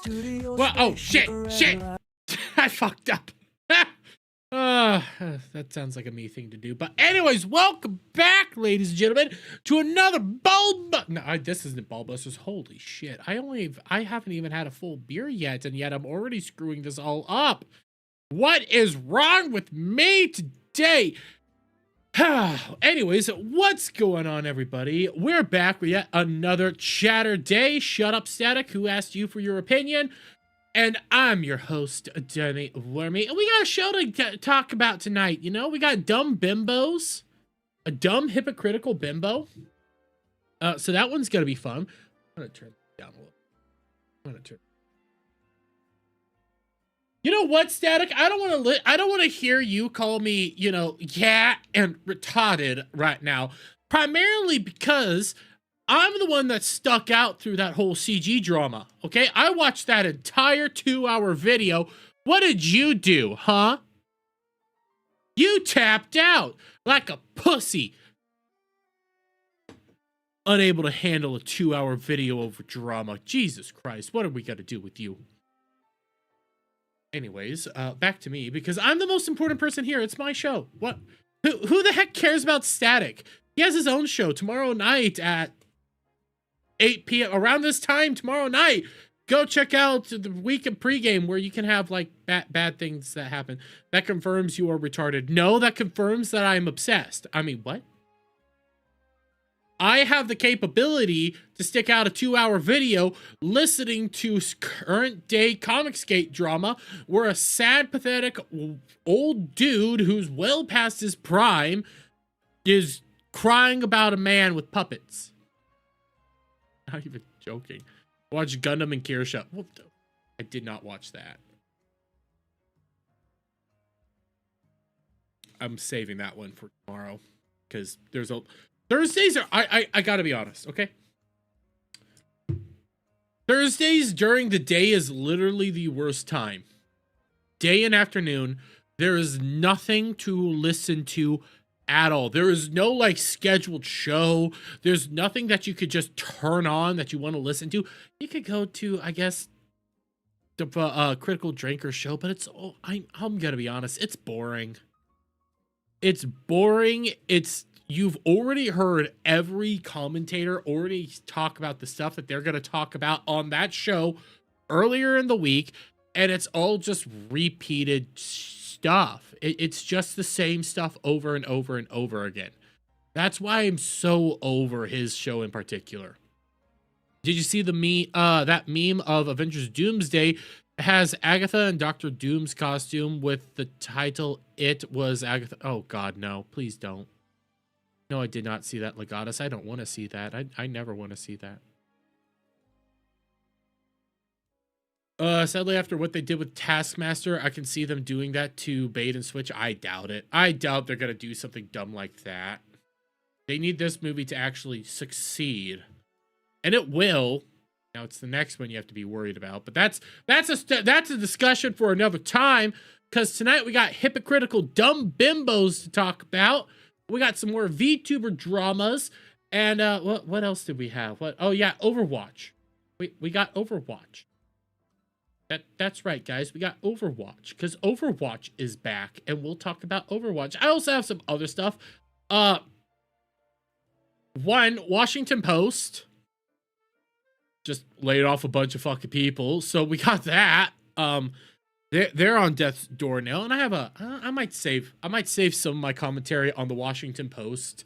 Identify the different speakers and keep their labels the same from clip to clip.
Speaker 1: Well, oh shit, I fucked up. That sounds like a me thing to do. But anyways, welcome back, ladies and gentlemen, to another No, this isn't Ballbusters. Holy shit! I haven't even had a full beer yet, and yet I'm already screwing this all up. What is wrong with me today? Anyways, what's going on, everybody? We're back with yet another Chaturday. Shut up, Static. Who asked you for your opinion? And I'm your host, Danny Wormy. And we got a show to talk about tonight. You know, we got dumb bimbos. A dumb, hypocritical bimbo. So that one's going to be fun. I'm going to turn it down a little. You know what, Static? I don't want to hear you call me, you know, yeah, and retarded right now. Primarily because I'm the one that stuck out through that whole CG drama, okay? I watched that entire 2-hour video. What did you do, huh? You tapped out like a pussy. Unable to handle a 2-hour video over drama. Jesus Christ, what are we gonna do with you? Anyways, back to me, because I'm the most important person here. It's my show. What? Who the heck cares about Static? He has his own show tomorrow night at 8 p.m. around this time tomorrow night. Go check out the weekend pregame where you can have like bad things that happen. That confirms you are retarded. No, that confirms that I'm obsessed. I mean, what? I have the capability to stick out a 2-hour video listening to current day Comicsgate drama where a sad, pathetic old dude who's well past his prime is crying about a man with puppets. Not even joking. Watch Gundam and Kirsha. I did not watch that. I'm saving that one for tomorrow because there's a Thursdays are I gotta be honest, okay? Thursdays during the day is literally the worst time. Day and afternoon, there is nothing to listen to at all. There is no like scheduled show. There's nothing that you could just turn on that you want to listen to. You could go to, I guess, the Critical Drinker show, but it's I'm gonna be honest, it's boring. It's boring. You've already heard every commentator already talk about the stuff that they're going to talk about on that show earlier in the week, and it's all just repeated stuff. It's just the same stuff over and over and over again. That's why I'm so over his show in particular. Did you see the that meme of Avengers Doomsday? It has Agatha and Dr. Doom's costume with the title "It Was Agatha." Oh God, no! Please don't. No, I did not see that, Legatus. I don't want to see that. I never want to see that. Sadly, after what they did with Taskmaster, I can see them doing that to Bait and Switch. I doubt it. I doubt they're going to do something dumb like that. They need this movie to actually succeed. And it will. Now, it's the next one you have to be worried about. But that's a discussion for another time. Because tonight we got hypocritical dumb bimbos to talk about. We got some more VTuber dramas, and what else did we have? Oh yeah, Overwatch. We got Overwatch. That's right, guys. We got Overwatch because Overwatch is back, and we'll talk about Overwatch. I also have some other stuff. One, Washington Post just laid off a bunch of fucking people, so we got that. They're on death's door now, and I have I might save some of my commentary on the Washington Post,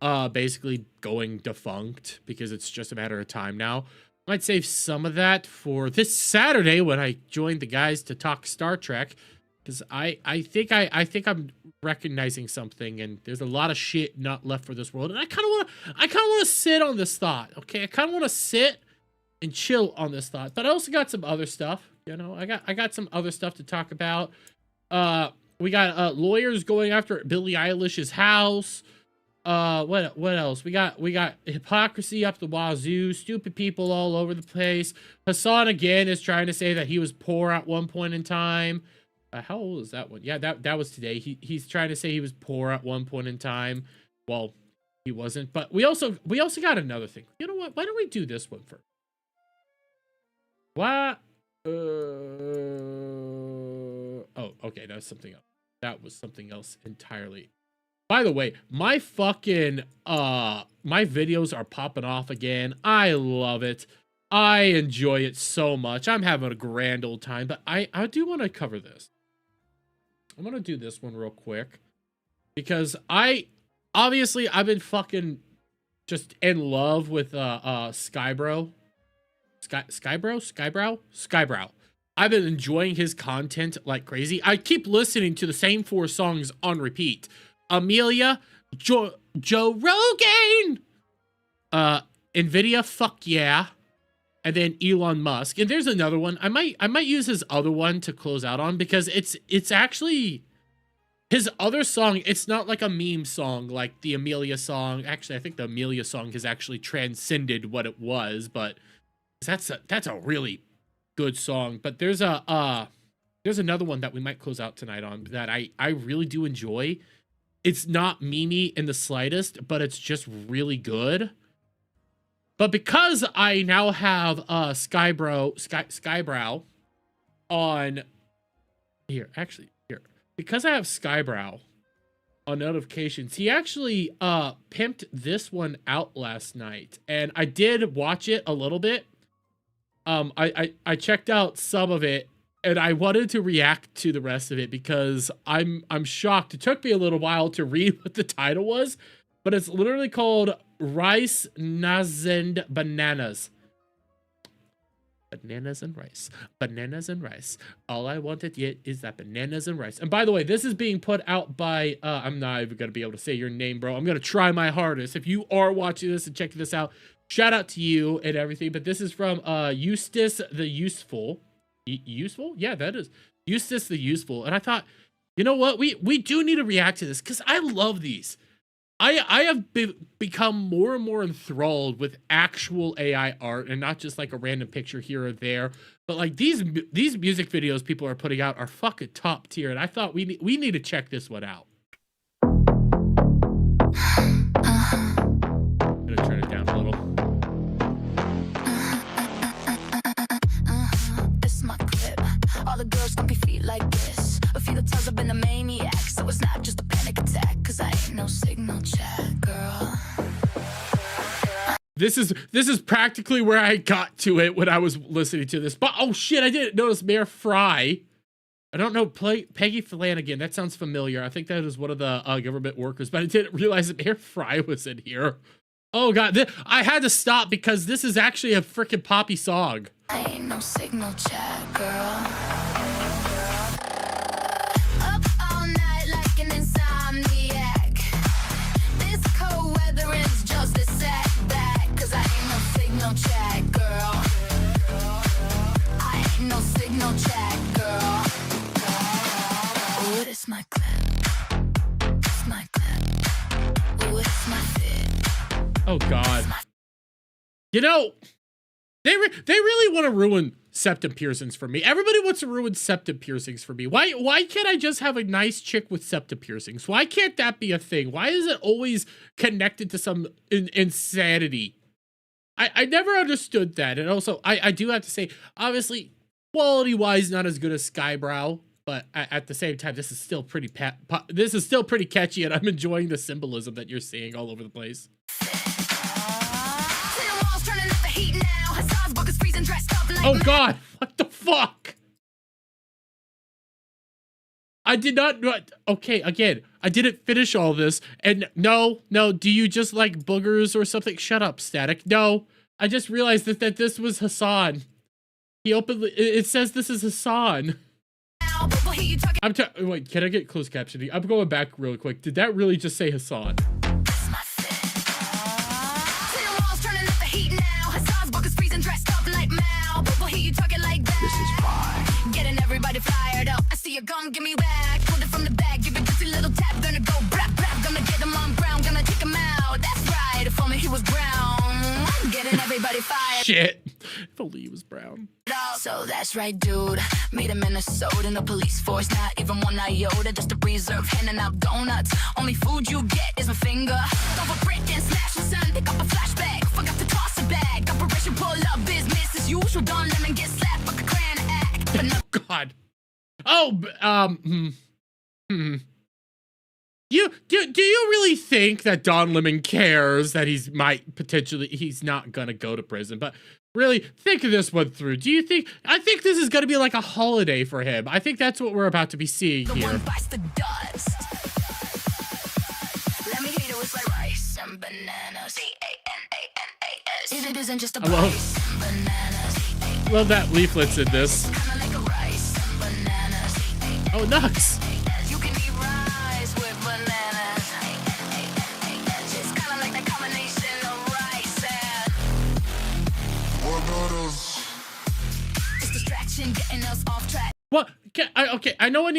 Speaker 1: basically going defunct because it's just a matter of time now. I might save some of that for this Saturday when I join the guys to talk Star Trek, because I think I'm recognizing something, and there's a lot of shit not left for this world, and I kind of want to sit on this thought. Okay, I kind of want to sit and chill on this thought, but I also got some other stuff. You know, I got some other stuff to talk about. We got lawyers going after Billie Eilish's house. What else? We got hypocrisy up the wazoo, stupid people all over the place. Hassan again is trying to say that he was poor at one point in time. How old is that one? Yeah, that was today. He's trying to say he was poor at one point in time. Well, he wasn't. But we also got another thing. You know what? Why don't we do this one first? What? Oh, okay, that's something else. That was something else entirely. By the way, my fucking my videos are popping off again. I love it. I enjoy it so much. I'm having a grand old time, but I do want to cover this. I'm gonna do this one real quick because obviously I've been fucking just in love with Skybro. Skybrow. I've been enjoying his content like crazy. I keep listening to the same 4 songs on repeat. Amelia, Joe Rogan, Nvidia, fuck yeah, and then Elon Musk. And there's another one. I might use his other one to close out on because it's actually his other song. It's not like a meme song like the Amelia song. Actually, I think the Amelia song has actually transcended what it was, but that's a really good song. But there's another one that we might close out tonight on that I really do enjoy. It's not memey in the slightest, but it's just really good. But because I now have Skybrow on here, because I have Skybrow on notifications, he actually pimped this one out last night, and I did watch it a little bit. I checked out some of it, and I wanted to react to the rest of it because I'm shocked. It took me a little while to read what the title was, but it's literally called Rice, Nuts, and Bananas. Bananas and rice. Bananas and rice. All I wanted yet is that bananas and rice. And by the way, this is being put out by, I'm not even going to be able to say your name, bro. I'm going to try my hardest. If you are watching this and checking this out, shout out to you and everything. But this is from Eustace the Useful. Useful? Yeah, that is Eustace the Useful. And I thought, you know what? We do need to react to this because I love these. I have become more and more enthralled with actual AI art and not just like a random picture here or there. But like these music videos people are putting out are fucking top tier. And I thought we need to check this one out. I'm gonna turn it down a little.
Speaker 2: All the girls got me feet like this. A few times I've been a maniac, so it's not just a panic attack. Cause I ain't no signal chat, girl.
Speaker 1: This is practically where I got to it when I was listening to this. But oh shit, I didn't notice Mayor Fry. I don't know Peggy Flanagan. That sounds familiar. I think that is one of the government workers, but I didn't realize that Mayor Fry was in here. Oh god, I had to stop because this is actually a freaking poppy song.
Speaker 2: I ain't no signal chat, girl. Up all night like an insomniac. This cold weather is just a setback. Cause I ain't no signal chat, girl. I ain't no signal chat, girl. Ooh, it's my clip. It's my clip. Ooh, it's my fit.
Speaker 1: Oh god. You know, they really want to ruin septum piercings for me. Everybody wants to ruin septum piercings for me. Why can't I just have a nice chick with septum piercings? Why can't that be a thing? Why is it always connected to some insanity? I never understood that. And also, I do have to say, obviously, quality-wise, not as good as Skybrow, but at the same time, this is still pretty catchy, and I'm enjoying the symbolism that you're seeing all over the place. Oh god, what the fuck? I did not, okay, again, I didn't finish all this, and no, do you just like boogers or something? Shut up, Static. No, I just realized that this was Hassan. He openly, it says this is Hassan. Wait, can I get closed captioning? I'm going back real quick. Did that really just say Hassan?
Speaker 2: This is fine. Getting everybody fired up. I see you gun, give me back. Pull it from the bag, give it just a little tap. Gonna go brap, brap. Gonna get him on ground, gonna take him out. That's right, if only he was brown. Getting everybody fired.
Speaker 1: Shit. If only he was brown.
Speaker 2: So that's right, dude. Meet him in Minnesota in the police force. Not even one iota, just a reserve handing out donuts. Only food you get is my finger. Don't a brick and slash the sun. Pick up a flashback. Forgot to toss a bag. Operation pull up business as usual. Don't let me get slapped like a clan.
Speaker 1: Oh, You do you really think that Don Lemon cares that he's not gonna go to prison? But really, think of this one through. Do you think? I think this is gonna be like a holiday for him. I think that's what we're about to be seeing
Speaker 2: The
Speaker 1: here.
Speaker 2: one bites the dust. Let me hit it with like rice and bananas. C-A-N-A-N-A-S. If it isn't just a rice and bananas.
Speaker 1: Love that leaflet's in this.
Speaker 2: Kinda like a rice and bananas.
Speaker 1: Oh, nuts.
Speaker 2: You can eat rice with bananas. It's kinda like the combination of rice and it's distraction getting us off track.
Speaker 1: What? Okay, I know I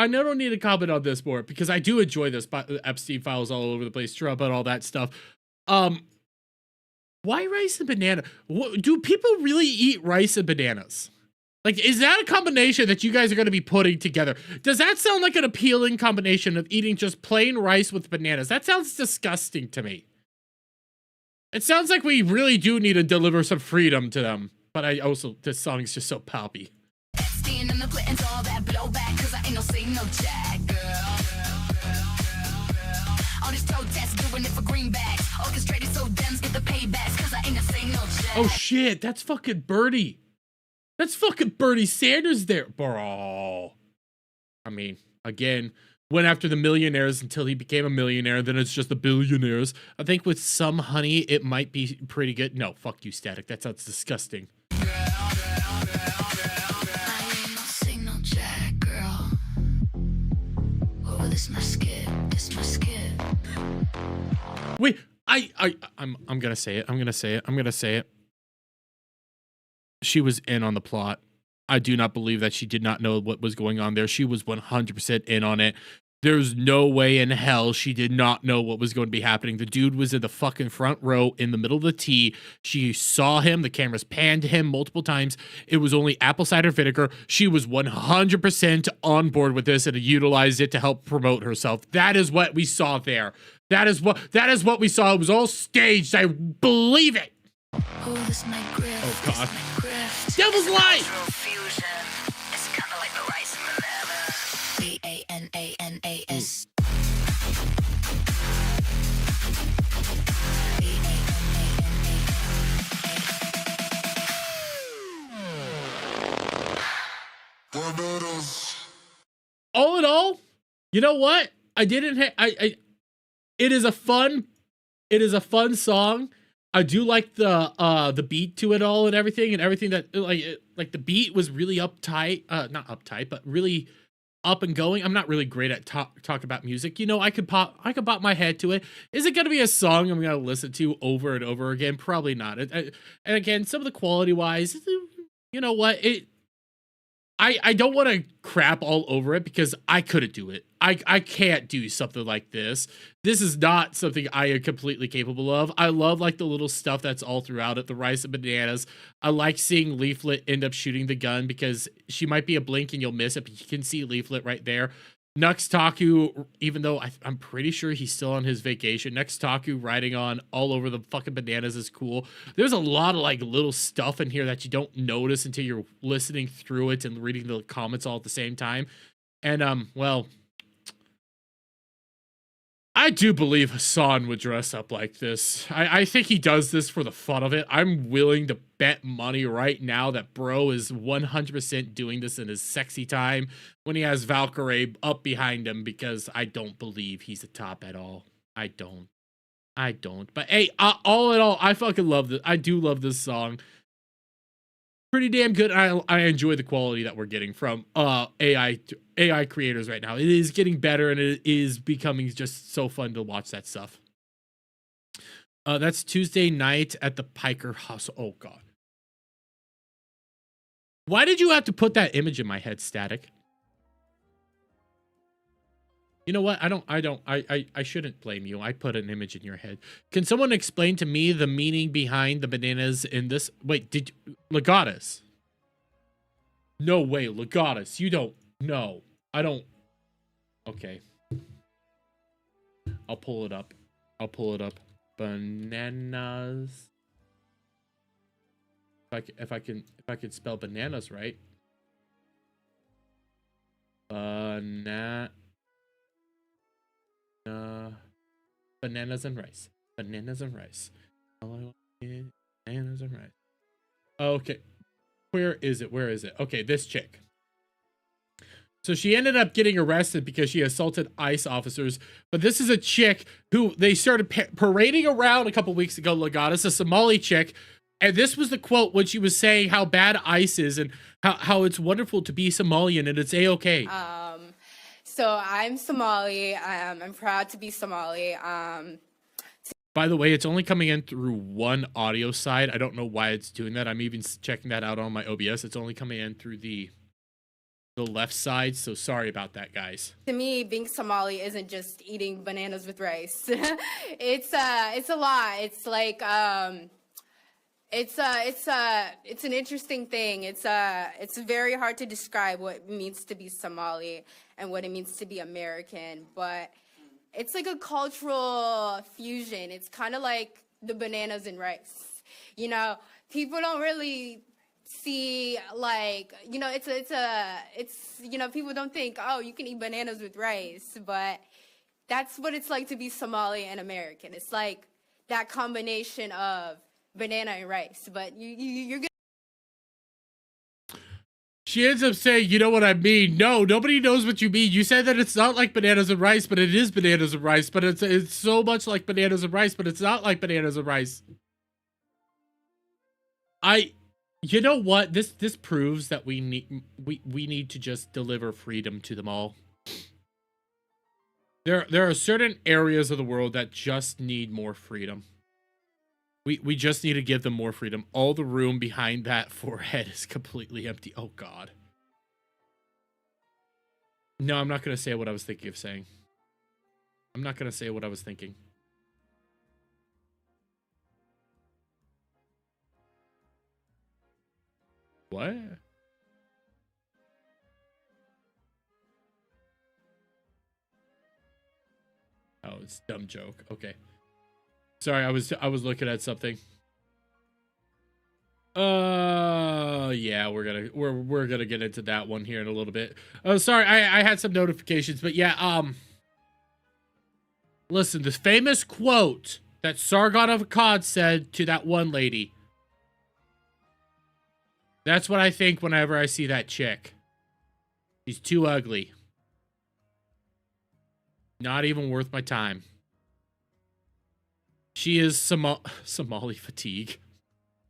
Speaker 1: don't need to comment on this more because I do enjoy this Epstein files all over the place, Trump and all that stuff. Why rice and banana? Do people really eat rice and bananas? Like, is that a combination that you guys are going to be putting together? Does that sound like an appealing combination of eating just plain rice with bananas? That sounds disgusting to me. It sounds like we really do need to deliver some freedom to them. But this song is just so poppy.
Speaker 2: Stand in the pit and all that blowback, cause I ain't no say no jack, girl. On this protest, doing it for greenbacks. Orchestrated so Dems get the paybacks, cause I ain't no say no jack.
Speaker 1: Oh shit, that's fucking Bernie. That's fucking Bernie Sanders there, bro. I mean, again, went after the millionaires until he became a millionaire. Then it's just the billionaires. I think with some honey, it might be pretty good. No, fuck you, Static. That sounds disgusting.
Speaker 2: This my skip, this my skip.
Speaker 1: Wait, I'm gonna say it. I'm gonna say it. She was in on the plot. I do not believe that she did not know what was going on there. She was 100% in on it. There's no way in hell she did not know what was going to be happening. The dude was in the fucking front row in the middle of the tea. She saw him. The cameras panned to him multiple times. It was only apple cider vinegar. She was 100% on board with this and utilized it to help promote herself. That is what we saw there. That is what we saw. It was all staged. I believe it.
Speaker 2: Oh, this my grift.
Speaker 1: Oh God.
Speaker 2: Grift.
Speaker 1: Devil's Light.
Speaker 2: It's kind of like the rice and banana. B-A-N-A-N-A-S.
Speaker 1: All in all, you know what? It is a fun song. I do like the beat to it all and everything that like the beat was really uptight, not uptight, but really up and going. I'm not really great at talking about music. You know, I could bop my head to it. Is it going to be a song I'm going to listen to over and over again? Probably not. And again, some of the quality wise, you know what? I don't want to crap all over it because I couldn't do it. I can't do something like this. This is not something I am completely capable of. I love like the little stuff that's all throughout it, the rice and bananas. I like seeing Leaflet end up shooting the gun because she might be a blink and you'll miss it, but you can see Leaflet right there. Nux Taku, even though I'm pretty sure he's still on his vacation, Nux Taku riding on all over the fucking bananas is cool. There's a lot of like little stuff in here that you don't notice until you're listening through it and reading the comments all at the same time. And well, I do believe Hassan would dress up like this. I think he does this for the fun of it. I'm willing to bet money right now that bro is 100% doing this in his sexy time when he has Valkyrie up behind him because I don't believe he's a top at all. I don't. But hey, all in all, I fucking love this. I do love this song. Pretty damn good. I enjoy the quality that we're getting from AI creators right now. It is getting better and it is becoming just so fun to watch that stuff. That's Tuesday night at the Piker House. Oh God. Why did you have to put that image in my head, Static? You know what? I shouldn't blame you. I put an image in your head. Can someone explain to me the meaning behind the bananas in this? Wait, Legatus? No way, Legatus. You don't. No, I don't. Okay. I'll pull it up. Bananas. If I can spell bananas right. Bananas and rice. Bananas and rice. All I want is bananas and rice. Okay. Where is it? Where is it? Okay, this chick. So she ended up getting arrested because she assaulted ICE officers. But this is a chick who they started parading around a couple weeks ago, Legatus, a Somali chick. And this was the quote when she was saying how bad ICE is and how it's wonderful to be Somalian and it's A-okay.
Speaker 3: So I'm Somali. I'm proud to be Somali.
Speaker 1: By the way, it's only coming in through one audio side. I don't know why it's doing that. I'm even checking that out on my OBS. It's only coming in through the left side, so sorry about that, guys.
Speaker 3: To me, being Somali isn't just eating bananas with rice. It's a lot. It's like it's an interesting thing. It's very hard to describe what it means to be Somali and what it means to be American, but it's like a cultural fusion. It's kind of like the bananas and rice. You know, people don't really see, like, you know, it's you know, people don't think, oh, you can eat bananas with rice, but that's what it's like to be Somali and American. It's like that combination of banana and rice, but you're good.
Speaker 1: She ends up saying, you know what I mean? No, nobody knows what you mean. You said that it's not like bananas and rice, but it is bananas and rice, but it's so much like bananas and rice, but it's not like bananas and rice. You know what? This proves that we need to just deliver freedom to them all. There are certain areas of the world that just need more freedom. We just need to give them more freedom. All the room behind that forehead is completely empty. Oh, God. No, I'm not going to say what I was thinking of saying. I'm not going to say what I was thinking. What? Oh, it's a dumb joke. Okay. Sorry, I was looking at something. Yeah, we're gonna get into that one here in a little bit. Oh, sorry, I had some notifications, but yeah, listen, this famous quote that Sargon of Akkad said to that one lady. That's what I think whenever I see that chick. She's too ugly. Not even worth my time. She is Somali fatigue.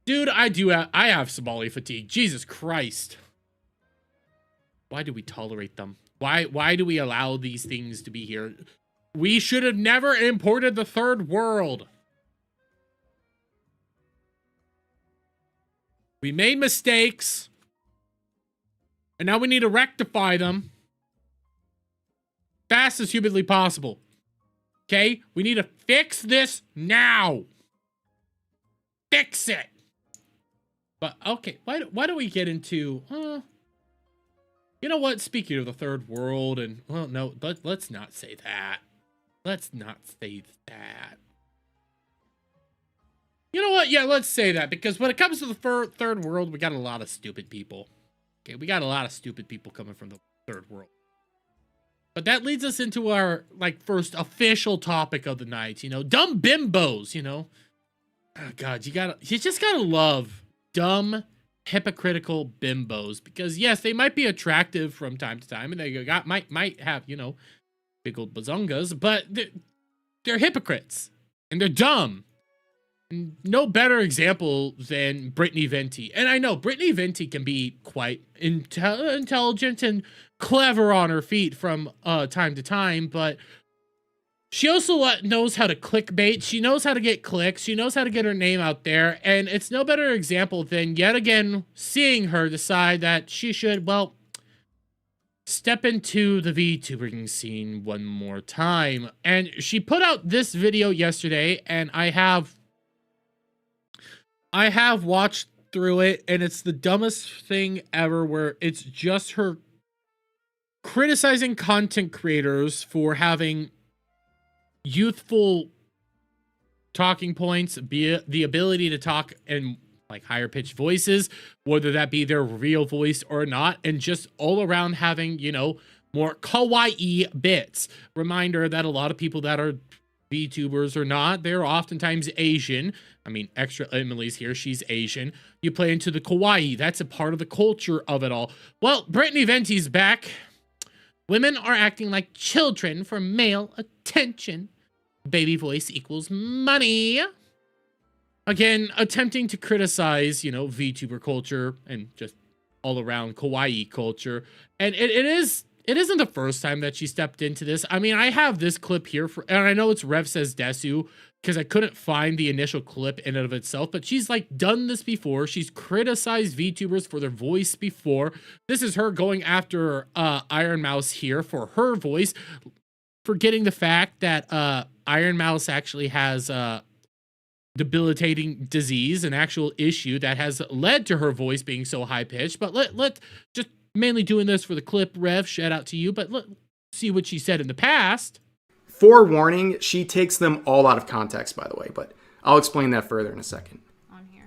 Speaker 1: Dude, I have Somali fatigue. Jesus Christ. Why do we tolerate them? Why do we allow these things to be here? We should have never imported the third world. We made mistakes. And now we need to rectify them. Fast as humanly possible. Okay? We need to fix this now. Fix it. But, okay. Why do we get into... you know what? Speaking of the third world and... Well, no. Let's not say that. Let's not say that. You know what? Yeah, let's say that. Because when it comes to the third world, we got a lot of stupid people. Okay? We got a lot of stupid people coming from the third world. But that leads us into our, like, first official topic of the night, you know, dumb bimbos, you know. Oh, God, you just gotta love dumb, hypocritical bimbos. Because, yes, they might be attractive from time to time, and they might have, you know, big old bazongas, but they're hypocrites, and they're dumb. And no better example than Brittany Venti. And I know Brittany Venti can be quite intelligent and clever on her feet from time to time, but she also knows how to clickbait. She knows how to get clicks. She knows how to get her name out there. And it's no better example than yet again seeing her decide that she should, well, step into the VTubing scene one more time. And she put out this video yesterday, and I have watched through it, and it's the dumbest thing ever, where it's just her criticizing content creators for having youthful talking points, be the ability to talk in like higher pitched voices, whether that be their real voice or not, and just all around having, you know, more kawaii bits. Reminder that a lot of people that are VTubers or not, they're oftentimes Asian. I mean, extra Emily's here, she's Asian. You play into the kawaii. That's a part of the culture of it all. Well, Brittany Venti's back. Women are acting like children for male attention. Baby voice equals money. Again, attempting to criticize, you know, VTuber culture and just all around kawaii culture. And it isn't the first time that she stepped into this. I mean, I have this clip here and I know it's Rev Says Desu because I couldn't find the initial clip in and of itself, but she's like done this before. She's criticized VTubers for their voice before. This is her going after Iron Mouse here for her voice, forgetting the fact that Iron Mouse actually has debilitating disease, an actual issue that has led to her voice being so high-pitched. But let's just mainly doing this for the clip, Rev, shout out to you, but let's see what she said in the past.
Speaker 4: Forewarning, she takes them all out of context, by the way, but I'll explain that further in a second.
Speaker 5: On here.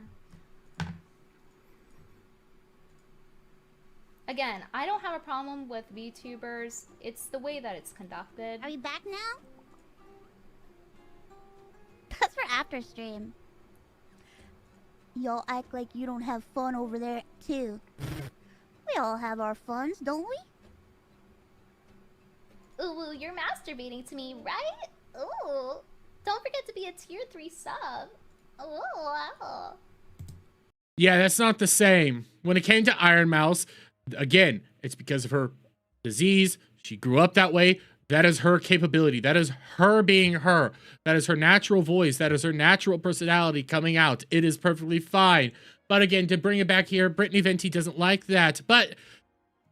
Speaker 5: Again, I don't have a problem with VTubers. It's the way that it's conducted.
Speaker 6: Are you back now? That's for after stream. Y'all act like you don't have fun over there, too. We all have our funs, don't we?
Speaker 5: Ooh, you're masturbating to me, right? Ooh. Don't forget to be a tier 3 sub. Ooh, wow.
Speaker 1: Yeah, that's not the same. When it came to Iron Mouse, again, it's because of her disease. She grew up that way. That is her capability. That is her being her. That is her natural voice. That is her natural personality coming out. It is perfectly fine. But again, to bring it back here, Brittany Venti doesn't like that. But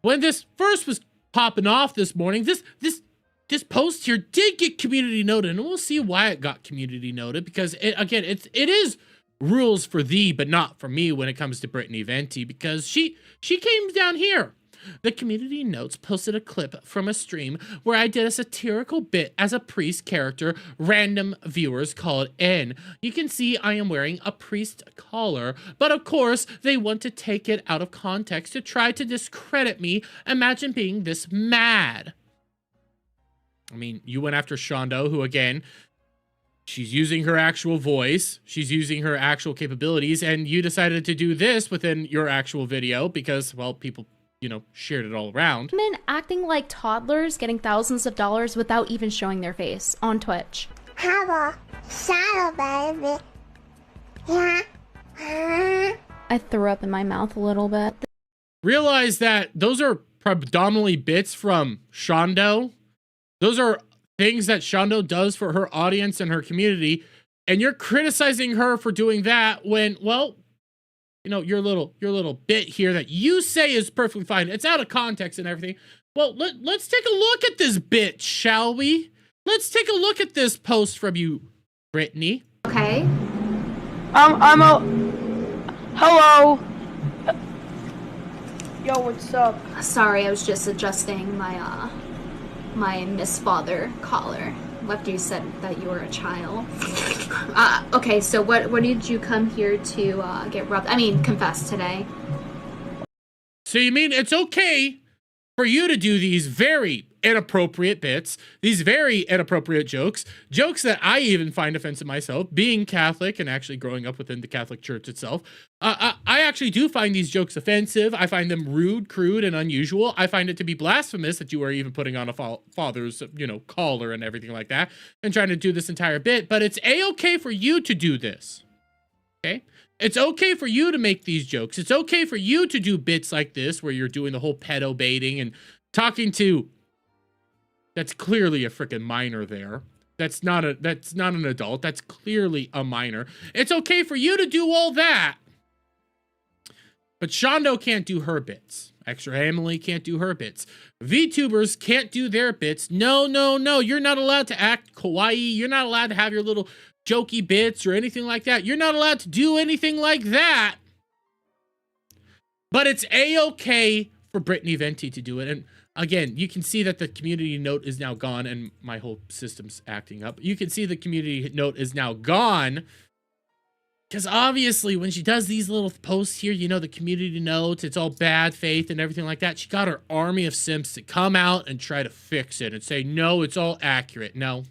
Speaker 1: when this first was popping off this morning, this post here did get community noted, and we'll see why it got community noted, because it is rules for thee, but not for me when it comes to Brittany Venti, because she came down here. The community notes posted a clip from a stream where I did a satirical bit as a priest character. Random viewers called in. You can see I am wearing a priest collar, but of course they want to take it out of context to try to discredit me. Imagine being this mad. I mean, you went after Shondo, who again, she's using her actual voice, she's using her actual capabilities, and you decided to do this within your actual video because, well, people, you know, shared it all around.
Speaker 5: Women acting like toddlers getting thousands of dollars without even showing their face on Twitch.
Speaker 6: Have a shadow, baby. Yeah.
Speaker 5: I threw up in my mouth a little bit.
Speaker 1: Realize that those are predominantly bits from Shondo. Those are things that Shondo does for her audience and her community, and you're criticizing her for doing that when, well, you know, your little bit here that you say is perfectly fine. It's out of context and everything. Well, let's take a look at this bit, shall we? Let's take a look at this post from you, Brittany.
Speaker 5: Okay.
Speaker 7: Hello. Yo, what's up?
Speaker 5: Sorry, I was just adjusting my my Miss Father collar. After you said that you were a child. Okay, so what did you come here to get rubbed? I mean, confess today.
Speaker 1: So you mean it's okay for you to do these very inappropriate bits, these very inappropriate jokes that I even find offensive myself, being Catholic and actually growing up within the Catholic Church itself. I actually do find these jokes offensive. I find them rude, crude, and unusual. I find it to be blasphemous that you are even putting on a father's, you know, collar and everything like that and trying to do this entire bit, but it's a-okay for you to do this, okay? It's okay for you to make these jokes. It's okay for you to do bits like this where you're doing the whole pedo baiting and talking to, that's clearly a freaking minor there. That's not an adult. That's clearly a minor. It's okay for you to do all that. But Shondo can't do her bits. Extra Emily can't do her bits. VTubers can't do their bits. No. You're not allowed to act kawaii. You're not allowed to have your little jokey bits or anything like that. You're not allowed to do anything like that. But it's a-okay for Brittany Venti to do it. And again, you can see that the community note is now gone, and my whole system's acting up. You can see the community note is now gone. Because obviously, when she does these little posts here, you know, the community notes, it's all bad faith and everything like that. She got her army of simps to come out and try to fix it and say, no, it's all accurate. No.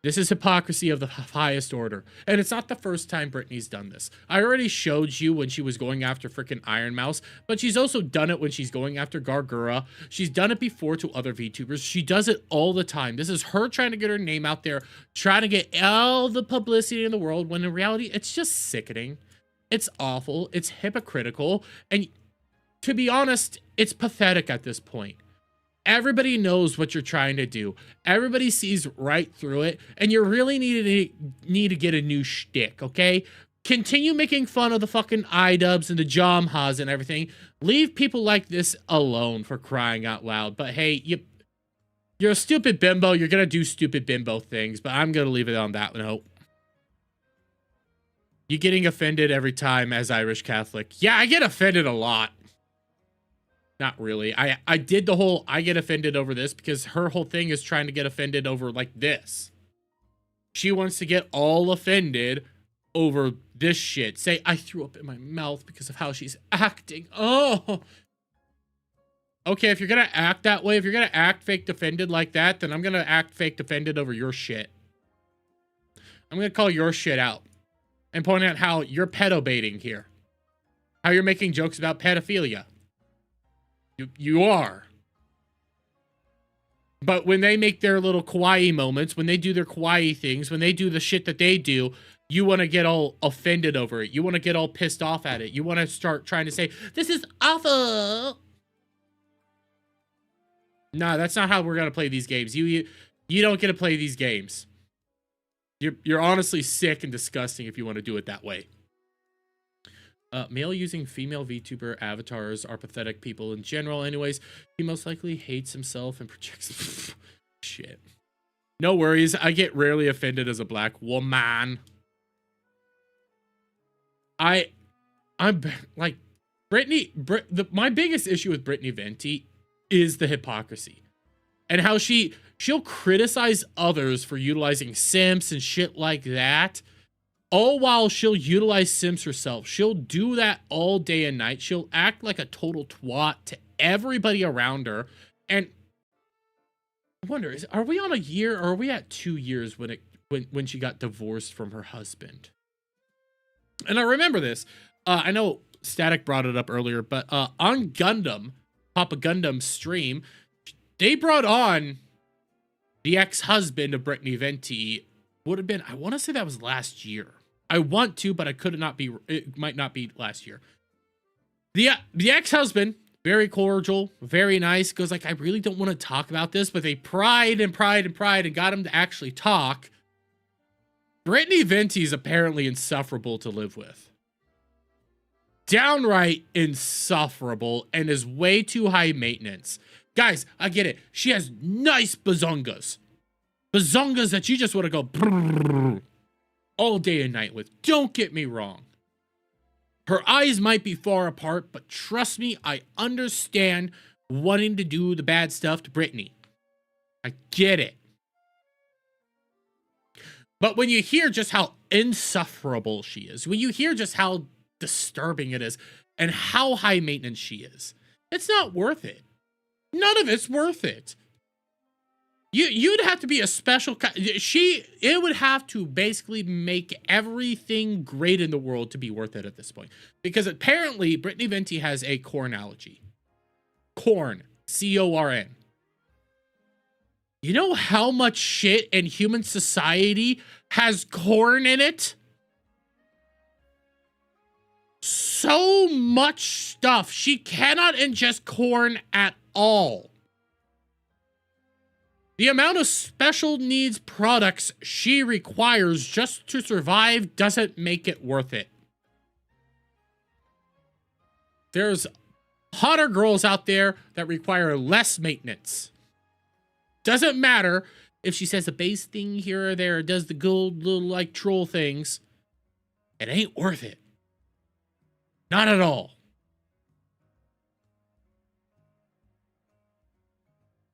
Speaker 1: This is hypocrisy of the highest order. And it's not the first time Britney's done this. I already showed you when she was going after freaking Iron Mouse, but she's also done it when she's going after Gargura. She's done it before to other VTubers. She does it all the time. This is her trying to get her name out there, trying to get all the publicity in the world, when in reality, it's just sickening. It's awful. It's hypocritical. And to be honest, it's pathetic at this point. Everybody knows what you're trying to do. Everybody sees right through it, and you really need to get a new shtick, okay? Continue making fun of the fucking iDubbbz and the Jamhas and everything. Leave people like this alone, for crying out loud. But hey, you're a stupid bimbo. You're gonna do stupid bimbo things, but I'm gonna leave it on that note. You getting offended every time as Irish Catholic? Yeah, I get offended a lot. Not really. I did the whole I get offended over this because her whole thing is trying to get offended over like this. She wants to get all offended over this shit. Say, I threw up in my mouth because of how she's acting. Oh. Okay, if you're going to act that way, if you're going to act fake offended like that, then I'm going to act fake offended over your shit. I'm going to call your shit out and point out how you're pedo baiting here. How you're making jokes about pedophilia. You are. But when they make their little kawaii moments, when they do their kawaii things, when they do the shit that they do, you want to get all offended over it. You want to get all pissed off at it. You want to start trying to say, this is awful. No, that's not how we're going to play these games. You don't get to play these games. You're honestly sick and disgusting if you want to do it that way. Male using female VTuber avatars are pathetic people in general. Anyways, he most likely hates himself and projects shit. No worries. I get rarely offended as a black woman. I'm like my biggest issue with Brittany Venti is the hypocrisy and how she'll criticize others for utilizing simps and shit like that. All while she'll utilize Sims herself. She'll do that all day and night. She'll act like a total twat to everybody around her. And I wonder, are we on a year or are we at 2 years when she got divorced from her husband? And I remember this. I know Static brought it up earlier, but on Gundam, Papa Gundam's stream, they brought on the ex-husband of Brittany Venti. Would have been, I want to say that was last year. I want to, but it might not be last year. The ex-husband, very cordial, very nice, goes like, I really don't want to talk about this, but they pried and got him to actually talk. Brittany Venti is apparently insufferable to live with. Downright insufferable and is way too high maintenance. Guys, I get it. She has nice bazongas. Bazongas that you just want to go brrr, all day and night with. Don't get me wrong. Her eyes might be far apart, but trust me, I understand wanting to do the bad stuff to Brittany. I get it. But when you hear just how insufferable she is, when you hear just how disturbing it is, and how high maintenance she is, it's not worth it. None of it's worth it. You'd have to be a special it would have to basically make everything great in the world to be worth it at this point. Because apparently Brittany Venti has a corn allergy. Corn. C-O-R-N. You know how much shit in human society has corn in it? So much stuff. She cannot ingest corn at all. The amount of special needs products she requires just to survive doesn't make it worth it. There's hotter girls out there that require less maintenance. Doesn't matter if she says a base thing here or there, does the gold little like troll things. It ain't worth it. Not at all.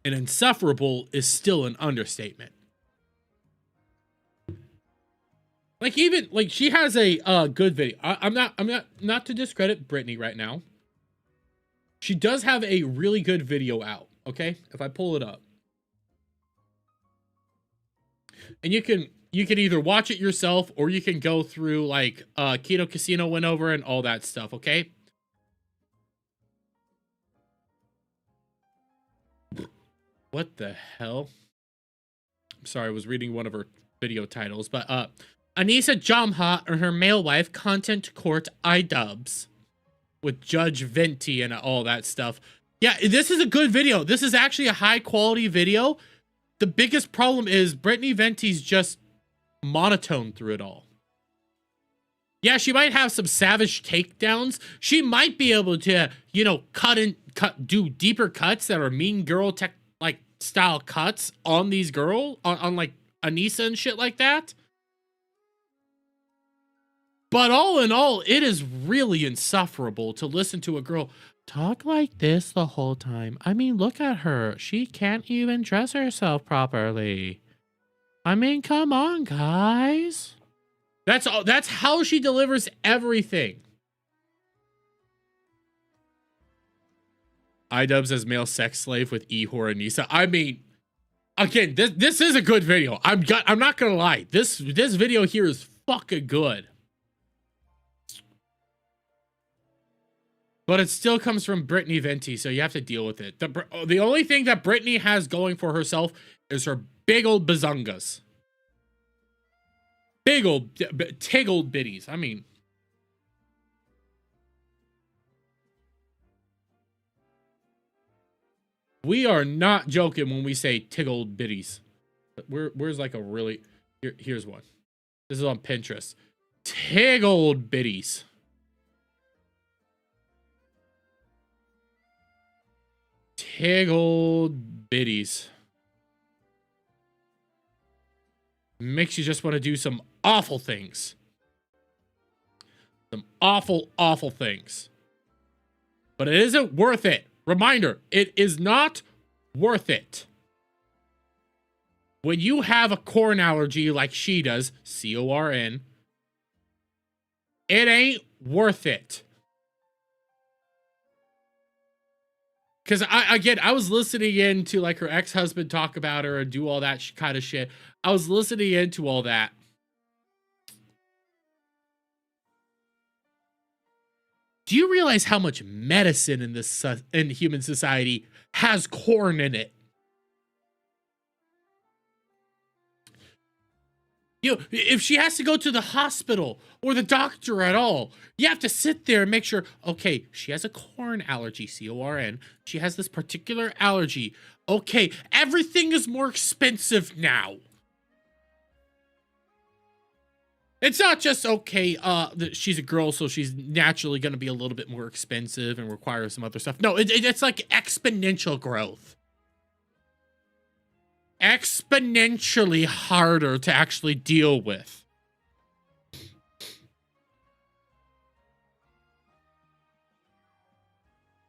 Speaker 1: And insufferable is still an understatement. Like even like she has a good video. I'm not to discredit Brittany right now. She does have a really good video out. Okay, if I pull it up, and you can either watch it yourself or you can go through like Keto Casino went over and all that stuff. Okay. What the hell? I'm sorry, I was reading one of her video titles, but Anissa Jamha and her male wife content court iDubbbz with Judge Venti and all that stuff. Yeah, this is a good video. This is actually a high quality video. The biggest problem is Brittany Venti's just monotone through it all. Yeah, she might have some savage takedowns. She might be able to, you know, do deeper cuts that are mean girl style cuts on these on like Anissa and shit like that. But all in all, it is really insufferable to listen to a girl talk like this the whole time. I mean, look at her. She can't even dress herself properly. I mean, come on, guys. That's how she delivers everything. iDubbbz as male sex slave with Ihor Anissa. I mean, again, this is a good video. I'm not gonna lie. This video here is fucking good. But it still comes from Brittany Venti, so you have to deal with it. The only thing that Brittany has going for herself is her big old bazungas. Big old, tiggled bitties. I mean, we are not joking when we say tiggled bitties. Where's like a really... Here's one. This is on Pinterest. Tiggled bitties. Tiggled bitties. Makes you just want to do some awful things. Some awful, awful things. But it isn't worth it. Reminder, it is not worth it. When you have a corn allergy like she does, C-O-R-N, it ain't worth it. Because I was listening in to like her ex-husband talk about her and do all that kind of shit. I was listening into all that. Do you realize how much medicine in human society has corn in it? You know, if she has to go to the hospital or the doctor at all, you have to sit there and make sure, okay, she has a corn allergy, C-O-R-N. She has this particular allergy. Okay, everything is more expensive now. It's not just, okay, she's a girl, so she's naturally going to be a little bit more expensive and require some other stuff. No, it's like exponential growth. Exponentially harder to actually deal with.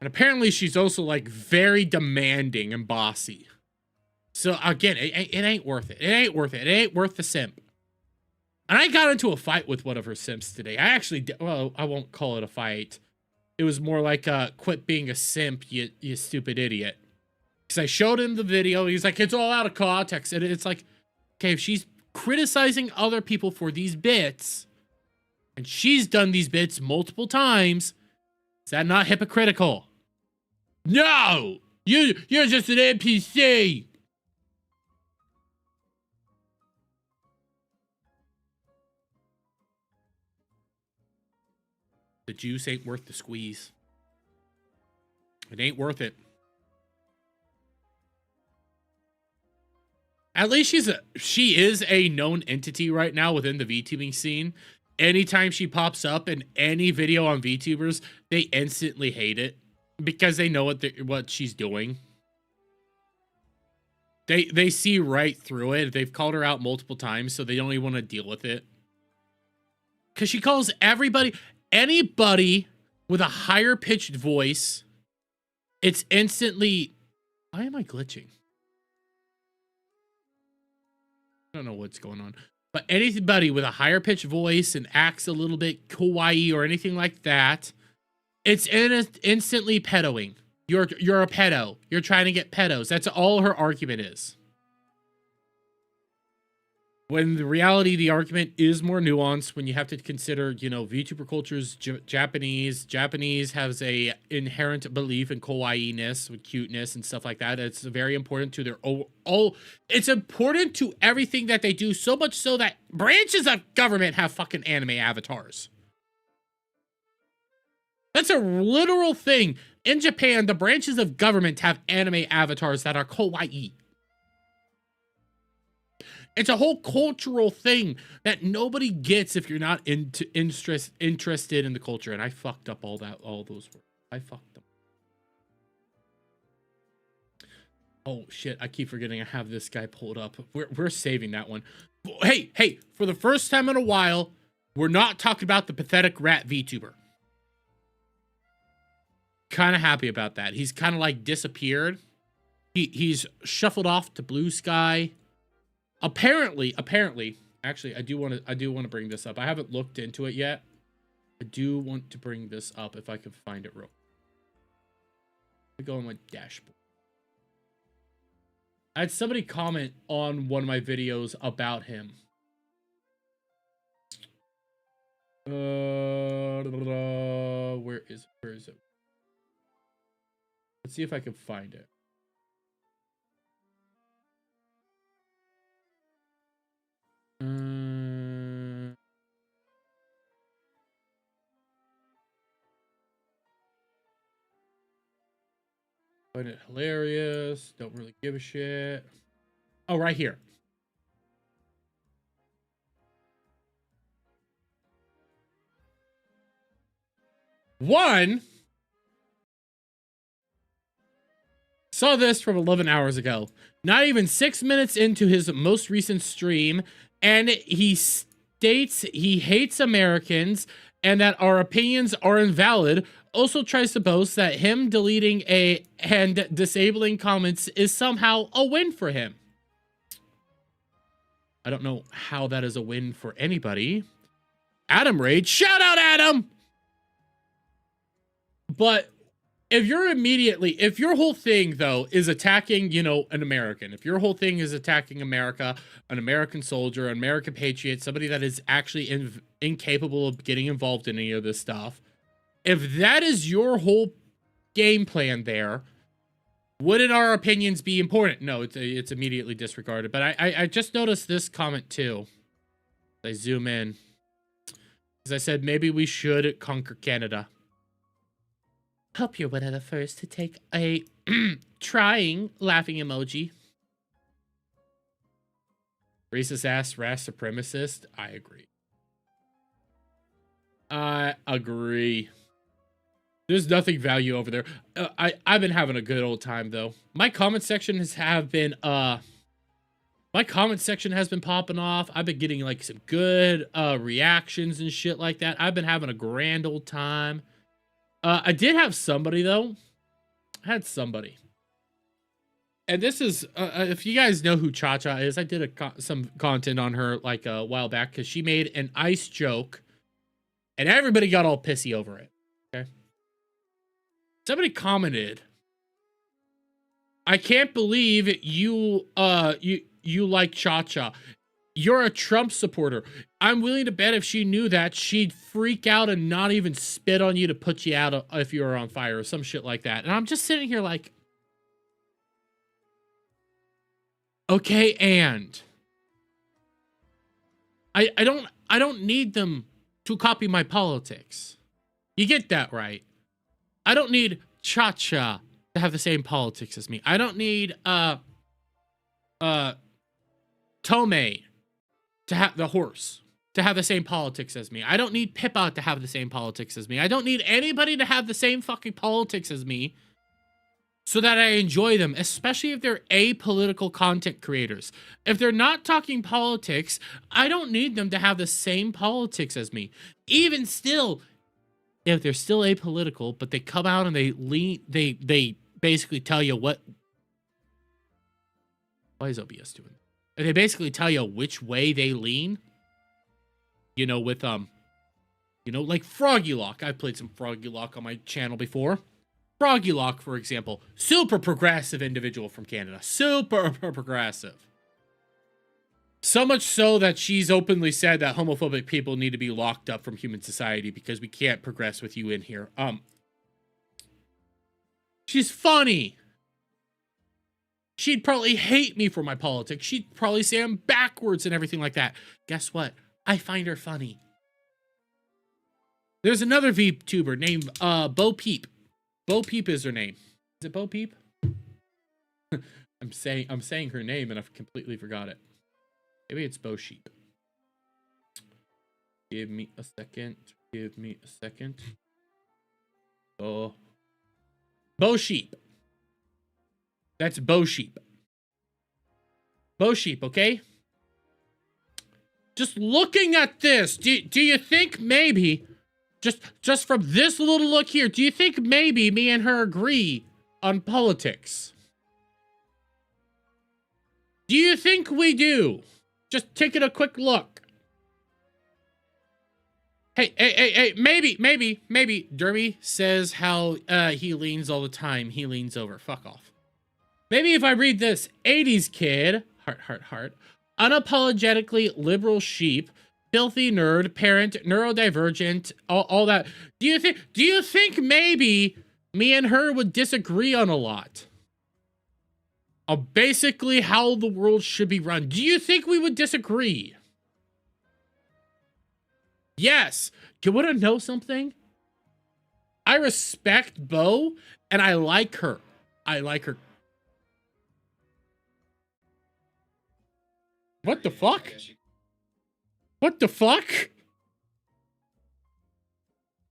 Speaker 1: And apparently she's also like very demanding and bossy. So again, it ain't worth it. It ain't worth it. It ain't worth the simp. And I got into a fight with one of her simps today. I actually did. Well, I won't call it a fight. It was more like, quit being a simp, you stupid idiot. Because I showed him the video. He's like, it's all out of context. And it's like, okay, if she's criticizing other people for these bits, and she's done these bits multiple times, is that not hypocritical? No! You're just an NPC! The juice ain't worth the squeeze. It ain't worth it. At least she is a known entity right now within the VTubing scene. Anytime she pops up in any video on VTubers, they instantly hate it because they know what she's doing. They see right through it. They've called her out multiple times, so they don't even want to deal with it. Because she calls anybody with a higher pitched voice, it's instantly... Why am I glitching? I don't know what's going on. But anybody with a higher pitched voice and acts a little bit kawaii or anything like that, it's instantly pedoing. You're a pedo. You're trying to get pedos. That's all her argument is. When the reality, the argument is more nuanced when you have to consider, you know, VTuber culture's Japanese. Japanese has a inherent belief in kawaii-ness, with cuteness and stuff like that. It's very important to their it's important to everything that they do, so much so that branches of government have fucking anime avatars. That's a literal thing. In Japan, the branches of government have anime avatars that are kawaii. It's a whole cultural thing that nobody gets if you're not interested in the culture. And I fucked up all those words. I fucked them. Oh shit! I keep forgetting I have this guy pulled up. We're saving that one. Hey! For the first time in a while, we're not talking about the pathetic rat VTuber. Kind of happy about that. He's kind of like disappeared. He's shuffled off to Blue Sky. Apparently, actually, I do want to bring this up. I haven't looked into it yet. I do want to bring this up if I can find it real. Let me go on my dashboard. I had somebody comment on one of my videos about him. Where is it? Let's see if I can find it. Find it hilarious. Don't really give a shit. Oh, right here. One saw this from 11 hours ago. Not even 6 minutes into his most recent stream, and he states he hates Americans and that our opinions are invalid. Also tries to boast that him deleting and disabling comments is somehow a win for him. I don't know how that is a win for anybody. Adam Rage, shout out Adam! But if your whole thing, though, is attacking, you know, an American, if your whole thing is attacking America, an American soldier, an American patriot, somebody that is actually incapable of getting involved in any of this stuff, if that is your whole game plan there, wouldn't our opinions be important? No, it's immediately disregarded. But I just noticed this comment, too. I zoom in. As I said, maybe we should conquer Canada. Hope you're one of the first to take a trying laughing emoji. Racist ass race supremacist. I agree. I agree. There's nothing value over there. I've been having a good old time though. My comment section has been popping off. I've been getting like some good reactions and shit like that. I've been having a grand old time. I did have somebody, though. I had somebody. And this is, if you guys know who Cha-Cha is, I did some content on her like a while back because she made an ice joke and everybody got all pissy over it. Okay. Somebody commented, I can't believe you like Cha-Cha. You're a Trump supporter. I'm willing to bet if she knew that, she'd freak out and not even spit on you to put you out if you were on fire or some shit like that. And I'm just sitting here like, okay, and I don't need them to copy my politics. You get that, right? I don't need Cha-Cha to have the same politics as me. I don't need Tomei to have the horse to have the same politics as me. I don't need Pippa to have the same politics as me. I don't need anybody to have the same fucking politics as me so that I enjoy them, especially if they're apolitical content creators. If they're not talking politics, I don't need them to have the same politics as me. Even still, if they're still apolitical, but they come out and they basically tell you what... Why is OBS doing that? And they basically tell you which way they lean. You know, with like Froggy Lock. I've played some Froggy Lock on my channel before. Froggy Lock, for example, super progressive individual from Canada. Super progressive. So much so that she's openly said that homophobic people need to be locked up from human society because we can't progress with you in here. She's funny. She'd probably hate me for my politics. She'd probably say I'm backwards and everything like that. Guess what? I find her funny. There's another VTuber named Bo Peep. Bo Peep is her name. Is it Bo Peep? I'm saying her name and I've completely forgot it. Maybe it's Bo Sheep. Give me a second. Give me a second. Oh. Bo Sheep. That's Bo Sheep. Bo Sheep, okay? Just looking at this, do you think maybe, just from this little look here, do you think maybe me and her agree on politics? Do you think we do? Just taking a quick look. Hey, maybe. Derby says how he leans all the time. He leans over. Fuck off. Maybe if I read this, 80s kid, heart, unapologetically liberal sheep, filthy nerd, parent, neurodivergent, all that. Do you think maybe me and her would disagree on a lot? Basically how the world should be run. Do you think we would disagree? Yes. You want to know something? I respect Bo, and I like her. I like her. What the fuck? What the fuck?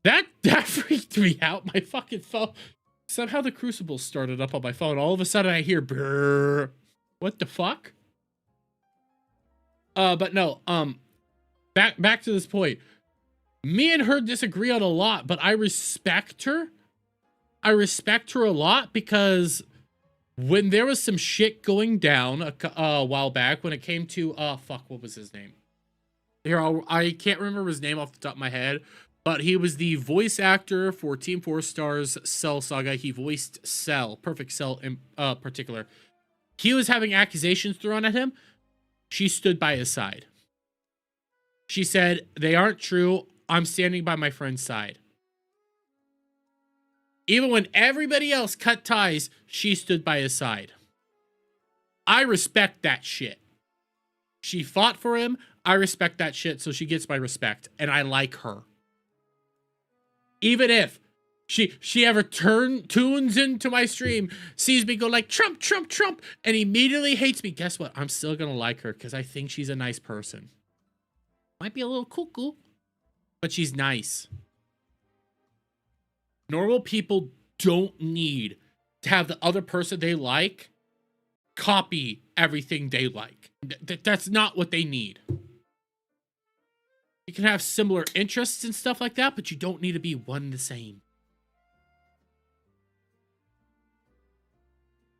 Speaker 1: That freaked me out. My fucking phone. Somehow the Crucible started up on my phone. All of a sudden I hear brrr. What the fuck? But no, back to this point. Me and her disagree on a lot, but I respect her. I respect her a lot because when there was some shit going down a while back when it came to fuck, what was his name? Here, I can't remember his name off the top of my head, but he was the voice actor for Team 4 Star's Cell Saga. He voiced Cell, Perfect Cell in particular. He was having accusations thrown at him. She stood by his side. She said, "They aren't true. I'm standing by my friend's side." Even when everybody else cut ties, she stood by his side. I respect that shit. She fought for him. I respect that shit, so she gets my respect, and I like her. Even if she ever tunes into my stream, sees me go like, Trump, Trump, Trump, and immediately hates me, guess what? I'm still gonna like her, because I think she's a nice person. Might be a little cuckoo, but she's nice. Normal people don't need to have the other person they like copy everything they like. That's not what they need. You can have similar interests and stuff like that, but you don't need to be one and the same.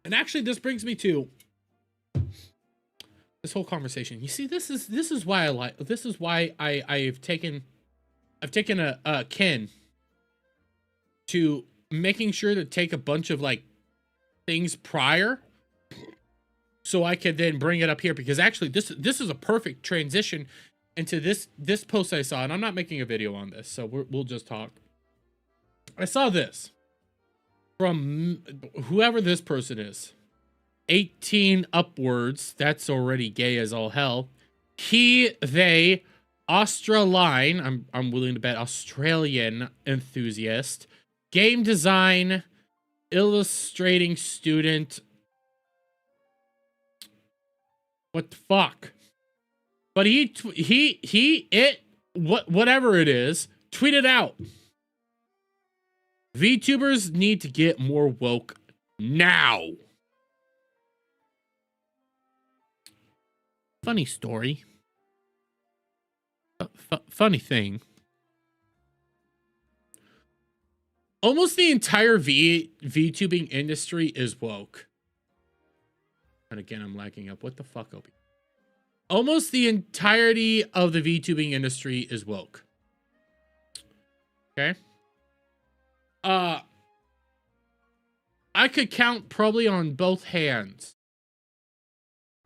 Speaker 1: And actually, this brings me to this whole conversation. You see, this is why I like. This is why I've taken a Ken to making sure to take a bunch of like things prior, so I could then bring it up here, because actually this is a perfect transition into this post I saw, and I'm not making a video on this, so we'll just talk. I saw this from whoever this person is, 18 upwards. That's already gay as all hell. He, they, Australine. I'm willing to bet Australian enthusiast. Game design, illustrating student. What the fuck? But whatever it is, tweeted out. VTubers need to get more woke now. Funny story. Funny thing. Almost the entire VTubing industry is woke. And again, I'm lagging up. What the fuck, Obi? almost the entirety of the VTubing industry is woke. Okay. I could count probably on both hands.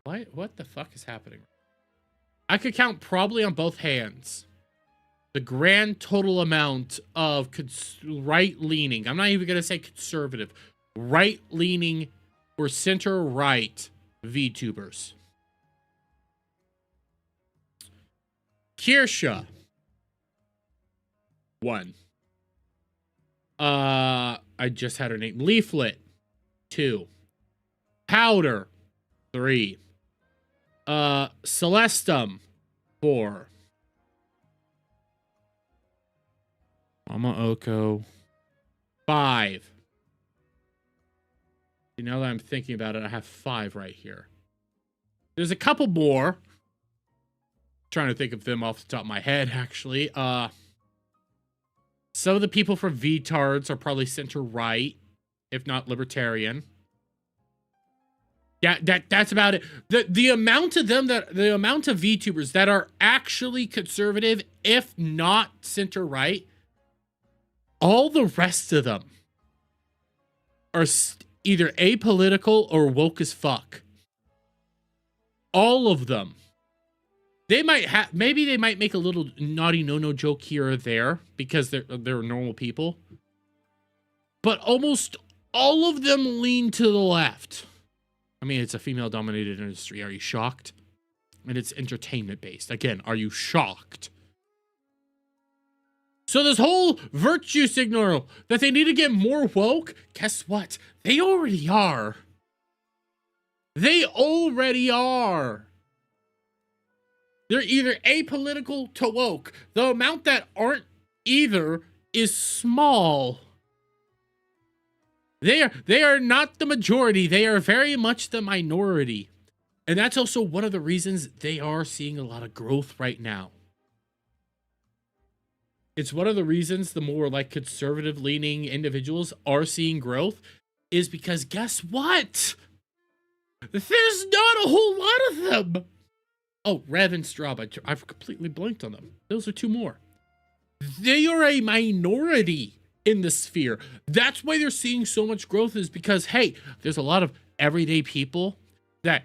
Speaker 1: What the fuck is happening? I could count probably on both hands the grand total amount of right-leaning. I'm not even going to say conservative. Right-leaning or center-right VTubers. Kirsha. 1. I just had her name. Leaflet. 2. Powder. 3. Celestum. 4. Mama Oko. 5. Now that I'm thinking about it, I have 5 right here. There's a couple more. Trying to think of them off the top of my head, actually. Some of the people from VTards are probably center-right, if not libertarian. Yeah, that's about it. The amount of them the amount of VTubers that are actually conservative, if not center-right, all the rest of them are either apolitical or woke as fuck. All of them. They might have, maybe they might make a little naughty no-no joke here or there because they're normal people. But almost all of them lean to the left. I mean, it's a female-dominated industry. Are you shocked? And it's entertainment-based. Again, are you shocked? So this whole virtue signal that they need to get more woke, guess what? They already are. They already are. They're either apolitical to woke. The amount that aren't either is small. They are not the majority. They are very much the minority. And that's also one of the reasons they are seeing a lot of growth right now. It's one of the reasons the more like conservative leaning individuals are seeing growth is because guess what? There's not a whole lot of them. Oh, Rev and Straub, I've completely blanked on them. Those are 2 more. They are a minority in the sphere. That's why they're seeing so much growth is because, hey, there's a lot of everyday people that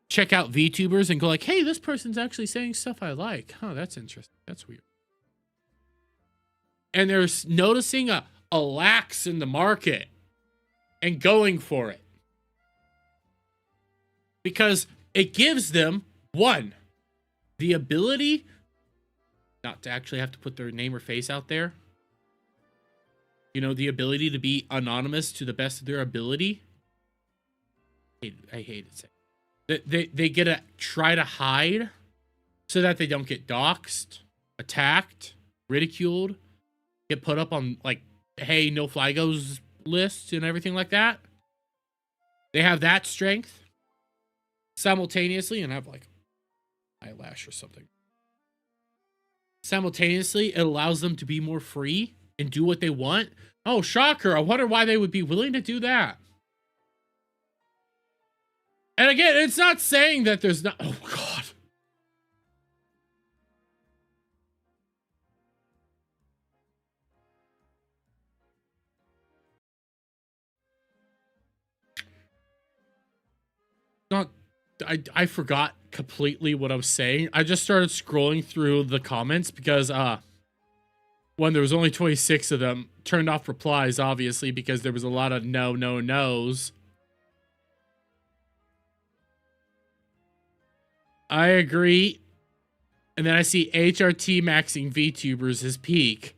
Speaker 1: check out VTubers and go like, hey, this person's actually saying stuff I like. Huh, that's interesting. That's weird. And they're noticing a lax in the market and going for it. Because it gives them, 1, the ability not to actually have to put their name or face out there. You know, the ability to be anonymous to the best of their ability. I hate it. They get to try to hide so that they don't get doxxed, attacked, ridiculed, get put up on, like, hey, no fly goes lists and everything like that. They have that strength simultaneously and have, like, eyelash or something. Simultaneously, it allows them to be more free and do what they want. Oh, shocker. I wonder why they would be willing to do that. And again, it's not saying that there's not... Oh, God. I forgot completely what I was saying. I just started scrolling through the comments because when there was only 26 of them, turned off replies, obviously, because there was a lot of no's. I agree. And then I see HRT maxing VTubers as peak.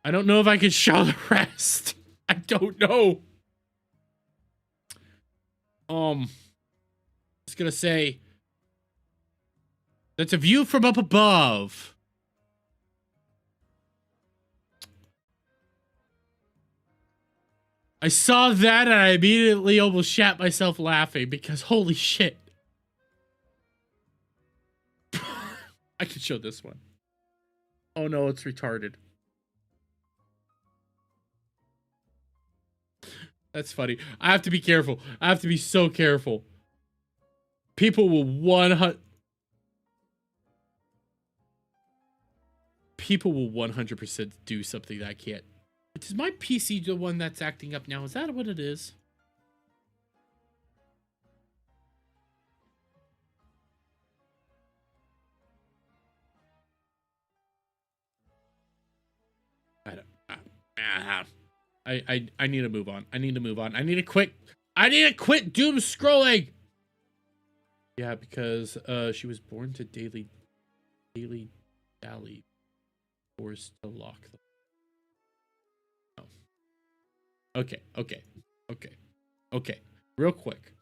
Speaker 1: I don't know if I can show the rest. I don't know. Just gonna say that's a view from up above. I saw that and I immediately almost shat myself laughing because holy shit. I could show this one. Oh no, it's retarded. That's funny. I have to be careful. I have to be so careful. People will 100% do something that I can't. Is my PC the one that's acting up now? Is that what it is? I need to move on. I need to move on. I need to quit doom scrolling. Yeah, because she was born to daily dally, forced to lock them. Oh. Okay. Real quick.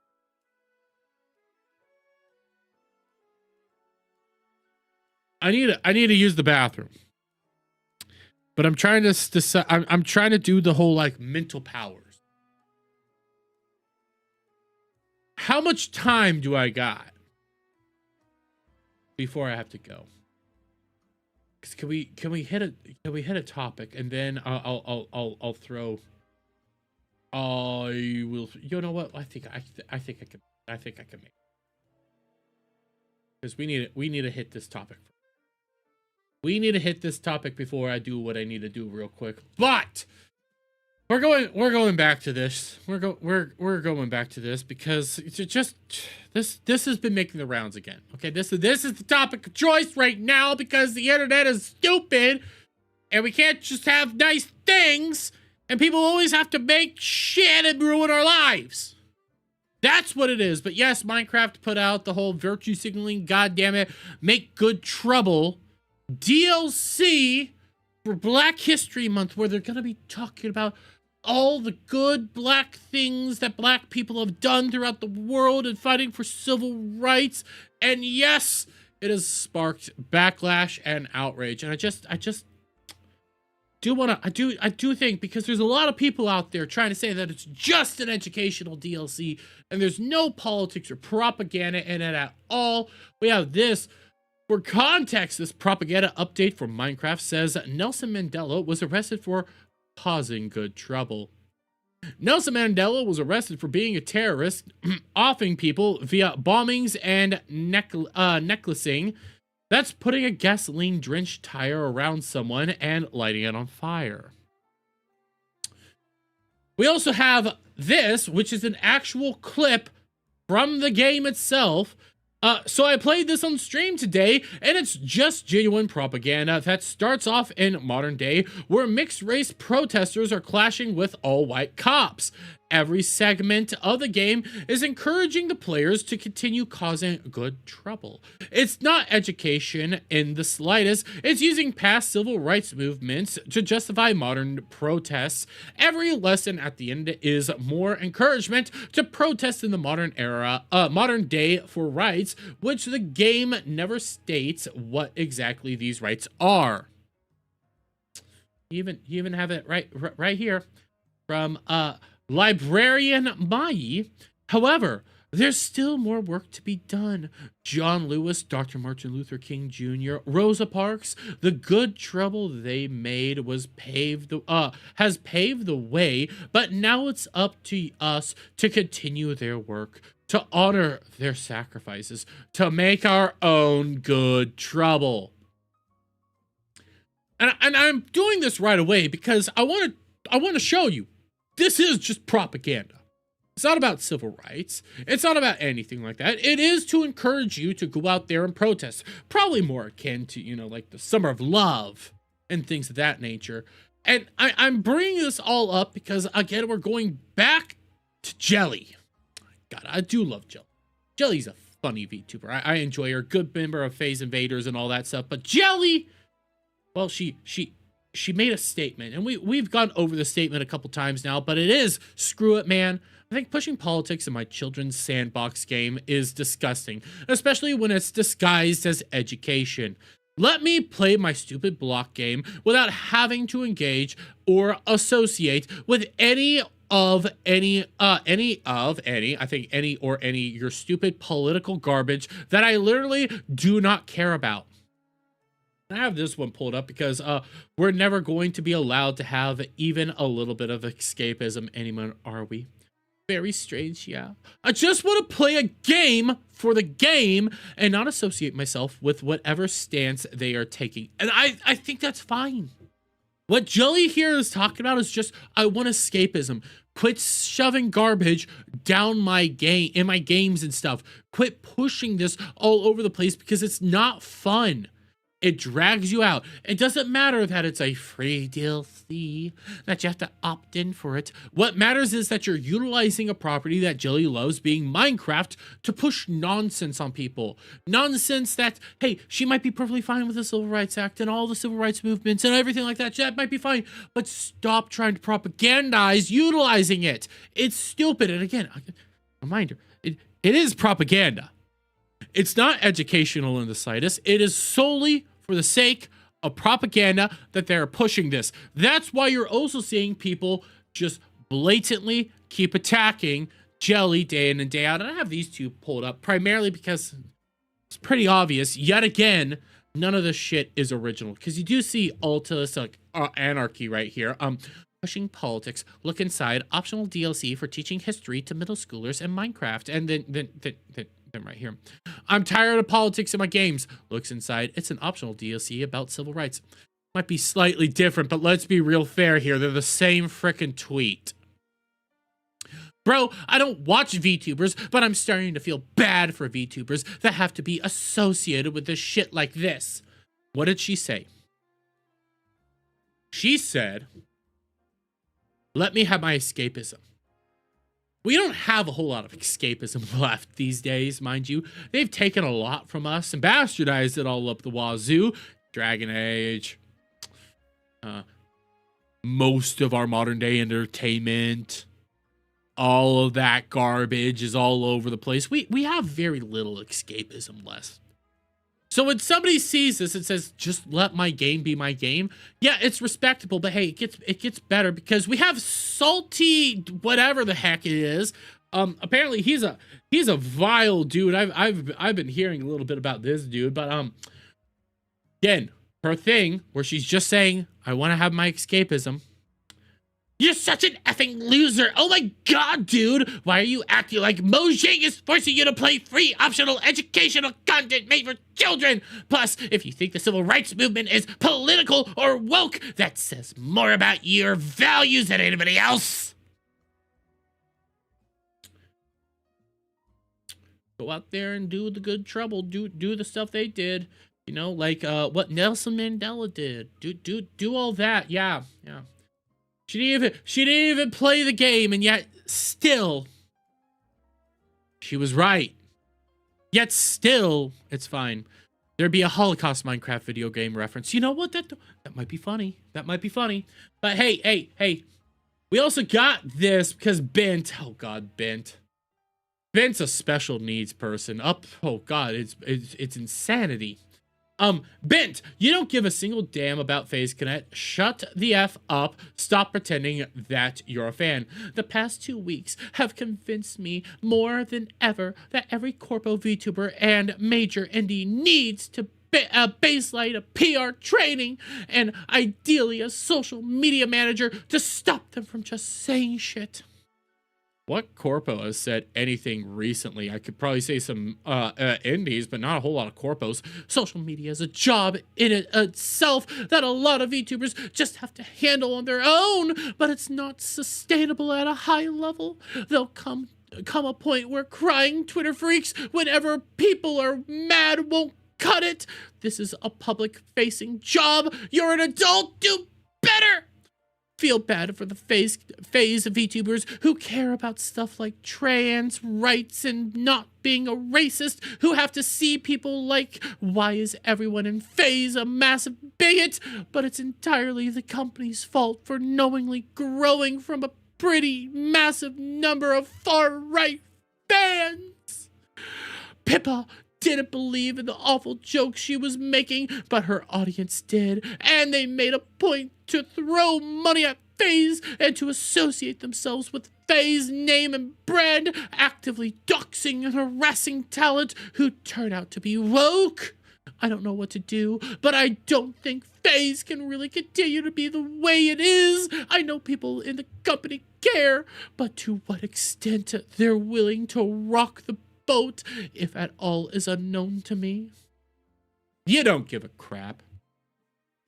Speaker 1: I need to use the bathroom. But I'm trying to decide. I'm trying to do the whole like mental powers. How much time do I got before I have to go? Cause can we hit a topic and then I'll throw. I will. You know what? I think I can make. Because we need to hit this topic. We need to hit this topic before I do what I need to do real quick. But we're going back to this. We're going back to this because it's just this has been making the rounds again. Okay, this is the topic of choice right now because the internet is stupid and we can't just have nice things and people always have to make shit and ruin our lives. That's what it is. But yes, Minecraft put out the whole virtue signaling, goddammit, make good trouble DLC for Black History Month, where they're going to be talking about all the good black things that black people have done throughout the world and fighting for civil rights. And yes, it has sparked backlash and outrage. And I just do want to, I do think, because there's a lot of people out there trying to say that it's just an educational DLC and there's no politics or propaganda in it at all. We have this. For context, this propaganda update from Minecraft says Nelson Mandela was arrested for causing good trouble. Nelson Mandela was arrested for being a terrorist, offing people via bombings and necklacing. That's putting a gasoline-drenched tire around someone and lighting it on fire. We also have this, which is an actual clip from the game itself. So I played this on stream today, and it's just genuine propaganda that starts off in modern day, where mixed race protesters are clashing with all white cops. Every segment of the game is encouraging the players to continue causing good trouble. It's not education in the slightest. It's using past civil rights movements to justify modern protests. Every lesson at the end is more encouragement to protest in the modern era, modern day for rights, which the game never states what exactly these rights are. You even have it right here from Librarian Mai. However, there's still more work to be done. John Lewis, Dr. Martin Luther King Jr., Rosa Parks, the good trouble they made has paved the way, but now it's up to us to continue their work, to honor their sacrifices, to make our own good trouble. And I'm doing this right away because I want to show you. This is just propaganda. It's not about civil rights. It's not about anything like that. It is to encourage you to go out there and protest. Probably more akin to, like the Summer of Love and things of that nature. And I'm bringing this all up because, again, we're going back to Jelly. God, I do love Jelly. Jelly's a funny VTuber. I enjoy her. Good member of Phase Invaders and all that stuff. But Jelly, well, she made a statement, and we've gone over the statement a couple times now, but it is, screw it, man. I think pushing politics in my children's sandbox game is disgusting, especially when it's disguised as education. Let me play my stupid block game without having to engage or associate with any your stupid political garbage that I literally do not care about. I have this one pulled up because we're never going to be allowed to have even a little bit of escapism anymore, are we? Very strange, yeah. I just want to play a game for the game and not associate myself with whatever stance they are taking. And I think that's fine. What Jelly here is talking about is just, I want escapism. Quit shoving garbage down my game, in my games and stuff. Quit pushing this all over the place because it's not fun. It drags you out. It doesn't matter that it's a free DLC, that you have to opt in for it. What matters is that you're utilizing a property that Jelly loves, being Minecraft, to push nonsense on people. Nonsense that, hey, she might be perfectly fine with the Civil Rights Act and all the civil rights movements and everything like that. That might be fine, but stop trying to propagandize utilizing it. It's stupid. And again, reminder, it is propaganda. It's not educational in the slightest. It is solely for the sake of propaganda that they're pushing this. That's why you're also seeing people just blatantly keep attacking Jelly day in and day out. And I have these two pulled up primarily because it's pretty obvious. Yet again, none of this shit is original. Because you do see Altus like anarchy right here. Pushing politics. Look inside. Optional DLC for teaching history to middle schoolers in Minecraft. And then right here. I'm tired of politics in my games. Looks inside. It's an optional DLC about civil rights. Might be slightly different, but let's be real fair here. They're the same frickin' tweet. Bro, I don't watch VTubers, but I'm starting to feel bad for VTubers that have to be associated with this shit like this. What did she say? She said, let me have my escapism. We don't have a whole lot of escapism left these days, mind you. They've taken a lot from us and bastardized it all up the wazoo. Dragon Age. Most of our modern day entertainment. All of that garbage is all over the place. We have very little escapism left. So when somebody sees this and says, just let my game be my game, yeah, it's respectable, but hey, it gets better because we have Salty, whatever the heck it is. Apparently he's a vile dude. I've been hearing a little bit about this dude, but again, her thing where she's just saying, I want to have my escapism. You're such an effing loser. Oh my god, dude. Why are you acting like Mojang is forcing you to play free optional educational content made for children? Plus, if you think the civil rights movement is political or woke, that says more about your values than anybody else. Go out there and do the good trouble. Do the stuff they did. You know, like what Nelson Mandela did. Do all that. Yeah. She didn't even play the game, and yet still, she was right. Yet still, it's fine. There'd be a Holocaust Minecraft video game reference. You know what? That might be funny. That might be funny. But hey. We also got this because Bent. Oh God, Bent. Bent's a special needs person. Oh God, it's insanity. Bent, you don't give a single damn about FaZe Connect. Shut the F up. Stop pretending that you're a fan. The past 2 weeks have convinced me more than ever that every corpo VTuber and major indie needs to a baseline, a PR training, and ideally a social media manager to stop them from just saying shit. What corpo has said anything recently? I could probably say some indies, but not a whole lot of corpos. Social media is a job in itself that a lot of VTubers just have to handle on their own, but it's not sustainable at a high level. There'll come a point where crying Twitter freaks whenever people are mad won't cut it. This is a public-facing job. You're an adult. Do better. Feel bad for the FaZe VTubers who care about stuff like trans rights and not being a racist, who have to see people like, why is everyone in FaZe a massive bigot? But it's entirely the company's fault for knowingly growing from a pretty massive number of far-right fans. Pippa didn't believe in the awful jokes she was making, but her audience did, and they made a point to throw money at FaZe and to associate themselves with FaZe name and brand, actively doxing and harassing talent who turn out to be woke. I don't know what to do, but I don't think FaZe can really continue to be the way it is. I know people in the company care, but to what extent they're willing to rock the boat, if at all, is unknown to me. You don't give a crap.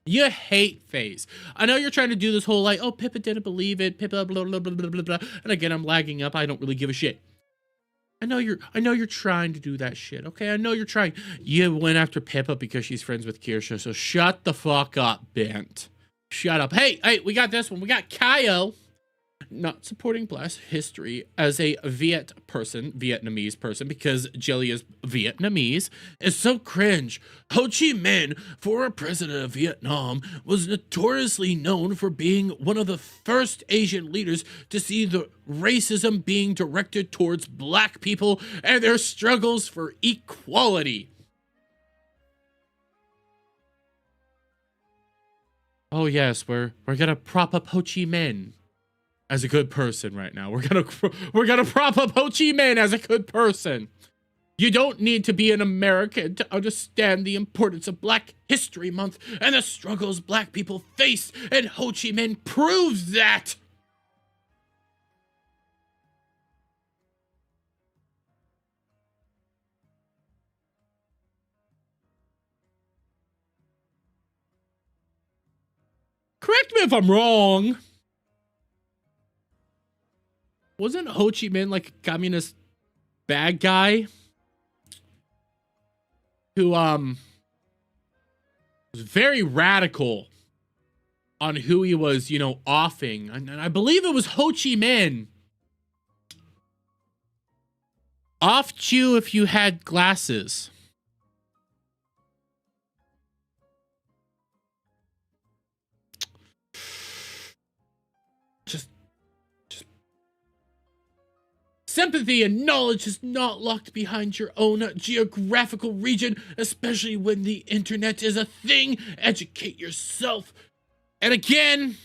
Speaker 1: You hate FaZe. I know you're trying to do this whole like, oh, Pippa didn't believe it, Pippa blah blah blah blah blah blah. And again, I'm lagging up. I don't really give a shit. I know you're trying to do that shit. Okay, I know you're trying. You went after Pippa because she's friends with Kirsha, so shut the fuck up, Bent. Shut up. Hey, we got this one. We got Kaio. Not supporting Black history as a Vietnamese person, because Jelly is Vietnamese, is so cringe. Ho Chi Minh, former president of Vietnam, was notoriously known for being one of the first Asian leaders to see the racism being directed towards Black people and their struggles for equality. Oh yes, we're gonna prop up Ho Chi Minh as a good person right now. We're gonna prop up Ho Chi Minh as a good person. You don't need to be an American to understand the importance of Black History Month and the struggles Black people face, and Ho Chi Minh proves that. Correct me if I'm wrong. Wasn't Ho Chi Minh like a communist bad guy who was very radical on who he was, you know, offing? And I believe it was Ho Chi Minh. Offed you if you had glasses. Sympathy and knowledge is not locked behind your own geographical region, especially when the internet is a thing. Educate yourself. And again,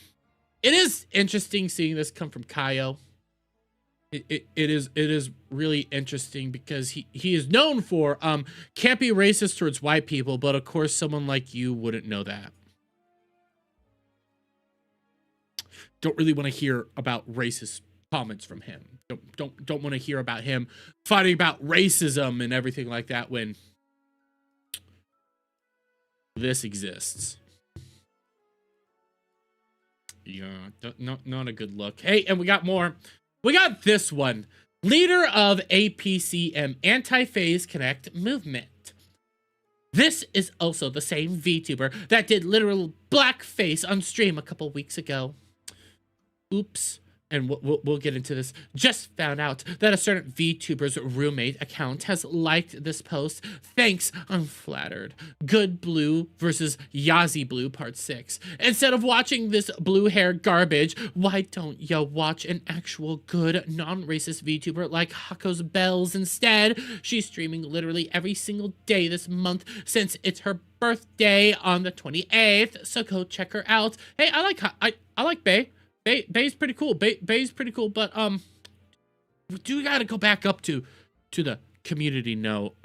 Speaker 1: it is interesting seeing this come from Kaio. It is really interesting because he is known for can't be racist towards white people, but of course someone like you wouldn't know that. Don't really want to hear about racist comments from him. Don't want to hear about him fighting about racism and everything like that when this exists. Yeah, not a good look. Hey, and we got more. We got this one. Leader of APCM Anti-FaZe Connect movement. This is also the same VTuber that did literal blackface on stream a couple weeks ago. Oops. And we'll get into this. Just found out that a certain VTuber's roommate account has liked this post. Thanks, I'm flattered. Good Blue versus Yazzie Blue Part 6. Instead of watching this blue hair garbage, why don't you watch an actual good non-racist VTuber like Hako's Bells instead? She's streaming literally every single day this month since it's her birthday on the 28th. So go check her out. Hey, I like Bae. Bae's pretty cool. Bae's pretty cool, but we do gotta go back up to the community note.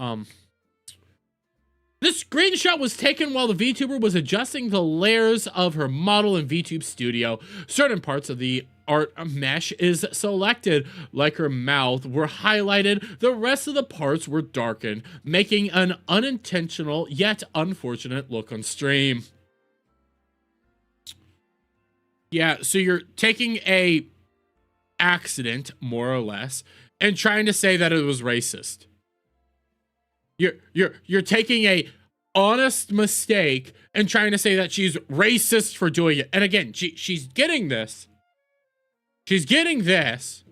Speaker 1: This screenshot was taken while the VTuber was adjusting the layers of her model in VTube Studio. Certain parts of the art mesh is selected, like her mouth, were highlighted. The rest of the parts were darkened, making an unintentional yet unfortunate look on stream. Yeah, so you're taking a accident, more or less, and trying to say that it was racist. You're taking a honest mistake and trying to say that she's racist for doing it. And again, she's getting this. She's getting this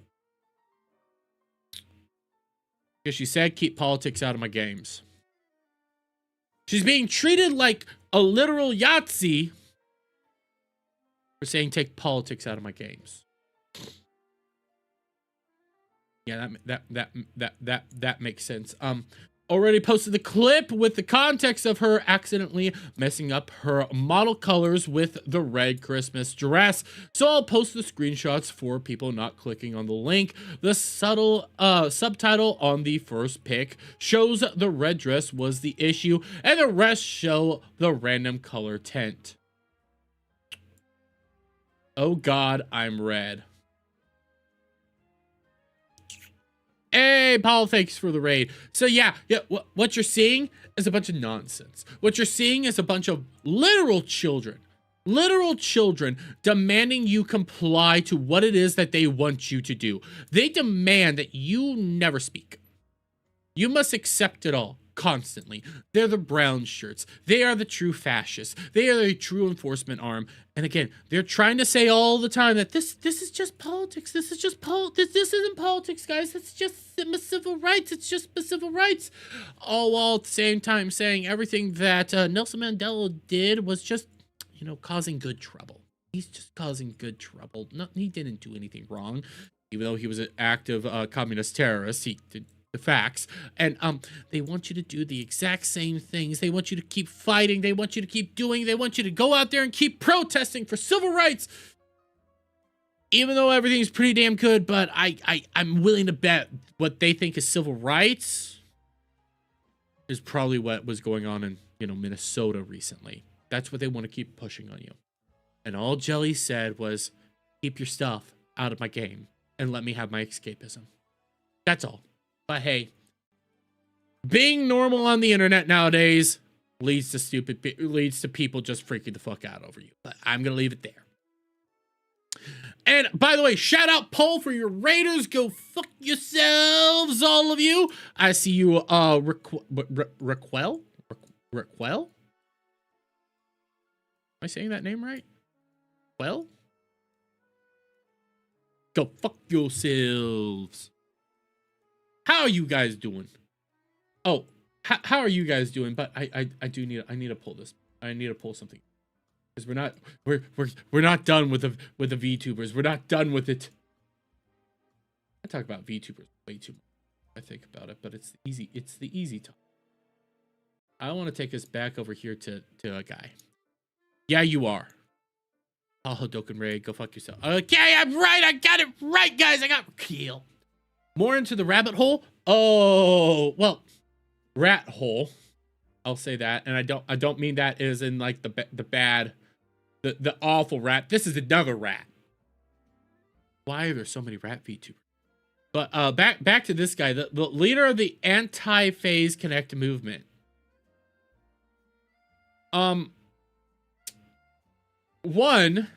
Speaker 1: because she said, keep politics out of my games. She's being treated like a literal Yahtzee for saying take politics out of my games. Yeah, that makes sense. already posted the clip with the context of her accidentally messing up her model colors with the red Christmas dress. So I'll post the screenshots for people not clicking on the link. The subtle subtitle on the first pic shows the red dress was the issue, and the rest show the random color tint. Oh God, I'm red. Hey, Paul, thanks for the raid. So yeah, what you're seeing is a bunch of nonsense. What you're seeing is a bunch of literal children demanding you comply to what it is that they want you to do. They demand that you never speak. You must accept it all. Constantly. They're the brown shirts. They are the true fascists. They are the true enforcement arm. And again, they're trying to say all the time that this is just politics. This is just this isn't politics, guys. It's just civil rights. It's just civil rights. All while at the same time saying everything that Nelson Mandela did was just, you know, causing good trouble. He's just causing good trouble. No, he didn't do anything wrong. Even though he was an active communist terrorist, he did the facts. And they want you to do the exact same things. They want you to keep fighting. They want you to keep doing. They want you to go out there and keep protesting for civil rights. Even though everything's pretty damn good, but I'm willing to bet what they think is civil rights is probably what was going on in, you know, Minnesota recently. That's what they want to keep pushing on you. And all Jelly said was, keep your stuff out of my game and let me have my escapism. That's all. But hey, being normal on the internet nowadays leads to people just freaking the fuck out over you. But I'm gonna leave it there. And by the way, shout out Paul for your Raiders. Go fuck yourselves, all of you. I see you, Raquel. Am I saying that name right? Well, go fuck yourselves. How are you guys doing? Oh, how are you guys doing? But I need to pull this. I need to pull something, because we're not done with the VTubers. We're not done with it. I talk about VTubers way too much. I think about it, but it's easy. It's the easy talk. I want to take us back over here to a guy. Yeah, you are. Oh, Hodoken Ray, go fuck yourself. Okay, I'm right. I got it right, guys. I got killed. More into the rabbit hole. Oh, well, rat hole. I'll say that, and I don't mean that as in like the bad, the awful rat. This is another rat. Why are there so many rat VTubers? But back to this guy, the leader of the anti-phase connect movement. One,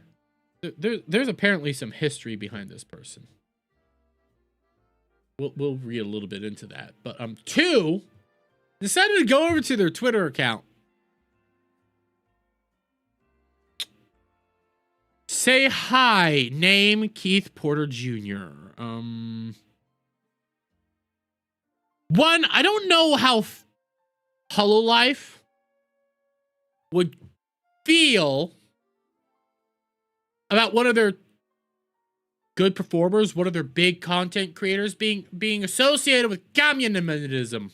Speaker 1: there's apparently some history behind this person. We'll read a little bit into that. But two, decided to go over to their Twitter account. Say hi, name Keith Porter Jr. One, I don't know how Hololive would feel about one of their good performers, one of their big content creators being associated with communism.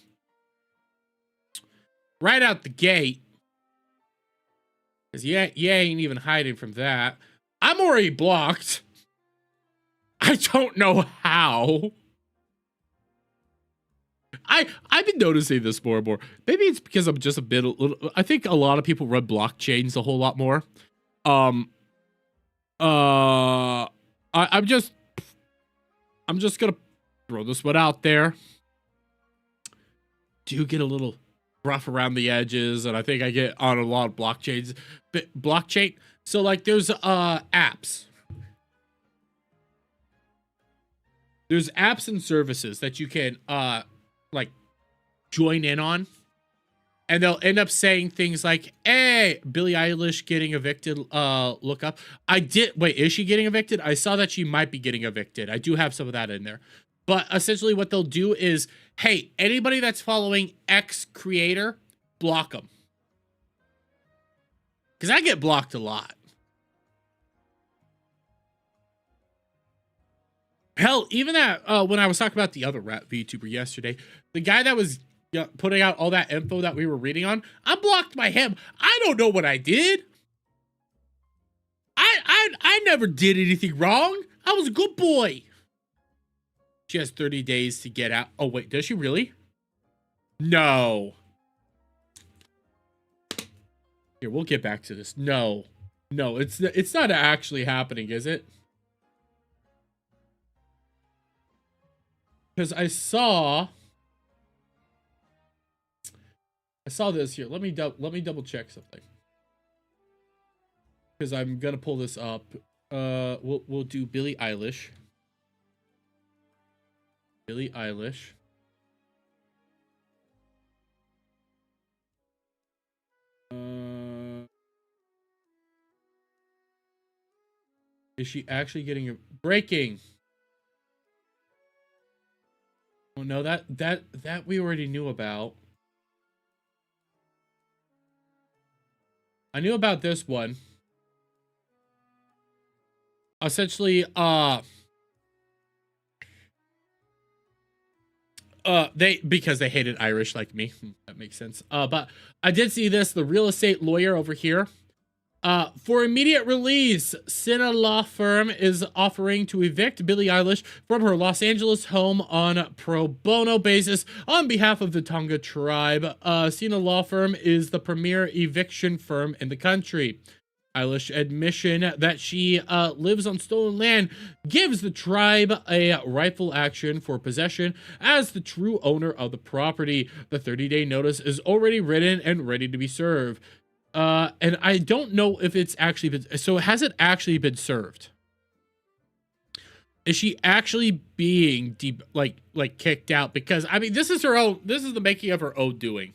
Speaker 1: Right out the gate. Because you ain't even hiding from that. I'm already blocked. I don't know how. I've been noticing this more and more. Maybe it's because I'm just a little. I think a lot of people run blockchains a whole lot more. I'm just gonna throw this one out there. Do get a little rough around the edges, and I think I get on a lot of blockchains. Blockchain. So like, there's apps. There's apps and services that you can like join in on, and they'll end up saying things like, hey, Billie Eilish getting evicted, look up. Wait, is she getting evicted? I saw that she might be getting evicted. I do have some of that in there. But essentially what they'll do is, hey, anybody that's following X creator, block them. Because I get blocked a lot. Hell, even that, when I was talking about the other rat VTuber yesterday, the guy that was putting out all that info that we were reading on. Unblocked by him. I don't know what I did. I never did anything wrong. I was a good boy. She has 30 days to get out. Oh, wait, does she really? No. Here, we'll get back to this. No. No, it's not actually happening, is it? Because I saw this here. Let me double check something. Because I'm gonna pull this up. We'll do Billie Eilish. Billie Eilish. Is she actually getting a breaking? Oh no, that we already knew about. I knew about this one. Essentially, because they hated Irish like me. That makes sense. But I did see this, the real estate lawyer over here. For immediate release, Cinna Law Firm is offering to evict Billie Eilish from her Los Angeles home on pro bono basis on behalf of the Tonga tribe. Cinna Law Firm is the premier eviction firm in the country. Eilish admission that she lives on stolen land gives the tribe a rightful action for possession as the true owner of the property. The 30-day notice is already written and ready to be served. And I don't know if it's actually been, so has it actually been served? Is she actually being like kicked out? Because I mean, this is her own, this is the making of her own doing.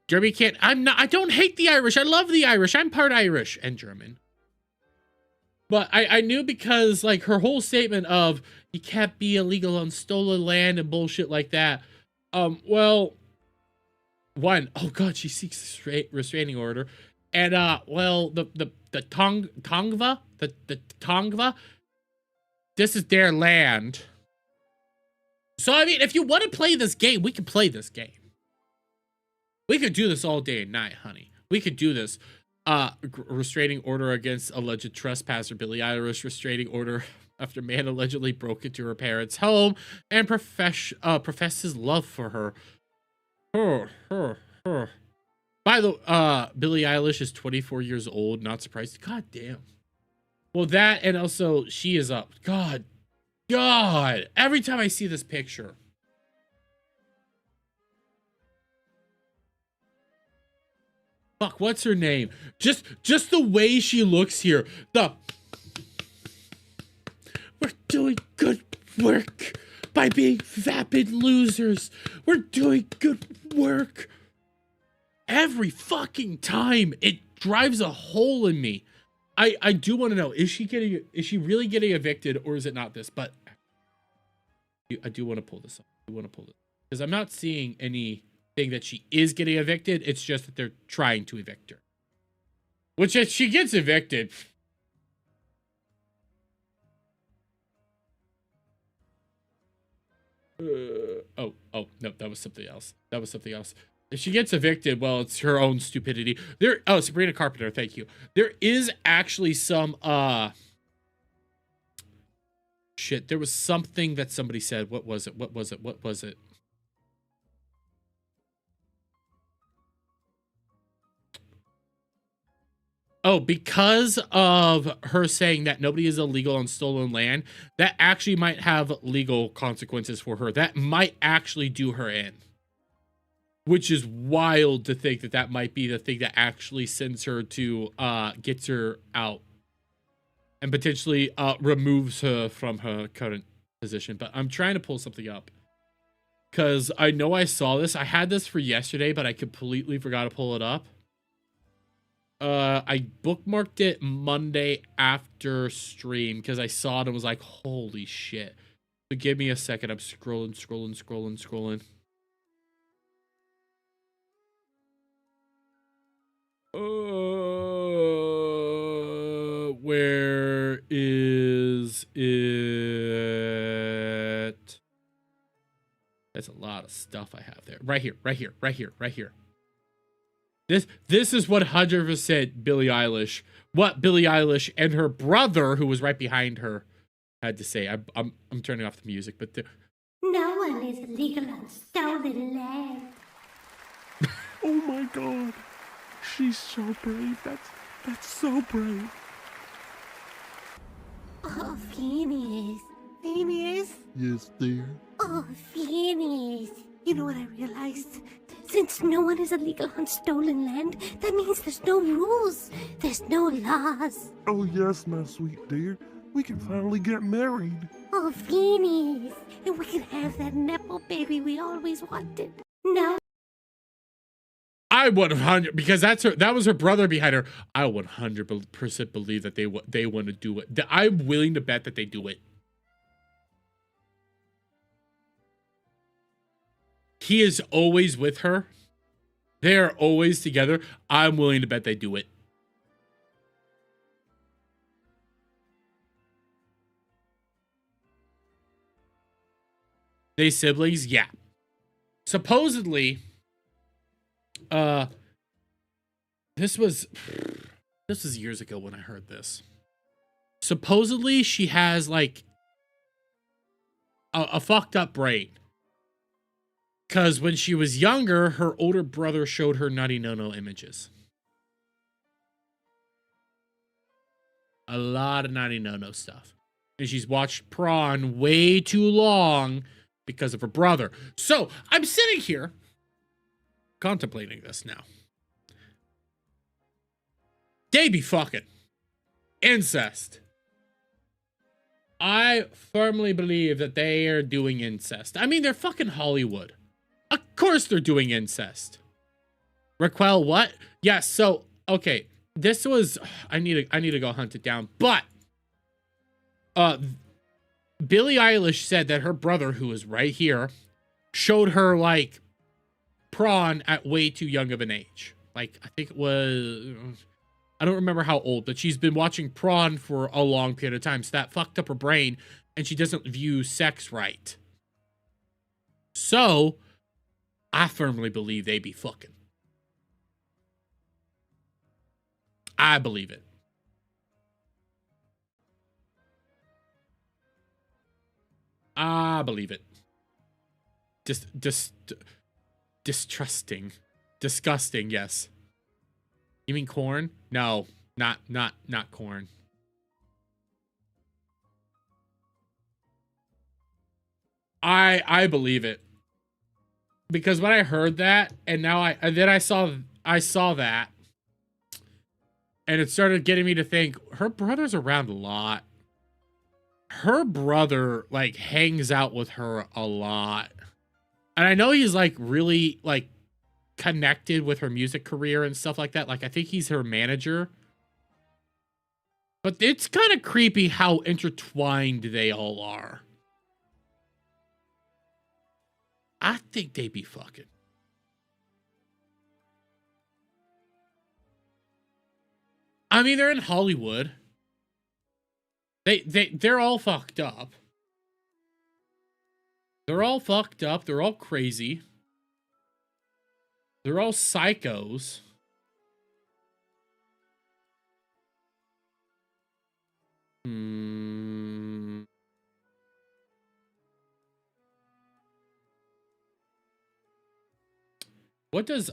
Speaker 1: Jeremy can't, I don't hate the Irish. I love the Irish. I'm part Irish and German. But I knew because like her whole statement of you can't be illegal on stolen land and bullshit like that. Well, one, oh god, she seeks restraining order. And well, the Tongva, the Tongva, this is their land. So I mean, if you want to play this game, we can play this game. We could do this all day and night, honey. We could do this. Restraining order against alleged trespasser. Billie Eilish restraining order after man allegedly broke into her parents' home and professes love for her. By the Billie Eilish is 24 years old. Not surprised. God damn. Well, that and also she is up. God. Every time I see this picture. Fuck, what's her name? Just the way she looks here. We're doing good work by being vapid losers. We're doing good work. Every fucking time it drives a hole in me. I do want to know, is she really getting evicted or is it not this? But I do want to pull this up. Because I'm not seeing anything that she is getting evicted. It's just that they're trying to evict her. Which if she gets evicted. Oh, no, that was something else. If she gets evicted, well, it's her own stupidity. Sabrina Carpenter, thank you. There is actually some, shit, there was something that somebody said. What was it? Oh, because of her saying that nobody is illegal on stolen land, that actually might have legal consequences for her. That might actually do her in. Which is wild to think that might be the thing that actually sends her to, gets her out. And potentially removes her from her current position. But I'm trying to pull something up. Because I know I saw this. I had this for yesterday, but I completely forgot to pull it up. I bookmarked it Monday after stream because I saw it and was like, holy shit. So give me a second. I'm scrolling. Where is it? lot of stuff I have there. Right here, right here, right here, right here. This is what 100% Billie Eilish, what Billie Eilish and her brother, who was right behind her, had to say. I'm turning off the music, but
Speaker 6: No one is illegal on stolen land.
Speaker 8: Oh my god. She's so brave. That's so brave.
Speaker 6: Oh, Phineas. Phineas?
Speaker 8: Yes, dear.
Speaker 6: Oh, Phineas. You know what I realized? Since no one is illegal on stolen land, that means there's no rules. There's no laws.
Speaker 8: Oh yes, my sweet dear. We can finally get married.
Speaker 6: Oh, Phineas. And we can have that Nepo baby we always wanted. No.
Speaker 1: I 100, because that was her brother behind her. I 100% believe that they want to do it. I'm willing to bet that they do it. He is always with her. They are always together. I'm willing to bet they do it. They siblings? Yeah. Supposedly, this was years ago when I heard this. Supposedly, she has like a fucked up brain. Because when she was younger, her older brother showed her nutty no-no images. A lot of nutty no-no stuff. And she's watched Prawn way too long because of her brother. So, I'm sitting here contemplating this now. They be fucking. Incest. I firmly believe that they are doing incest. I mean, they're fucking Hollywood. Of course they're doing incest. Raquel, what? Yes, so, okay. This was... I need to go hunt it down. But, Billie Eilish said that her brother, who is right here, showed her, like, Prawn at way too young of an age. Like, I think it was... I don't remember how old, but she's been watching Prawn for a long period of time. So that fucked up her brain, and she doesn't view sex right. So... I firmly believe they be fucking. I believe it. I believe it. Distrusting. Disgusting, yes. You mean corn? No, not corn. I believe it. Because when I heard that, and then I saw that, and it started getting me to think, her brother's around a lot. Her brother, like, hangs out with her a lot. And I know he's, like, really, like, connected with her music career and stuff like that. Like, I think he's her manager. But it's kind of creepy how intertwined they all are. I think they be fucking. I mean, they're in Hollywood. They're all fucked up. They're all fucked up. They're all crazy. They're all psychos. What does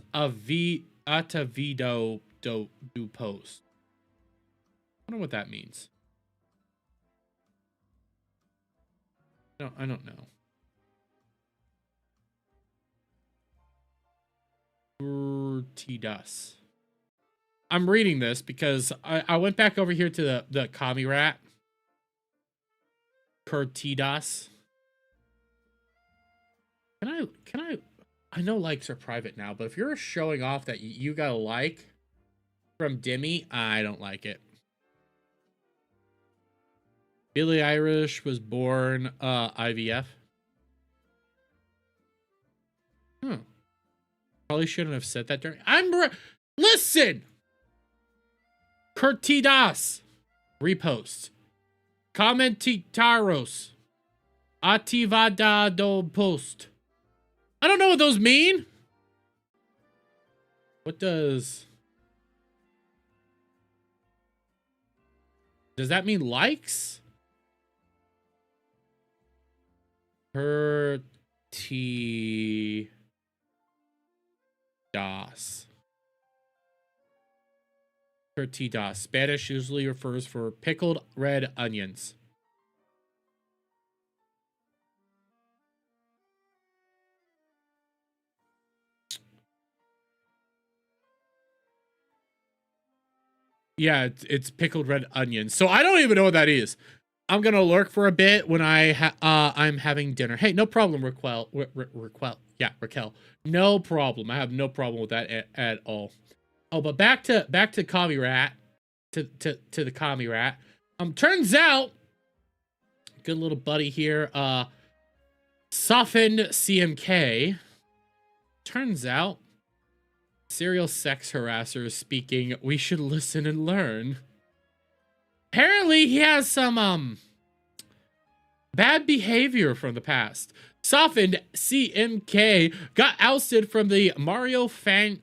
Speaker 1: Atavido do post? I don't know what that means. No, I don't know. Curtidas. I'm reading this because I went back over here to the commie rat. Curtidas. Can I know likes are private now, but if you're showing off that you got a like from Dimmy, I don't like it. Billie Eilish was born IVF. Probably shouldn't have said that during. Listen! Curtidas. Repost. Comentaros. Ativado post. I don't know what those mean. What does that mean? Likes? Per T DOS. Per T DOS. Spanish usually refers for pickled red onions. Yeah, it's pickled red onions. So I don't even know what that is. I'm gonna lurk for a bit when I'm having dinner. Hey, no problem, Raquel. Yeah, Raquel. No problem. I have no problem with that at all. Oh, but back to Commie Rat, to the Commie Rat. Turns out, good little buddy here, softened CMK. Turns out, serial sex harasser speaking. We should listen and learn. Apparently, he has some bad behavior from the past. Softened CMK got ousted from the Mario fan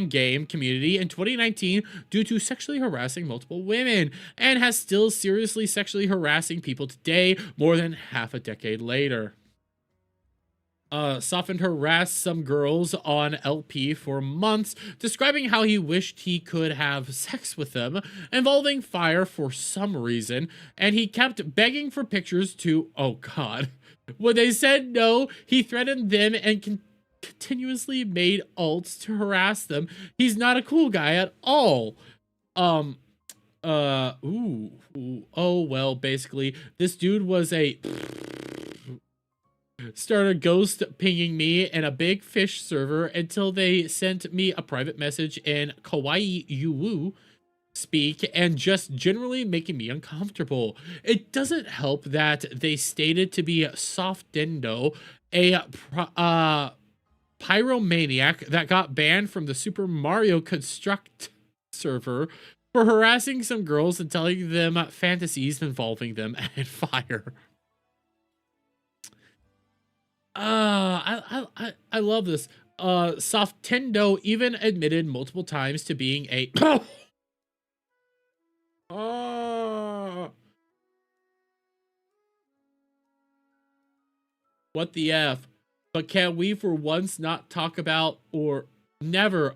Speaker 1: game community in 2019 due to sexually harassing multiple women, and has still seriously sexually harassing people today, more than half a decade later. Softened harassed some girls on LP for months, describing how he wished he could have sex with them, involving fire for some reason, and he kept begging for pictures to, oh god. When they said no, he threatened them and continuously made alts to harass them. He's not a cool guy at all. Oh, well, basically, this dude was a... started ghost pinging me in a big fish server until they sent me a private message in kawaii yuwu speak and just generally making me uncomfortable. It doesn't help that they stated to be Softendo, a pyromaniac that got banned from the Super Mario Construct server for harassing some girls and telling them fantasies involving them and fire. I love this. Softendo even admitted multiple times to being a what the F? But can we for once not talk about or never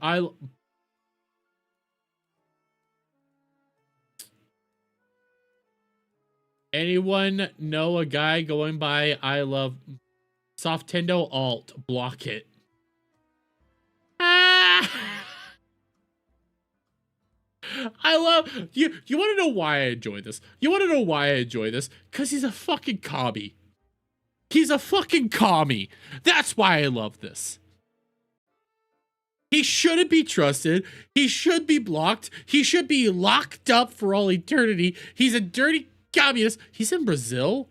Speaker 1: anyone know a guy going by I love Softendo alt, block it. I love you. You want to know why I enjoy this? You want to know why I enjoy this? Because he's a fucking commie. He's a fucking commie. That's why I love this. He shouldn't be trusted. He should be blocked. He should be locked up for all eternity. He's a dirty communist. He's in Brazil.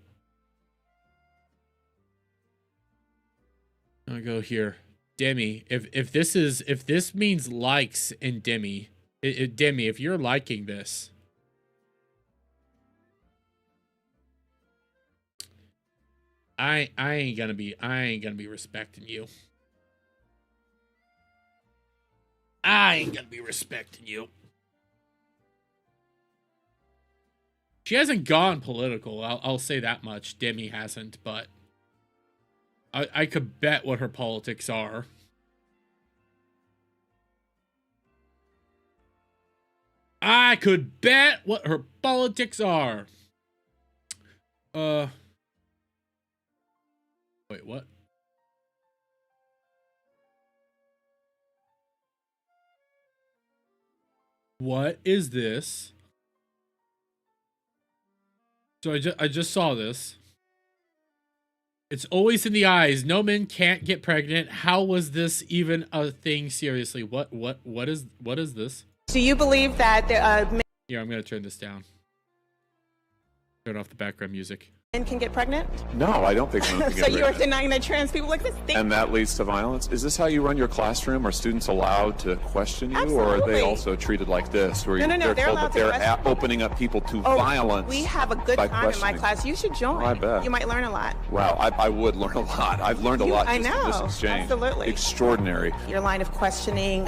Speaker 1: I'll go here. Demi, if this means likes in Demi, Demi, if you're liking this, I ain't gonna be respecting you. I ain't gonna be respecting you. She hasn't gone political. I'll say that much. Demi hasn't, but I could bet what her politics are. I could bet what her politics are. Wait, what? What is this? So I just saw this. It's always in the eyes. No men can't get pregnant. How was this even a thing? Seriously, what is this?
Speaker 9: Do you believe that
Speaker 1: Here, I'm gonna turn this down. Turn off the background music.
Speaker 9: men can get pregnant?
Speaker 10: No, I don't think women can
Speaker 9: So
Speaker 10: get
Speaker 9: you are
Speaker 10: pregnant.
Speaker 9: denying that trans people exist?
Speaker 10: And that leads to violence? Is this how you run your classroom? Are students allowed to question you? Or are
Speaker 9: Absolutely.
Speaker 10: they also treated like this? Where
Speaker 9: No,
Speaker 10: they're
Speaker 9: they're
Speaker 10: told
Speaker 9: allowed
Speaker 10: that
Speaker 9: to
Speaker 10: they're
Speaker 9: question.
Speaker 10: opening up people to
Speaker 9: Oh,
Speaker 10: violence?
Speaker 9: we have a good
Speaker 10: by
Speaker 9: time in my
Speaker 10: questioning.
Speaker 9: class. You should join.
Speaker 10: Oh, I bet.
Speaker 9: You might learn a lot.
Speaker 10: Wow, I would learn a lot. I've learned a lot
Speaker 9: I
Speaker 10: just in this
Speaker 9: know.
Speaker 10: exchange.
Speaker 9: Absolutely.
Speaker 10: Extraordinary.
Speaker 9: Your line of questioning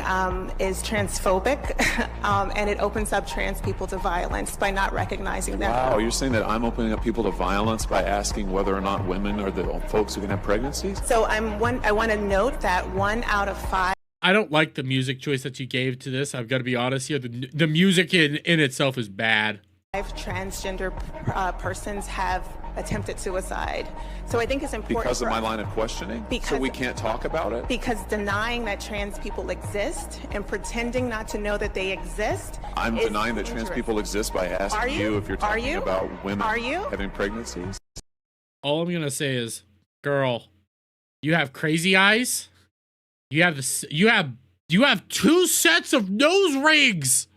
Speaker 9: is transphobic, and it opens up trans people to violence by not recognizing them.
Speaker 10: Wow, you're saying that I'm opening up people to violence by asking whether or not women are the folks who can have pregnancies?
Speaker 9: So I want to note that 1 out of 5
Speaker 1: I don't like the music choice that you gave to this. I've got to be honest here. The music in itself is bad.
Speaker 9: transgender persons have attempted suicide. So I think it's important
Speaker 10: Because of
Speaker 9: for
Speaker 10: my
Speaker 9: us-
Speaker 10: line of questioning?
Speaker 9: Because-
Speaker 10: So we can't talk about it?
Speaker 9: because denying that trans people exist and pretending not to know that they exist.
Speaker 10: I'm
Speaker 9: is
Speaker 10: denying that trans
Speaker 9: dangerous.
Speaker 10: people exist by
Speaker 9: Are
Speaker 10: asking
Speaker 9: you?
Speaker 10: you if you're
Speaker 9: Are
Speaker 10: talking
Speaker 9: you?
Speaker 10: about women
Speaker 9: Are you?
Speaker 10: having pregnancies.
Speaker 1: All I'm gonna say is, girl, you have crazy eyes. You have you have 2 sets of nose rings.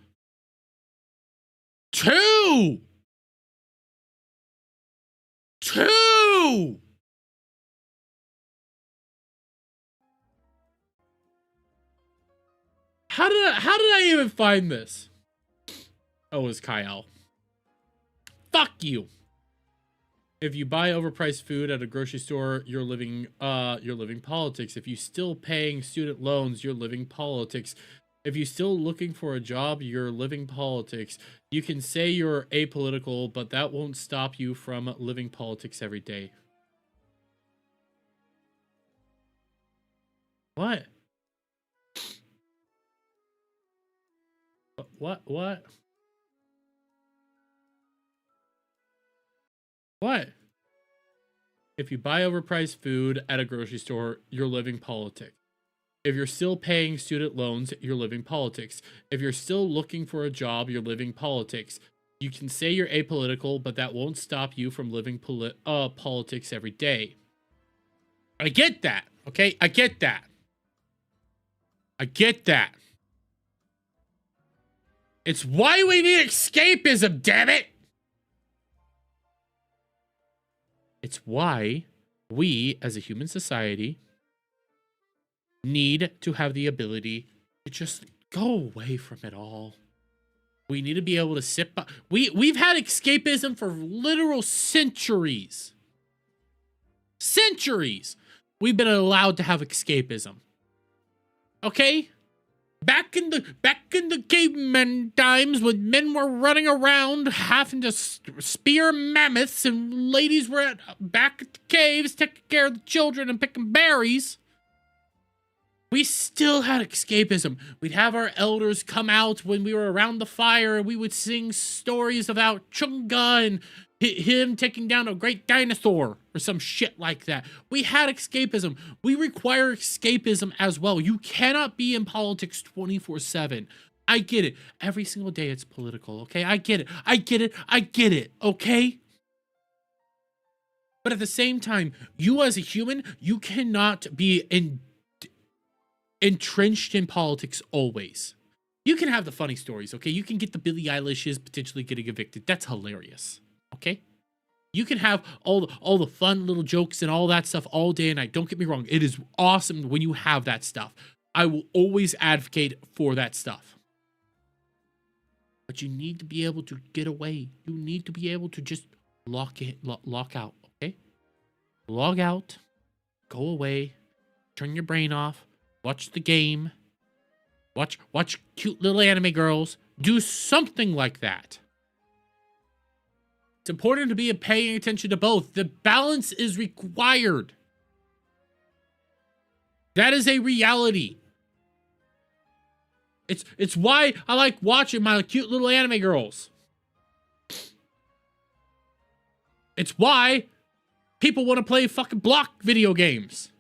Speaker 1: 2. How did I even find this? Oh, it's Kyle. Fuck you. If you buy overpriced food at a grocery store, you're living politics. If you're still paying student loans, you're living politics. If you're still looking for a job, you're living politics. You can say you're apolitical, but that won't stop you from living politics every day. What? What? What? If you buy overpriced food at a grocery store, you're living politics. If you're still paying student loans, you're living politics. If you're still looking for a job, you're living politics. You can say you're apolitical, but that won't stop you from living politics every day. I get that, okay? I get that. It's why we need escapism, damn it! It's why we, as a human society, need to have the ability to just go away from it all. We need to be able to sit by. We've had escapism for literal centuries. Centuries. We've been allowed to have escapism. Okay? Back in the caveman times when men were running around having to spear mammoths and ladies were back at the caves taking care of the children and picking berries, we still had escapism. We'd have our elders come out when we were around the fire and we would sing stories about Chunga and him taking down a great dinosaur or some shit like that. We had escapism. We require escapism as well. You cannot be in politics 24/7. I get it. Every single day it's political, okay? I get it, okay? But at the same time, you as a human, you cannot be entrenched in politics always. You can have the funny stories, okay? You can get the Billie Eilishes potentially getting evicted. That's hilarious. Okay, you can have all the fun little jokes and all that stuff all day and night. Don't get me wrong. It is awesome when you have that stuff. I will always advocate for that stuff. But you need to be able to get away. You need to be able to just lock out, okay? Log out, go away, turn your brain off, watch the game, watch cute little anime girls, do something like that. It's important to be paying attention to both. The balance is required. That is a reality. It's why I like watching my cute little anime girls. It's why people want to play fucking block video games.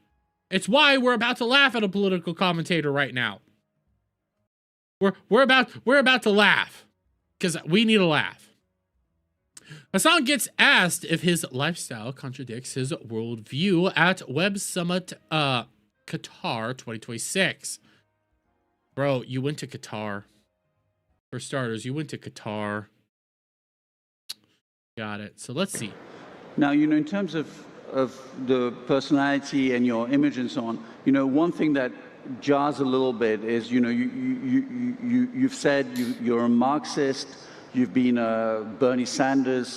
Speaker 1: It's why we're about to laugh at a political commentator right now. We're about to laugh because we need a laugh. Hassan gets asked if his lifestyle contradicts his worldview at Web Summit Qatar 2026. Bro, you went to Qatar. For starters, you went to Qatar. Got it. So let's see.
Speaker 11: Now, in terms of the personality and your image and so on, one thing that jars a little bit is, you've said you're a Marxist, you've been a Bernie Sanders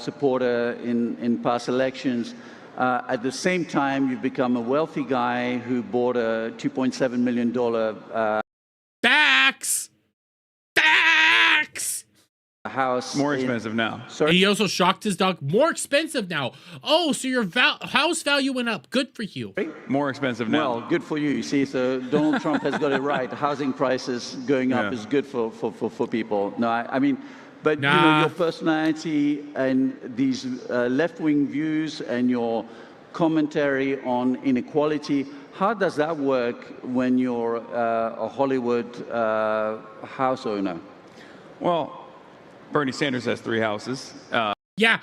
Speaker 11: supporter in past elections. At the same time, you've become a wealthy guy who bought a $2.7 million
Speaker 1: Facts!
Speaker 11: house.
Speaker 10: More expensive now.
Speaker 1: And he also shocked his dog. More expensive now. Oh, so your house value went up. Good for you.
Speaker 10: More expensive now.
Speaker 11: Well, good for you. You see, so Donald Trump has got it right. Housing prices going up is good for people. No, I mean, but your personality and these left-wing views and your commentary on inequality, how does that work when you're a Hollywood house owner?
Speaker 10: Well, Bernie Sanders has 3 houses.
Speaker 1: Yeah.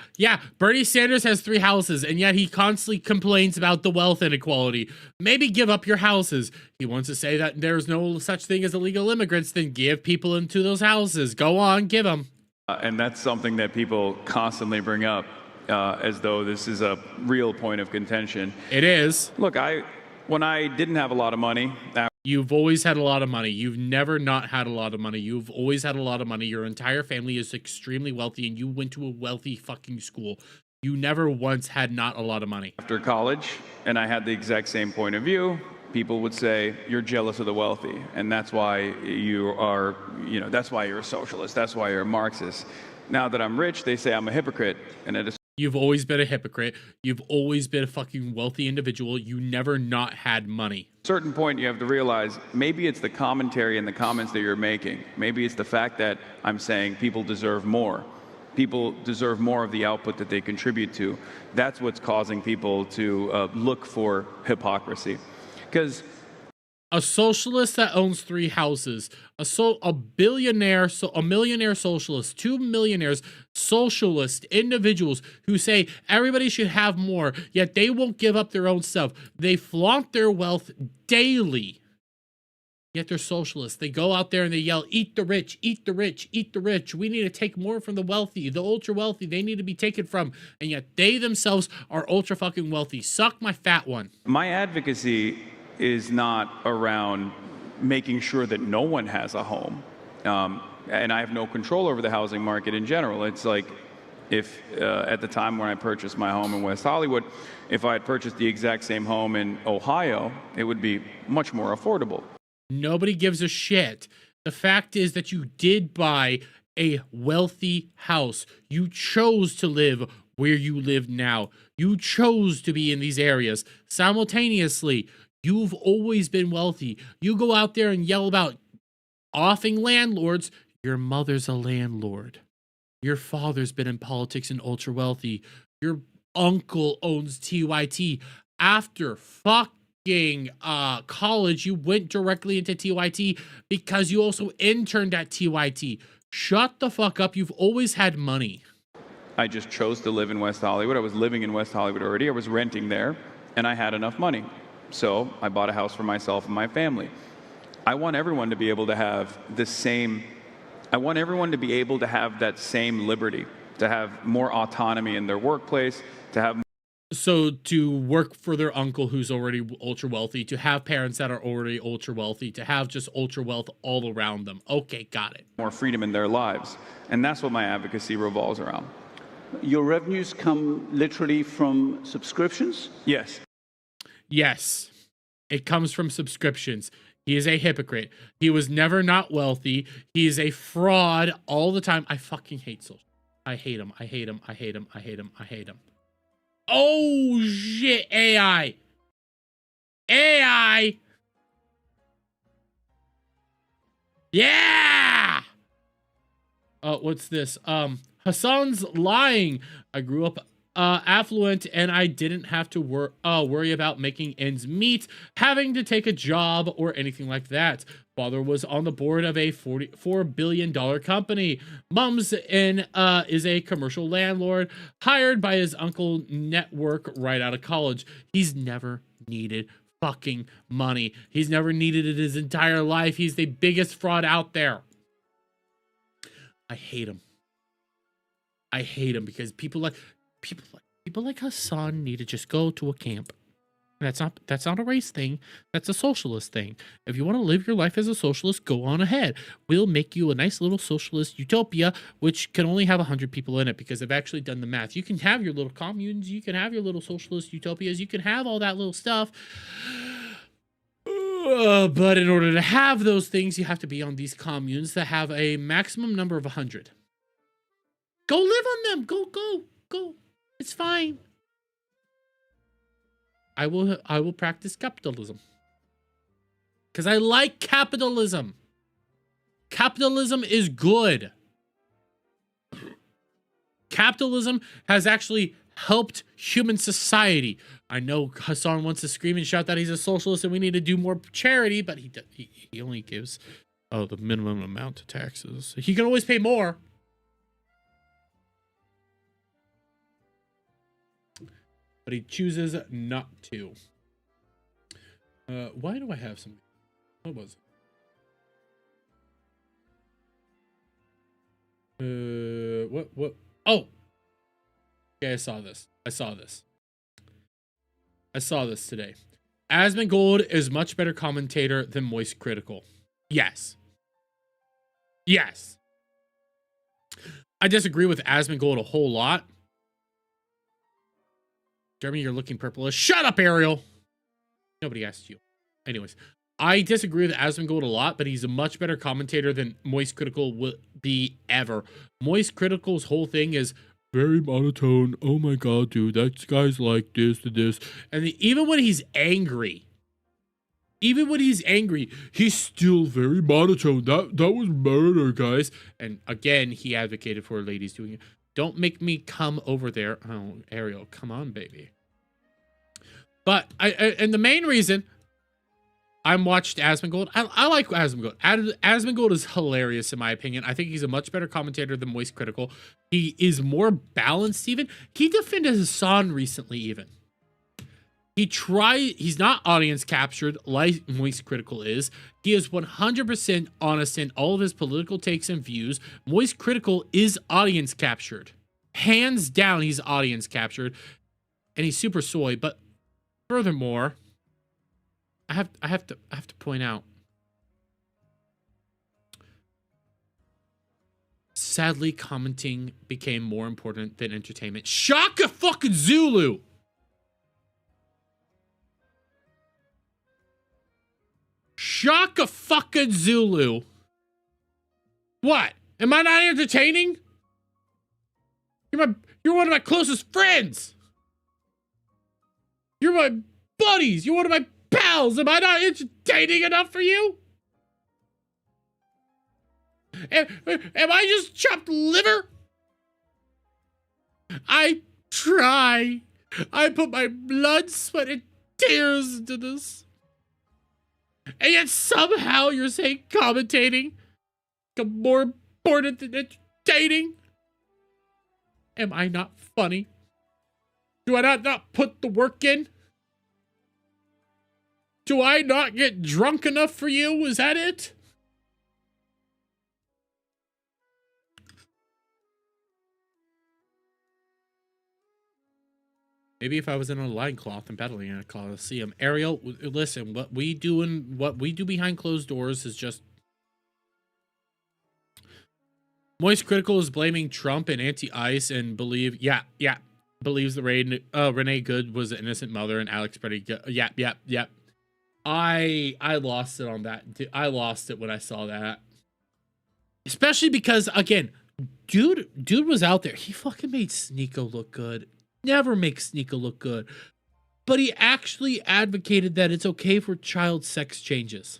Speaker 1: Bernie Sanders has 3 houses, and yet he constantly complains about the wealth inequality. Maybe give up your houses. He wants to say that there's no such thing as illegal immigrants. Then give people into those houses. Go on, give them.
Speaker 10: And that's something that people constantly bring up as though this is a real point of contention.
Speaker 1: It is.
Speaker 10: Look, when I didn't have a lot of money...
Speaker 1: You've always had a lot of money. You've never not had a lot of money. You've always had a lot of money. Your entire family is extremely wealthy, and you went to a wealthy fucking school. You never once had not a lot of money.
Speaker 10: After college, and I had the exact same point of view, people would say, you're jealous of the wealthy, and that's why you are, that's why you're a socialist. That's why you're a Marxist. Now that I'm rich, they say I'm a hypocrite, and it is.
Speaker 1: You've always been a hypocrite. You've always been a fucking wealthy individual. You never not had money.
Speaker 10: At a certain point, you have to realize maybe it's the commentary and the comments that you're making. Maybe it's the fact that I'm saying people deserve more. People deserve more of the output that they contribute to. That's what's causing people to look for hypocrisy. Because
Speaker 1: a socialist that owns 3 houses, a millionaire socialist, 2 millionaires, socialist individuals who say everybody should have more, yet they won't give up their own stuff. They flaunt their wealth daily, yet they're socialists. They go out there and they yell, eat the rich, eat the rich, eat the rich. We need to take more from the wealthy, the ultra wealthy. They need to be taken from, and yet they themselves are ultra fucking wealthy. Suck my fat one.
Speaker 10: My advocacy is not around making sure that no one has a home. And I have no control over the housing market in general. It's like if at the time when I purchased my home in West Hollywood, if I had purchased the exact same home in Ohio, it would be much more affordable.
Speaker 1: Nobody gives a shit. The fact is that you did buy a wealthy house. You chose to live where you live now. You chose to be in these areas. Simultaneously, you've always been wealthy. You go out there and yell about offing landlords. Your mother's a landlord. Your father's been in politics and ultra wealthy. Your uncle owns TYT. After fucking college, you went directly into TYT because you also interned at TYT. Shut the fuck up. You've always had money.
Speaker 10: I just chose to live in West Hollywood. I was living in West Hollywood already. I was renting there, and I had enough money. So I bought a house for myself and my family. I want everyone to be able to have the same, I want everyone to be able to have that same liberty, to have more autonomy in their workplace, to have.
Speaker 1: So to work for their uncle who's already ultra wealthy, to have parents that are already ultra wealthy, to have just ultra wealth all around them. Okay, got it.
Speaker 10: More freedom in their lives. And that's what my advocacy revolves around.
Speaker 11: Your revenues come literally from subscriptions?
Speaker 10: Yes.
Speaker 1: Yes, it comes from subscriptions. He is a hypocrite. He was never not wealthy. He is a fraud all the time. I fucking hate social. I hate him. I hate him. I hate him. I hate him. I hate him. Oh shit, AI. AI. Yeah. What's this? Hassan's lying. I grew up affluent and I didn't have to worry about making ends meet, having to take a job or anything like that. Father was on the board of a $44 billion company. Mom's is a commercial landlord hired by his uncle network right out of college. He's never needed fucking money. He's never needed it his entire life. He's the biggest fraud out there. I hate him. I hate him because people like People like Hassan need to just go to a camp. That's not a race thing. That's a socialist thing. If you want to live your life as a socialist, go on ahead. We'll make you a nice little socialist utopia, which can only have 100 people in it, because I've actually done the math. You can have your little communes, you can have your little socialist utopias, you can have all that little stuff. But in order to have those things, you have to be on these communes that have a maximum number of 100. Go live on them. Go. It's fine. I will practice capitalism. Because I like capitalism. Capitalism is good. Capitalism has actually helped human society. I know Hassan wants to scream and shout that he's a socialist and we need to do more charity, but he only gives the minimum amount of taxes. He can always pay more. But he chooses not to. Why do I have some? What was it? What? Oh! Okay, I saw this today. Asmongold is much better commentator than Moist Critical. Yes. I disagree with Asmongold a whole lot. Jeremy, you're looking purplish. Shut up, Ariel! Nobody asked you. Anyways, I disagree with Asmongold a lot, but he's a much better commentator than Moist Critical will be ever. Moist Critical's whole thing is very monotone. Oh my god, dude, that guy's like this to this. And even when he's angry, he's still very monotone. That was murder, guys. And again, he advocated for ladies doing it. Don't make me come over there. Oh, Ariel, come on, baby. But and the main reason I watched Asmongold, I like Asmongold. Asmongold is hilarious in my opinion. I think he's a much better commentator than Moist Critical. He is more balanced even. He defended Hassan recently even. He's not audience captured like Moist Critical is. He is 100% honest in all of his political takes and views. Moist Critical is audience captured. Hands down, he's audience captured. And he's super soy. But furthermore, I have to point out, sadly, commenting became more important than entertainment. Shaka fucking Zulu! Shaka fucking Zulu. What? Am I not entertaining? You're one of my closest friends. You're my buddies. You're one of my pals. Am I not entertaining enough for you? Am I just chopped liver? I try. I put my blood, sweat, and tears into this. And yet somehow you're saying commentating is more important than entertaining? Am I not funny? Do I not put the work in? Do I not get drunk enough for you? Is that it? Maybe if I was in a loincloth and battling in a coliseum. Ariel, listen, what we do behind closed doors is just... Moist Critical is blaming Trump and anti-ICE and believes the Renee Good was an innocent mother and Alex Pretty good. Yep. I lost it on that. I lost it when I saw that. Especially because, again, dude was out there. He fucking made Sneeko look good. Never makes Sneeko look good. But he actually advocated that it's okay for child sex changes.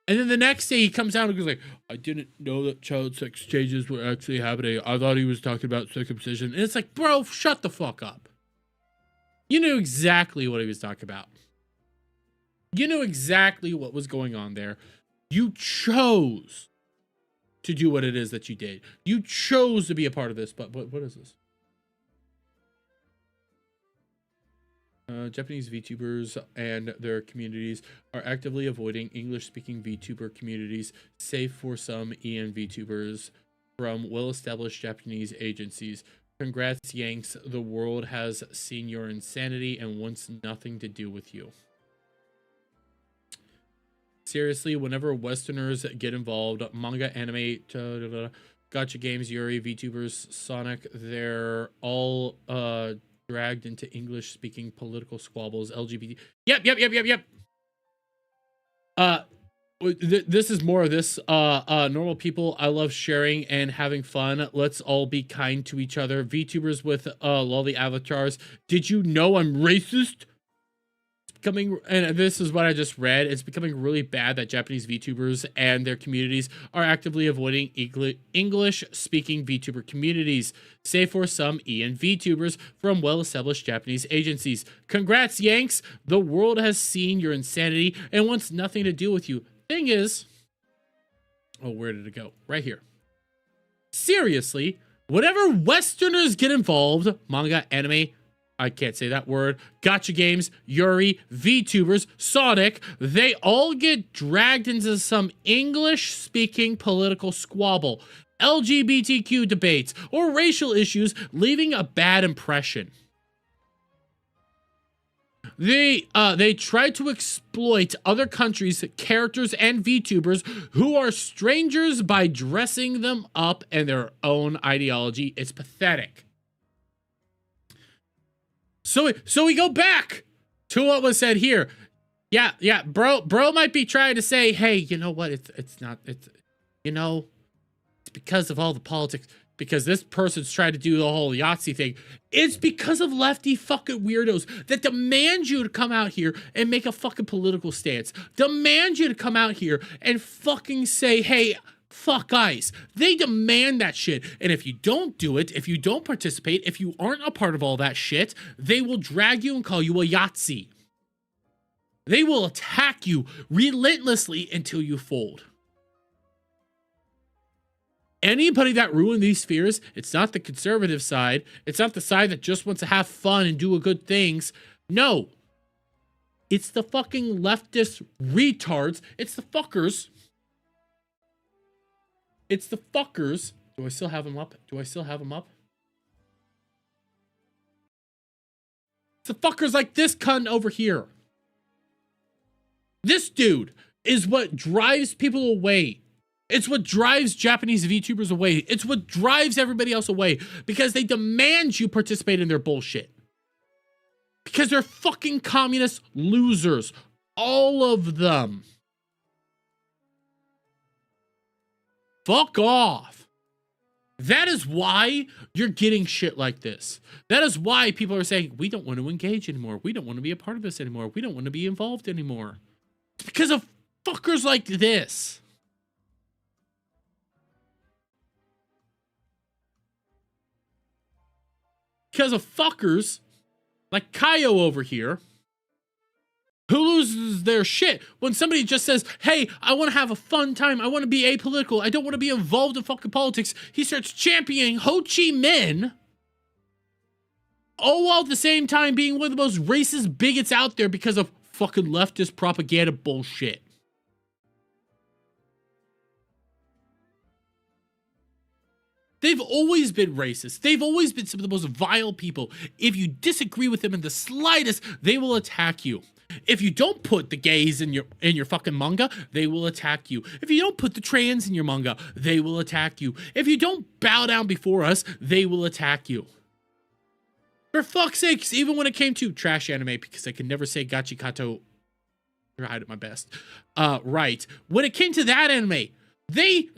Speaker 1: And then the next day he comes out and goes like, I didn't know that child sex changes were actually happening. I thought he was talking about circumcision. And it's like, bro, shut the fuck up. You knew exactly what he was talking about. You knew exactly what was going on there. You chose to do what it is that you did. You chose to be a part of this. But what is this? Japanese VTubers and their communities are actively avoiding English-speaking VTuber communities, save for some EN VTubers from well-established Japanese agencies Congrats, Yanks. The world has seen your insanity and wants nothing to do with you. Seriously, whenever Westerners get involved, manga, anime, gacha games, Yuri, VTubers, Sonic, they're all dragged into English-speaking political squabbles, LGBT. Yep. This is more of this. Normal people, I love sharing and having fun. Let's all be kind to each other. VTubers with lolly avatars. Did you know I'm racist? And this is what I just read. It's becoming really bad that Japanese VTubers and their communities are actively avoiding English-speaking VTuber communities, save for some EN VTubers from well-established Japanese agencies. Congrats, Yanks! The world has seen your insanity and wants nothing to do with you. Thing is, oh, where did it go? Right here. Seriously, whenever Westerners get involved, manga, anime, I can't say that word, gacha games, Yuri, VTubers, Sonic, they all get dragged into some English-speaking political squabble, LGBTQ debates, or racial issues, leaving a bad impression. They try to exploit other countries' characters and VTubers who are strangers by dressing them up in their own ideology. It's pathetic. So we go back to what was said here. Yeah, bro might be trying to say, hey, you know what? It's because of all the politics, because this person's trying to do the whole Yahtzee thing. It's because of lefty fucking weirdos that demand you to come out here and make a fucking political stance. Demand you to come out here and fucking say, hey, fuck ICE. They demand that shit. And if you don't do it, if you don't participate, if you aren't a part of all that shit, they will drag you and call you a Yahtzee. They will attack you relentlessly until you fold. Anybody that ruined these spheres, it's not the conservative side. It's not the side that just wants to have fun and do good things. No. It's the fucking leftist retards. It's the fuckers. It's the fuckers. Do I still have them up? It's the fuckers like this cunt over here. This dude is what drives people away. It's what drives Japanese VTubers away. It's what drives everybody else away because they demand you participate in their bullshit. Because they're fucking communist losers. All of them. Fuck off. That is why you're getting shit like this. That is why people are saying, we don't want to engage anymore. We don't want to be a part of this anymore. We don't want to be involved anymore. It's because of fuckers like this. Because of fuckers like Kaio over here who loses their shit when somebody just says, hey, I want to have a fun time. I want to be apolitical. I don't want to be involved in fucking politics. He starts championing Ho Chi Minh, all while at the same time being one of the most racist bigots out there because of fucking leftist propaganda bullshit. They've always been racist. They've always been some of the most vile people. If you disagree with them in the slightest, they will attack you. If you don't put the gays in your fucking manga, they will attack you. If you don't put the trans in your manga, they will attack you. If you don't bow down before us, they will attack you. For fuck's sakes, even when it came to trash anime, because I can never say Gachikato, I tried at my best. Right. When it came to that anime, they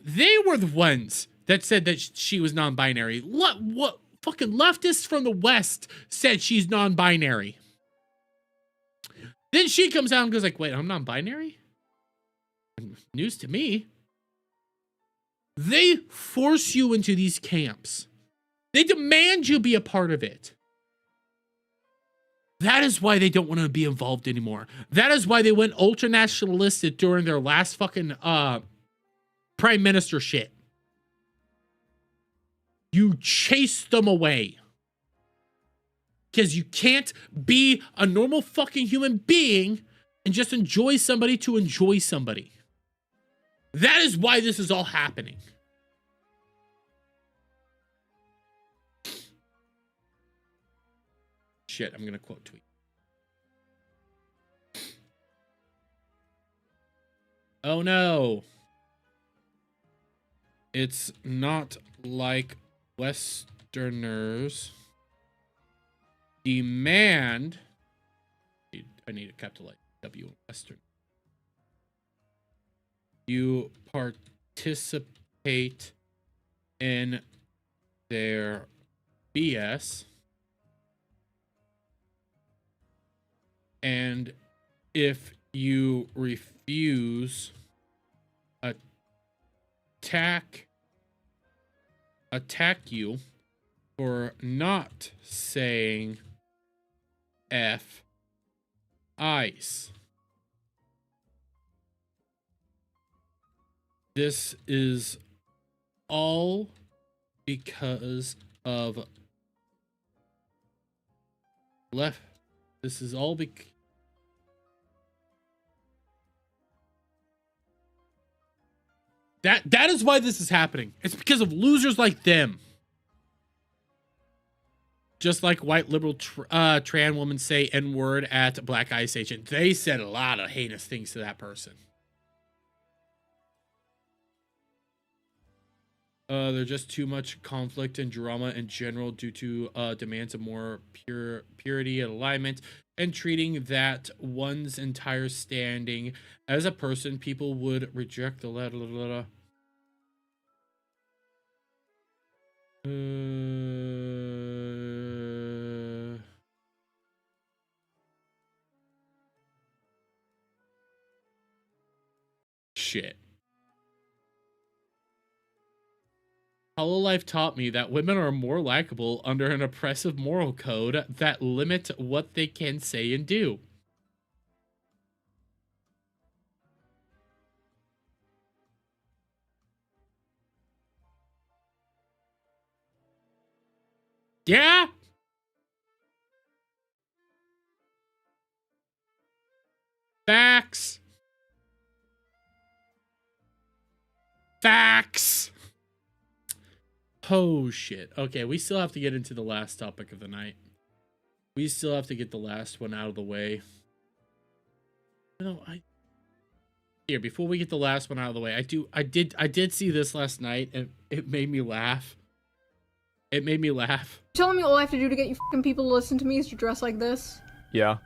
Speaker 1: were the ones that said that she was non-binary. What fucking leftists from the West said she's non-binary. Then she comes out and goes like, wait, I'm non-binary? News to me. They force you into these camps. They demand you be a part of it. That is why they don't want to be involved anymore. That is why they went ultra-nationalistic during their last fucking prime minister shit. You chase them away. Because you can't be a normal fucking human being and just enjoy somebody to enjoy somebody. That is why this is all happening. Shit, I'm gonna quote tweet. Oh no. It's not like Westerners demand. I need to capitalize W in Western. You participate in their BS, and if you refuse, attack you for not saying F ice. This is all because of left. This is all because that is why this is happening. It's because of losers like them. Just like white liberal trans women say N-word at Black Ice Agent. They said a lot of heinous things to that person. There's just too much conflict and drama in general due to demands of more purity and alignment, and treating that one's entire standing as a person, people would reject the shit. Hololive taught me that women are more likable under an oppressive moral code that limit what they can say and do. Yeah. Facts. Facts. Oh shit. Okay, we still have to get into the last topic of the night. We still have to get the last one out of the way. No, here, before we get the last one out of the way, I did see this last night and it made me laugh. It made me laugh.
Speaker 12: You're telling me all I have to do to get you fucking people to listen to me is to dress like this?
Speaker 13: Yeah.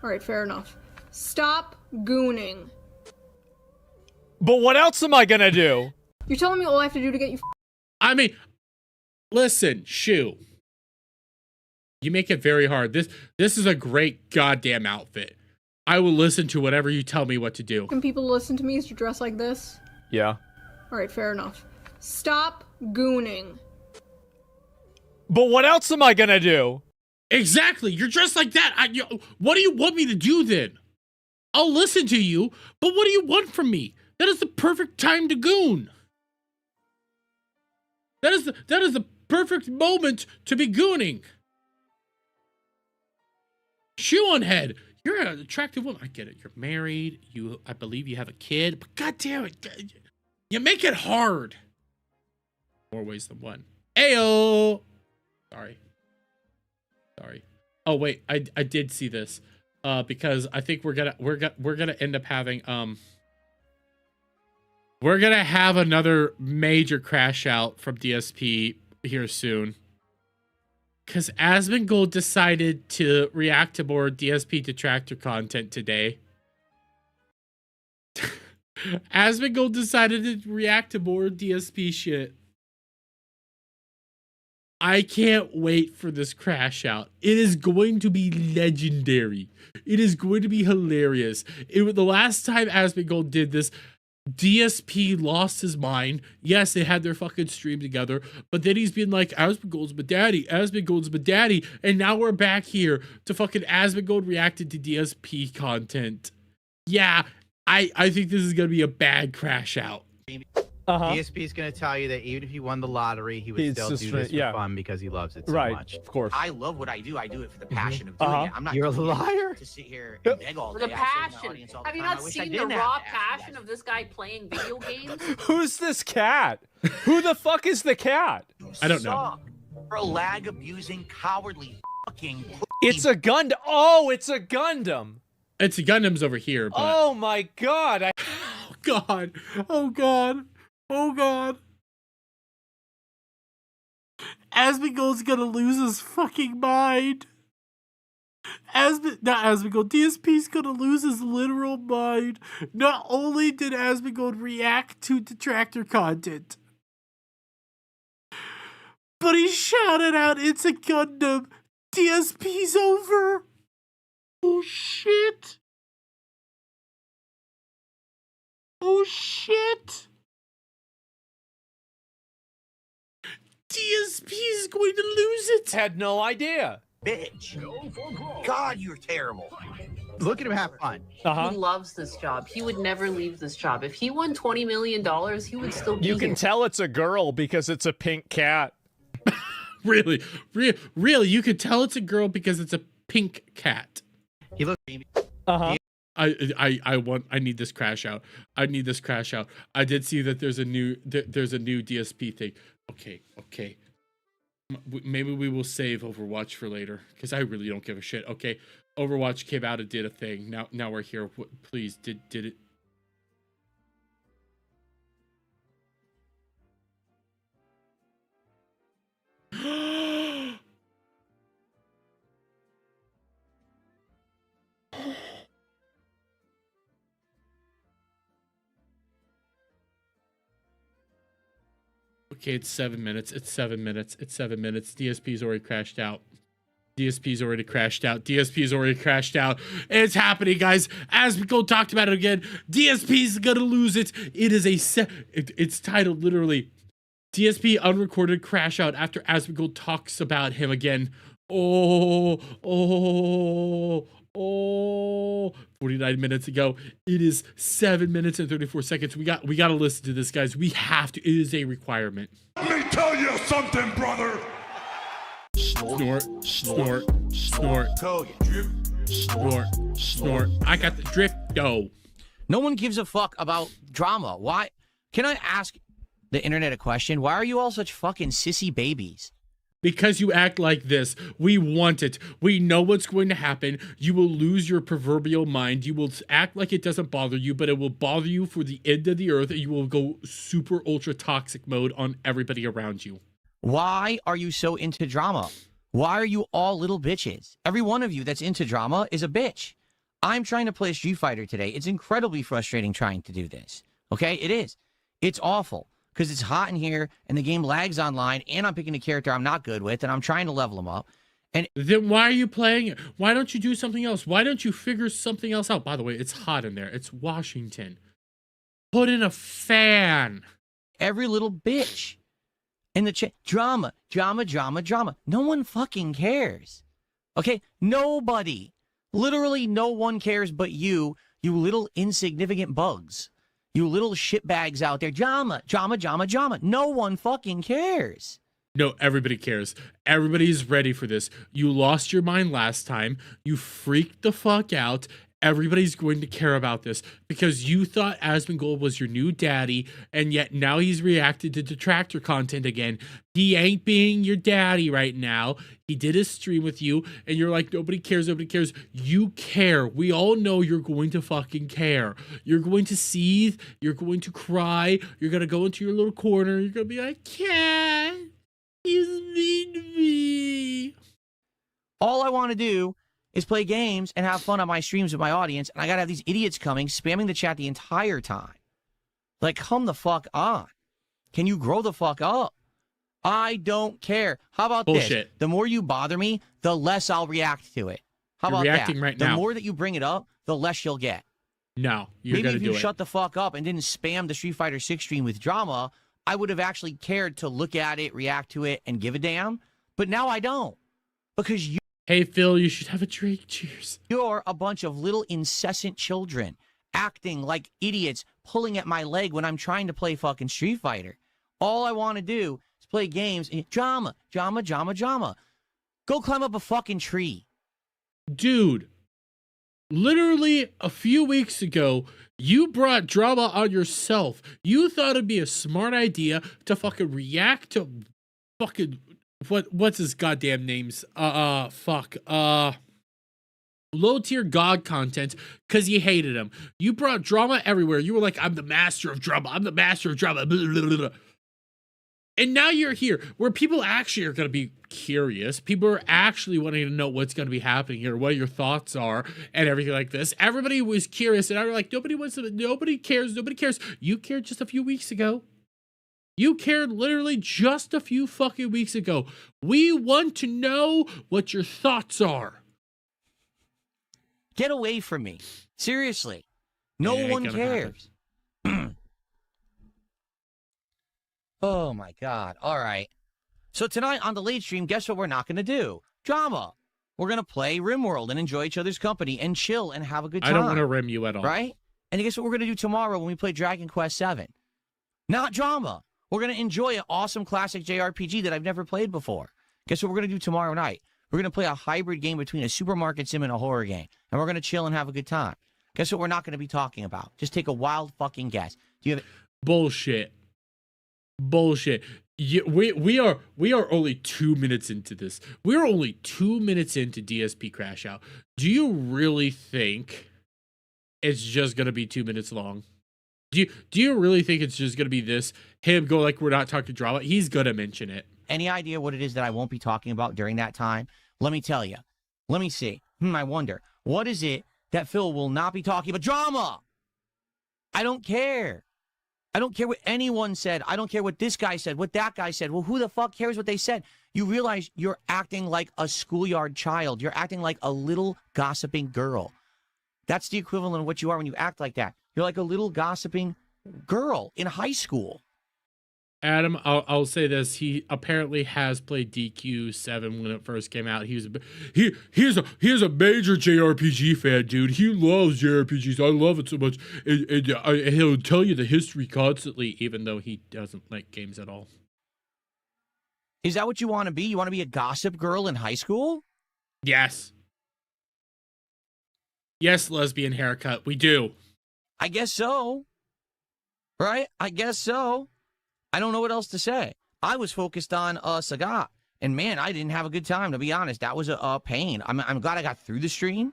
Speaker 12: Alright, fair enough. Stop gooning.
Speaker 13: But what else am I gonna do?
Speaker 12: You're telling me all I have to do to get you
Speaker 1: I mean, listen, Shu. You make it very hard. This is a great goddamn outfit. I will listen to whatever you tell me what to do.
Speaker 12: fucking people to listen to me is to dress like this?
Speaker 13: Yeah.
Speaker 12: Alright, fair enough. Stop gooning.
Speaker 13: But what else am I gonna do?
Speaker 1: Exactly. You're dressed like that. What do you want me to do then? I'll listen to you, but what do you want from me? That is the perfect time to goon. That is the perfect moment to be gooning. Shoe on head. You're an attractive woman. I get it. You're married. I believe you have a kid. But god damn it, you make it hard. More ways than one. Ayo. Sorry. Oh wait, I did see this. Because I think we're gonna end up having we're gonna have another major crash out from DSP here soon. Because Asmongold decided to react to more DSP detractor content today. Asmongold decided to react to more DSP shit. I can't wait for this crash out. It is going to be legendary. It is going to be hilarious. The last time Asmongold did this, DSP lost his mind. Yes, they had their fucking stream together, but then he's been like, Asmongold's my daddy, Asmongold's my daddy, and now we're back here to fucking Asmongold reacted to DSP content. Yeah, I think this is gonna be a bad crash out.
Speaker 14: DSP is going to tell you that even if he won the lottery, he would still do this for fun because he loves it so much.
Speaker 13: Of course.
Speaker 15: I love what I do. I do it for the passion of doing it. I'm not.
Speaker 14: You're a liar.
Speaker 15: To sit here and beg all
Speaker 16: For
Speaker 15: day.
Speaker 16: the
Speaker 15: I say to my
Speaker 16: passion.
Speaker 15: audience all
Speaker 16: Have you
Speaker 15: time,
Speaker 16: not
Speaker 15: I wish I
Speaker 16: seen the
Speaker 15: didn't have
Speaker 16: raw
Speaker 15: to ask you
Speaker 16: passion of this guy playing video games?
Speaker 13: Who's this cat? Who the fuck is the cat?
Speaker 1: I don't know.
Speaker 15: For a lag abusing, cowardly fucking.
Speaker 13: It's a Gundam. Oh, it's a Gundam.
Speaker 1: It's a Gundam's over here. But...
Speaker 13: Oh my god.
Speaker 1: Oh god. Oh god. Oh god. Asmongold's gonna lose his fucking mind. Not Asmongold, DSP's gonna lose his literal mind. Not only did Asmongold react to detractor content, but he shouted out, "It's a Gundam. DSP's over." Oh shit. Oh shit. DSP is going to lose it.
Speaker 13: Had no idea.
Speaker 15: Bitch. God, you're terrible. Look at him have fun.
Speaker 16: He loves this job. He would never leave this job. If he won $20 million, he would still be
Speaker 13: You can
Speaker 16: here.
Speaker 13: tell it's a girl because it's a pink cat.
Speaker 1: Really? Really? You could tell it's a girl because it's a pink cat.
Speaker 15: He looks.
Speaker 1: I need this crash out. I need this crash out. I did see that there's a new DSP thing. Okay. Maybe we will save Overwatch for later because I really don't give a shit. Okay, Overwatch came out and did a thing. Now we're here. Please, did it? Okay, it's 7 minutes. It's 7 minutes. It's 7 minutes. DSP's already crashed out. DSP's already crashed out. DSP's already crashed out. It's happening, guys. As we go talked about it again, DSP's gonna lose it. It is it's titled literally DSP unrecorded crash out after Asmongold talks about him again. 49 minutes ago. It is 7 minutes and 34 seconds. We got to listen to this, guys. We have to. It is a requirement.
Speaker 8: Let me tell you something, brother.
Speaker 1: Snort. I got the drift, though.
Speaker 17: No one gives a fuck about drama. Why? Can I ask the internet a question? Why are you all such fucking sissy babies?
Speaker 1: Because you act like this. We want it. We know what's going to happen. You will lose your proverbial mind. You will act like it doesn't bother you, but it will bother you for the end of the earth, and you will go super ultra toxic mode on everybody around you.
Speaker 17: Why are you so into drama? Why are you all little bitches? Every one of you that's into drama is a bitch. I'm trying to play Street Fighter today. It's incredibly frustrating trying to do this. Okay? It is. It's awful. Because it's hot in here, and the game lags online, and I'm picking a character I'm not good with, and I'm trying to level them up. And
Speaker 1: then why are you playing it? Why don't you do something else? Why don't you figure something else out? By the way, it's hot in there. It's Washington. Put in a fan.
Speaker 17: Every little bitch. And the drama. No one fucking cares. Okay? Nobody. Literally no one cares but you little insignificant bugs. You little shitbags out there. Drama. No one fucking cares.
Speaker 1: No, everybody cares. Everybody's ready for this. You lost your mind last time. You freaked the fuck out. Everybody's going to care about this because you thought Asmongold was your new daddy, and yet now he's reacted to detractor content again. He ain't being your daddy right now. He did his stream with you, and you're like, nobody cares, nobody cares. You care. We all know you're going to fucking care. You're going to seethe. You're going to cry. You're going to go into your little corner. You're going to be like, Cat, he's mean to me.
Speaker 17: All I want to do is play games and have fun on my streams with my audience, and I gotta have these idiots coming, spamming the chat the entire time. Like, come the fuck on. Can you grow the fuck up? I don't care. How about
Speaker 1: Bullshit.
Speaker 17: this? The more you bother me, the less I'll react to it. How
Speaker 1: You're
Speaker 17: about
Speaker 1: reacting
Speaker 17: that?
Speaker 1: right
Speaker 17: The
Speaker 1: now.
Speaker 17: more that you bring it up, the less you'll get.
Speaker 1: No, you're
Speaker 17: Maybe
Speaker 1: gonna
Speaker 17: if
Speaker 1: do
Speaker 17: you
Speaker 1: it.
Speaker 17: shut the fuck up and didn't spam the Street Fighter 6 stream with drama, I would have actually cared to look at it, react to it, and give a damn. But now I don't. Because you
Speaker 1: Hey, Phil, you should have a drink. Cheers.
Speaker 17: You're a bunch of little incessant children acting like idiots, pulling at my leg when I'm trying to play fucking Street Fighter. All I want to do is play games. Drama. Go climb up a fucking tree.
Speaker 1: Dude, literally a few weeks ago, you brought drama on yourself. You thought it'd be a smart idea to fucking react to fucking what's his goddamn names? Fuck. Low tier god content because you hated him. You brought drama everywhere. You were like, I'm the master of drama. I'm the master of drama. Blah, blah, blah, blah. And now you're here where people actually are going to be curious. People are actually wanting to know what's going to be happening here, what your thoughts are, and everything like this. Everybody was curious, and I was like, nobody cares. You cared just a few weeks ago. You cared literally just a few fucking weeks ago. We want to know what your thoughts are.
Speaker 17: Get away from me. Seriously. No one cares. Oh my God. All right. So tonight on the late stream, guess what we're not going to do? Drama. We're going to play RimWorld and enjoy each other's company and chill and have a good time.
Speaker 1: I don't want to rim you at all.
Speaker 17: Right? And guess what we're going to do tomorrow when we play Dragon Quest VII? Not drama. We're going to enjoy an awesome classic JRPG that I've never played before. Guess what we're going to do tomorrow night? We're going to play a hybrid game between a supermarket sim and a horror game. And we're going to chill and have a good time. Guess what we're not going to be talking about? Just take a wild fucking guess. Do you have
Speaker 1: Bullshit. We are only 2 minutes into this. We're only 2 minutes into DSP Crash Out. Do you really think it's just going to be 2 minutes long? Do you really think it's just going to be this? Him go like, we're not talking drama? He's going to mention it.
Speaker 17: Any idea what it is that I won't be talking about during that time? Let me tell you. Let me see. I wonder. What is it that Phil will not be talking about? Drama! I don't care. I don't care what anyone said. I don't care what this guy said, what that guy said. Well, who the fuck cares what they said? You realize you're acting like a schoolyard child. You're acting like a little gossiping girl. That's the equivalent of what you are when you act like that. You're like a little gossiping girl in high school.
Speaker 1: Adam, I'll say this. He apparently has played DQ7 when it first came out. He's a major JRPG fan, dude. He loves JRPGs. I love it so much. And he'll tell you the history constantly, even though he doesn't like games at all.
Speaker 17: Is that what you want to be? You want to be a gossip girl in high school?
Speaker 1: Yes. Yes, lesbian haircut. We do.
Speaker 17: I guess so. Right? I guess so. I don't know what else to say. I was focused on Sagat, and man, I didn't have a good time, to be honest. That was a pain. I'm glad I got through the stream,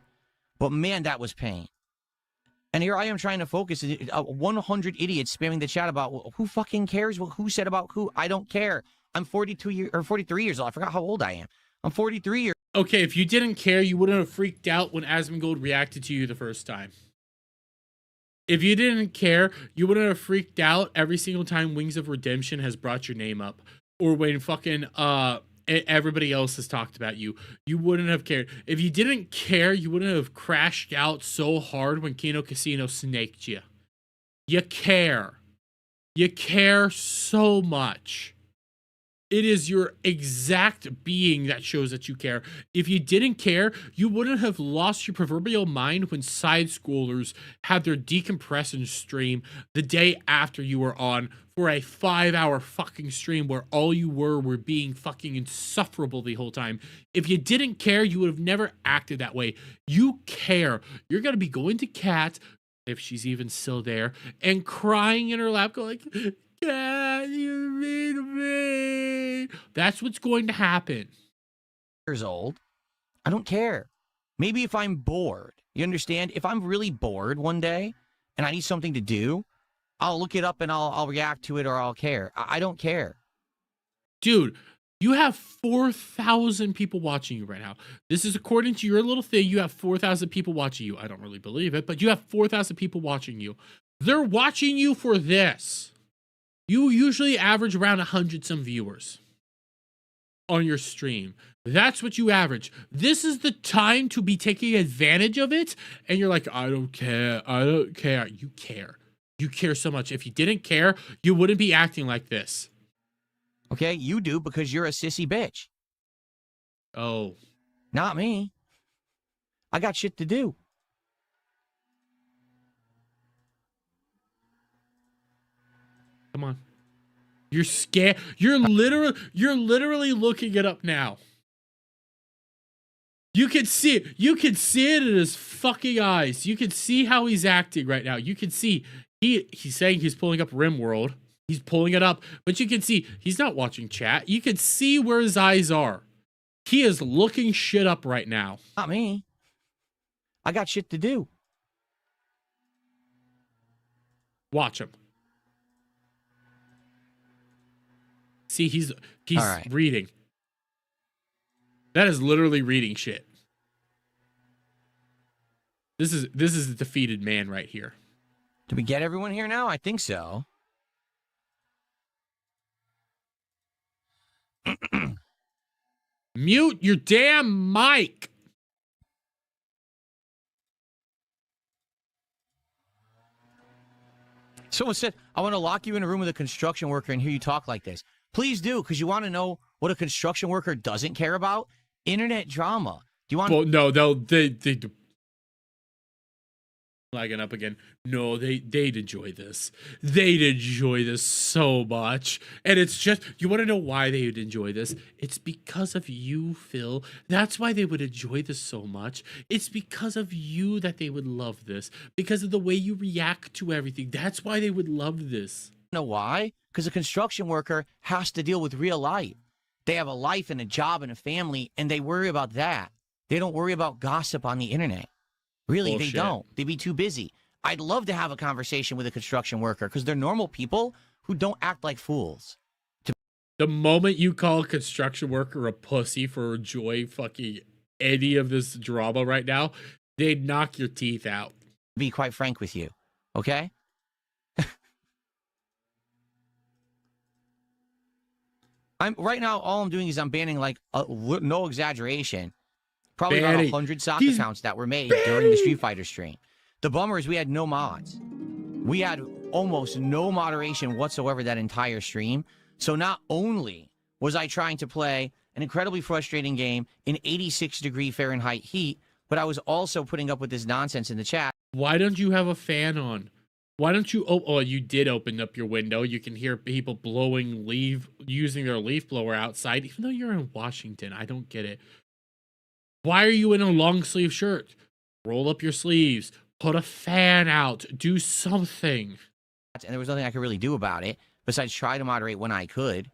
Speaker 17: but man, that was pain. And here I am trying to focus. 100 idiots spamming the chat about who fucking cares who said about who. I don't care. I'm 43 years old. I forgot how old I am. I'm 43 years.
Speaker 1: Okay, if you didn't care, you wouldn't have freaked out when Asmongold reacted to you the first time. If you didn't care, you wouldn't have freaked out every single time Wings of Redemption has brought your name up. Or when fucking everybody else has talked about you. You wouldn't have cared. If you didn't care, you wouldn't have crashed out so hard when Kino Casino snaked you. You care. You care so much. It is your exact being that shows that you care. If you didn't care, you wouldn't have lost your proverbial mind when side schoolers had their decompression stream the day after you were on for a 5-hour fucking stream where all you were being fucking insufferable the whole time. If you didn't care, you would have never acted that way. You care. You're going to be going to Kat, if she's even still there, and crying in her lap going like, Kat, you mean me. That's what's going to happen.
Speaker 17: Years old. I don't care. Maybe if I'm bored, you understand? If I'm really bored one day and I need something to do, I'll look it up and I'll react to it or I'll care. I don't care.
Speaker 1: Dude, you have 4,000 people watching you right now. This is according to your little thing. You have 4,000 people watching you. I don't really believe it, but you have 4,000 people watching you. They're watching you for this. You usually average around 100 some viewers on your stream. That's what you average. This is the time to be taking advantage of it. And you're like, I don't care. I don't care. You care. You care so much. If you didn't care, you wouldn't be acting like this.
Speaker 17: Okay, you do because you're a sissy bitch.
Speaker 1: Oh.
Speaker 17: Not me. I got shit to do.
Speaker 1: Come on. You're scared. You're literally looking it up now. You can see it. You can see it in his fucking eyes. You can see how he's acting right now. You can see he's saying he's pulling up RimWorld. He's pulling it up, but you can see he's not watching chat. You can see where his eyes are. He is looking shit up right now.
Speaker 17: Not me. I got shit to do.
Speaker 1: Watch him. See, he's
Speaker 17: right.
Speaker 1: reading. That is literally reading shit. This is a defeated man right here.
Speaker 17: Did we get everyone here now? I think so.
Speaker 1: Mute your damn mic.
Speaker 17: Someone said, I want to lock you in a room with a construction worker and hear you talk like this. Please do, because you want to know what a construction worker doesn't care about? Internet drama. Do you want?
Speaker 1: Well, no, they lagging up again. No, they'd enjoy this. They'd enjoy this so much. And it's just, you want to know why they would enjoy this? It's because of you, Phil. That's why they would enjoy this so much. It's because of you that they would love this. Because of the way you react to everything. That's why they would love this.
Speaker 17: Know why? Because a construction worker has to deal with real life. They have a life and a job and a family, and they worry about that. They don't worry about gossip on the internet. Really,
Speaker 1: Bullshit.
Speaker 17: They don't. They'd be too busy. I'd love to have a conversation with a construction worker because they're normal people who don't act like fools.
Speaker 1: The moment you call a construction worker a pussy for enjoying fucking any of this drama right now, they'd knock your teeth out.
Speaker 17: Be quite frank with you, okay? Right now, all I'm doing is I'm banning, like, no exaggeration, probably about 100 sock accounts that were made during the Street Fighter stream. The bummer is we had no mods. We had almost no moderation whatsoever that entire stream. So not only was I trying to play an incredibly frustrating game in 86-degree Fahrenheit heat, but I was also putting up with this nonsense in the chat.
Speaker 1: Why don't you have a fan on? Why don't you? Oh, you did open up your window. You can hear people blowing using their leaf blower outside, even though you're in Washington. I don't get it. Why are you in a long sleeve shirt? Roll up your sleeves. Put a fan out. Do something.
Speaker 17: And there was nothing I could really do about it besides try to moderate when I could,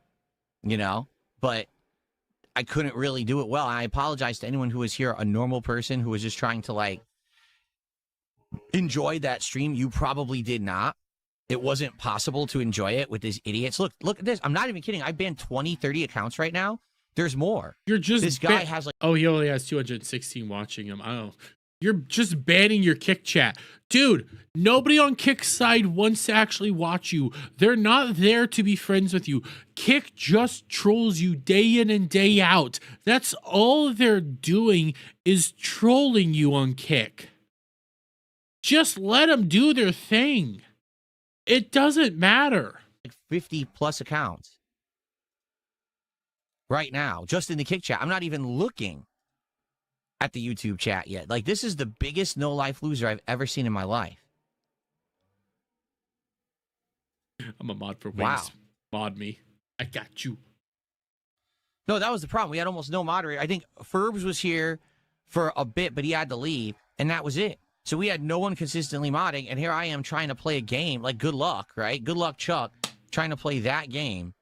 Speaker 17: you know, but I couldn't really do it well. And I apologize to anyone who was here, a normal person who was just trying to, like, enjoy that stream. You probably did not. It wasn't possible to enjoy it with these idiots. Look at this. I'm not even kidding. I banned 20, 30 accounts right now. There's more.
Speaker 1: You're just
Speaker 17: this guy has like,
Speaker 1: oh, he only has 216 watching him. Oh, you're just banning your Kick chat, dude. Nobody on Kick's side wants to actually watch you. They're not there to be friends with you. Kick just trolls you day in and day out. That's all they're doing is trolling you on Kick. Just let them do their thing. It doesn't matter.
Speaker 17: Like 50 plus accounts right now, just in the Kick chat. I'm not even looking at the YouTube chat yet. Like, this is the biggest no-life loser I've ever seen in my life.
Speaker 1: I'm a mod for Wings.
Speaker 17: Wow.
Speaker 1: Mod me. I got you.
Speaker 17: No, that was the problem. We had almost no moderator. I think Ferbs was here for a bit, but he had to leave, and that was it. So we had no one consistently modding, and here I am trying to play a game. Like, good luck, right? Good luck, Chuck, trying to play that game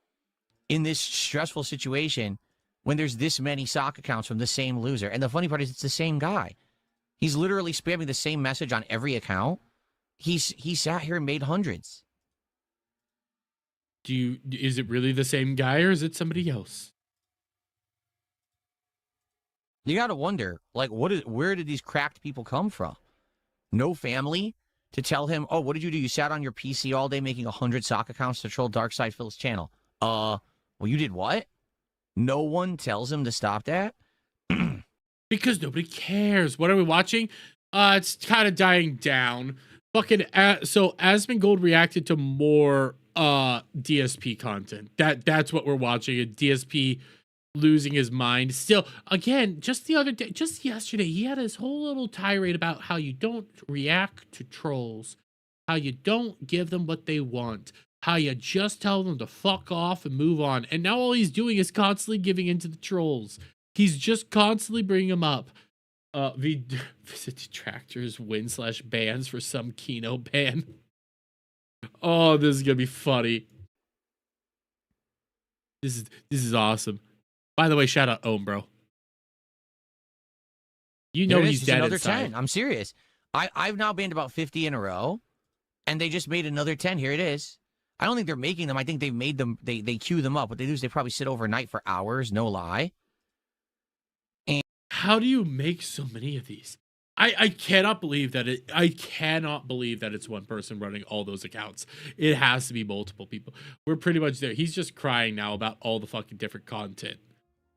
Speaker 17: in this stressful situation when there's this many sock accounts from the same loser. And the funny part is it's the same guy. He's literally spamming the same message on every account. He sat here and made hundreds.
Speaker 1: Is it really the same guy or is it somebody else?
Speaker 17: You got to wonder, like, where did these cracked people come from? No family to tell him, oh, what did you do? You sat on your PC all day making 100 sock accounts to troll Darkside Phil's channel. Well, you did what? No one tells him to stop that?
Speaker 1: Because nobody cares. What are we watching? It's kind of dying down. Fucking so Asmongold reacted to more DSP content. That's what we're watching. A DSP losing his mind. Still, again, just the other day, just yesterday, he had his whole little tirade about how you don't react to trolls, how you don't give them what they want, how you just tell them to fuck off and move on. And now all he's doing is constantly giving into the trolls. He's just constantly bringing them up. Visit detractors, win/bans for some Kino ban. Oh, this is gonna be funny. This is awesome. By the way, shout out Ohm, bro. You know he's dead
Speaker 17: another
Speaker 1: inside.
Speaker 17: 10. I'm serious. I've now banned about 50 in a row, and they just made another 10. Here it is. I don't think they're making them. I think they've made them. They queue them up. What they do is they probably sit overnight for hours. No lie. And
Speaker 1: how do you make so many of these? I cannot believe that I cannot believe that it's one person running all those accounts. It has to be multiple people. We're pretty much there. He's just crying now about all the fucking different content,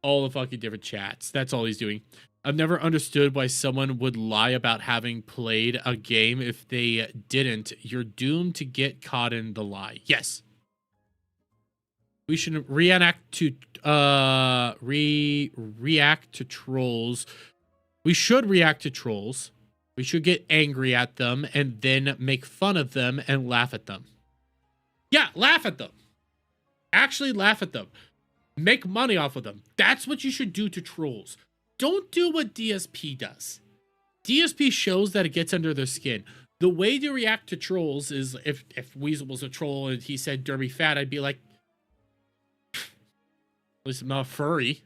Speaker 1: all the fucking different chats. That's all he's doing. I've never understood why someone would lie about having played a game if they didn't. You're doomed to get caught in the lie. Yes. We should react to trolls. We should react to trolls. We should get angry at them and then make fun of them and laugh at them. Yeah, laugh at them. Actually laugh at them. Make money off of them. That's what you should do to trolls. Don't do what DSP does. DSP shows that it gets under their skin. The way to react to trolls is if Weasel was a troll and he said Derby fat, I'd be like, at least I'm not furry.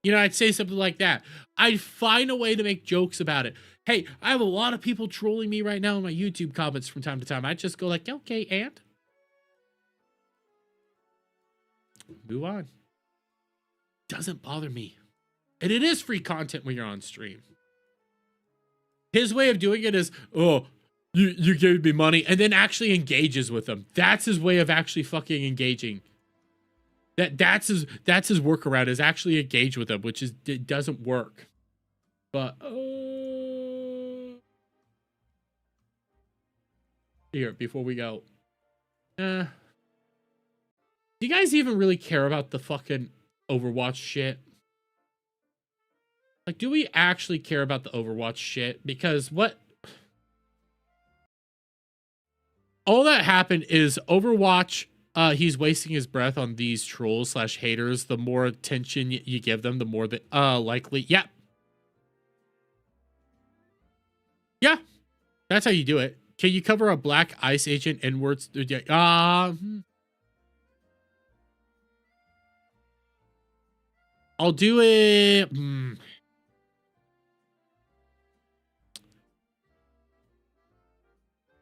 Speaker 1: You know, I'd say something like that. I'd find a way to make jokes about it. Hey, I have a lot of people trolling me right now in my YouTube comments from time to time. I'd just go like, okay, and move on. Doesn't bother me. And it is free content when you're on stream. His way of doing it is, oh, you gave me money, and then actually engages with them. That's his way of actually fucking engaging. That's his workaround, is actually engage with them, which is, it doesn't work. But here, before we go, do you guys even really care about the fucking Overwatch shit? Like, do we actually care about the Overwatch shit? Because what all that happened is Overwatch, he's wasting his breath on these trolls / haters. The more attention you give them, the more that likely. Yeah. Yeah. That's how you do it. Can you cover a black ice agent inwards? I'll do it.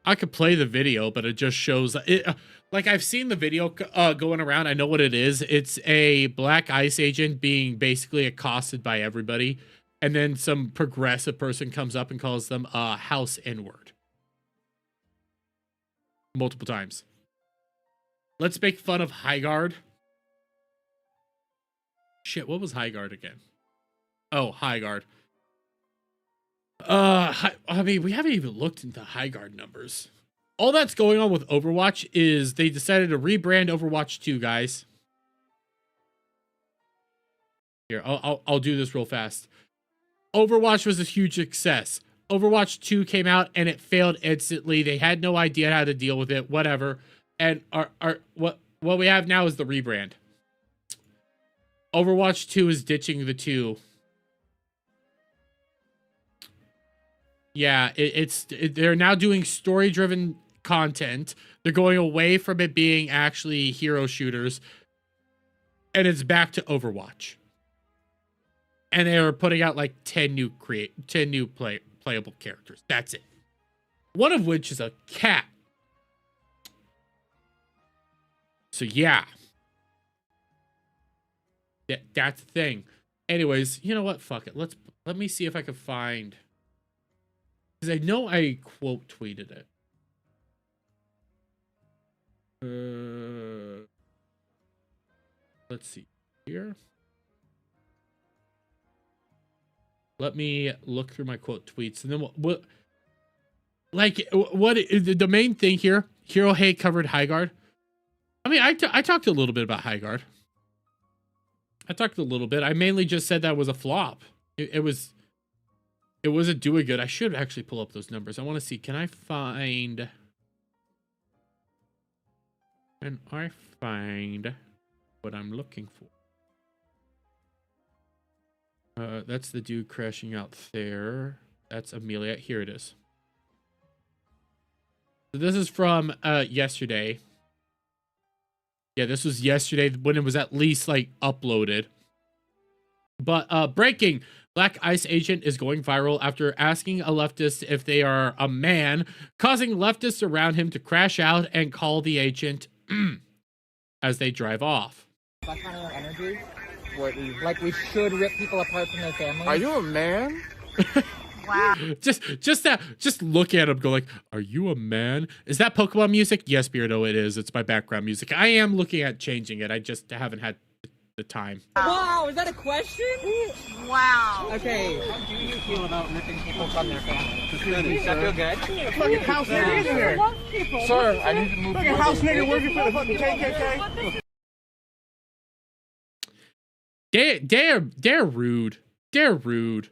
Speaker 1: I could play the video, but it just shows it. Like, I've seen the video going around. I know what it is. It's a black ice agent being basically accosted by everybody. And then some progressive person comes up and calls them house N-word. Multiple times. Let's make fun of Highguard. Shit, what was Highguard again? Oh, Highguard. I mean, we haven't even looked into Highguard numbers. All that's going on with Overwatch is they decided to rebrand Overwatch 2, guys. Here, I'll do this real fast. Overwatch was a huge success. Overwatch 2 came out and it failed instantly. They had no idea how to deal with it, whatever. And what we have now is the rebrand. Overwatch 2 is ditching the 2. Yeah, they're now doing story-driven content. They're going away from it being actually hero shooters, and it's back to Overwatch. And they are putting out like 10 new playable characters. That's it. One of which is a cat. So yeah, that's the thing. Anyways, you know what? Fuck it. Let me see if I can find. Because I know I quote tweeted it. Let's see here. Let me look through my quote tweets, and then what the main thing here? Hero Hate covered Highguard. I mean, I talked a little bit about Highguard. I talked a little bit. I mainly just said that was a flop. It wasn't doing good. I should actually pull up those numbers. I want to see. Can I find what I'm looking for? That's the dude crashing out there. That's Amelia. Here it is. So this is from yesterday. Yeah, this was yesterday when it was at least like uploaded. But breaking, Black ICE agent is going viral after asking a leftist if they are a man, causing leftists around him to crash out and call the agent as they drive off.
Speaker 18: That kind of energy, where we should rip people apart from their families.
Speaker 8: Are you a man?
Speaker 18: Wow.
Speaker 1: Just look at him, go like, are you a man? Is that Pokemon music? Yes, Beardo, it is. It's my background music. I am looking at changing it. I just haven't had the time.
Speaker 18: Wow, is that a question? Wow. Okay. How do you feel about ripping people from their families? Does that feel good?
Speaker 8: Fucking house nigga in here. Sir, I need to move. Fucking house nigga working for the fucking KKK.
Speaker 1: They're rude. They're rude.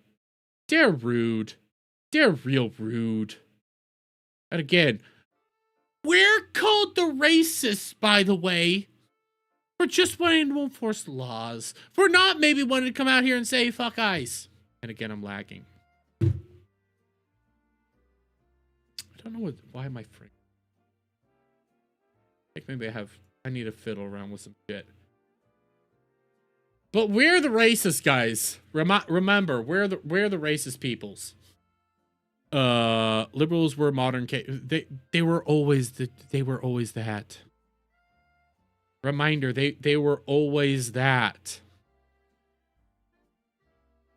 Speaker 1: They're rude. They're real rude. And again, we're called the racists, by the way, for just wanting to enforce laws, for not maybe wanting to come out here and say fuck ICE. And again, I'm lagging. I don't know why am I freaking. I think maybe I need to fiddle around with some shit. But we're the racist guys. Remember, we're the racist peoples. Liberals were modern they were always that. Reminder, they were always that.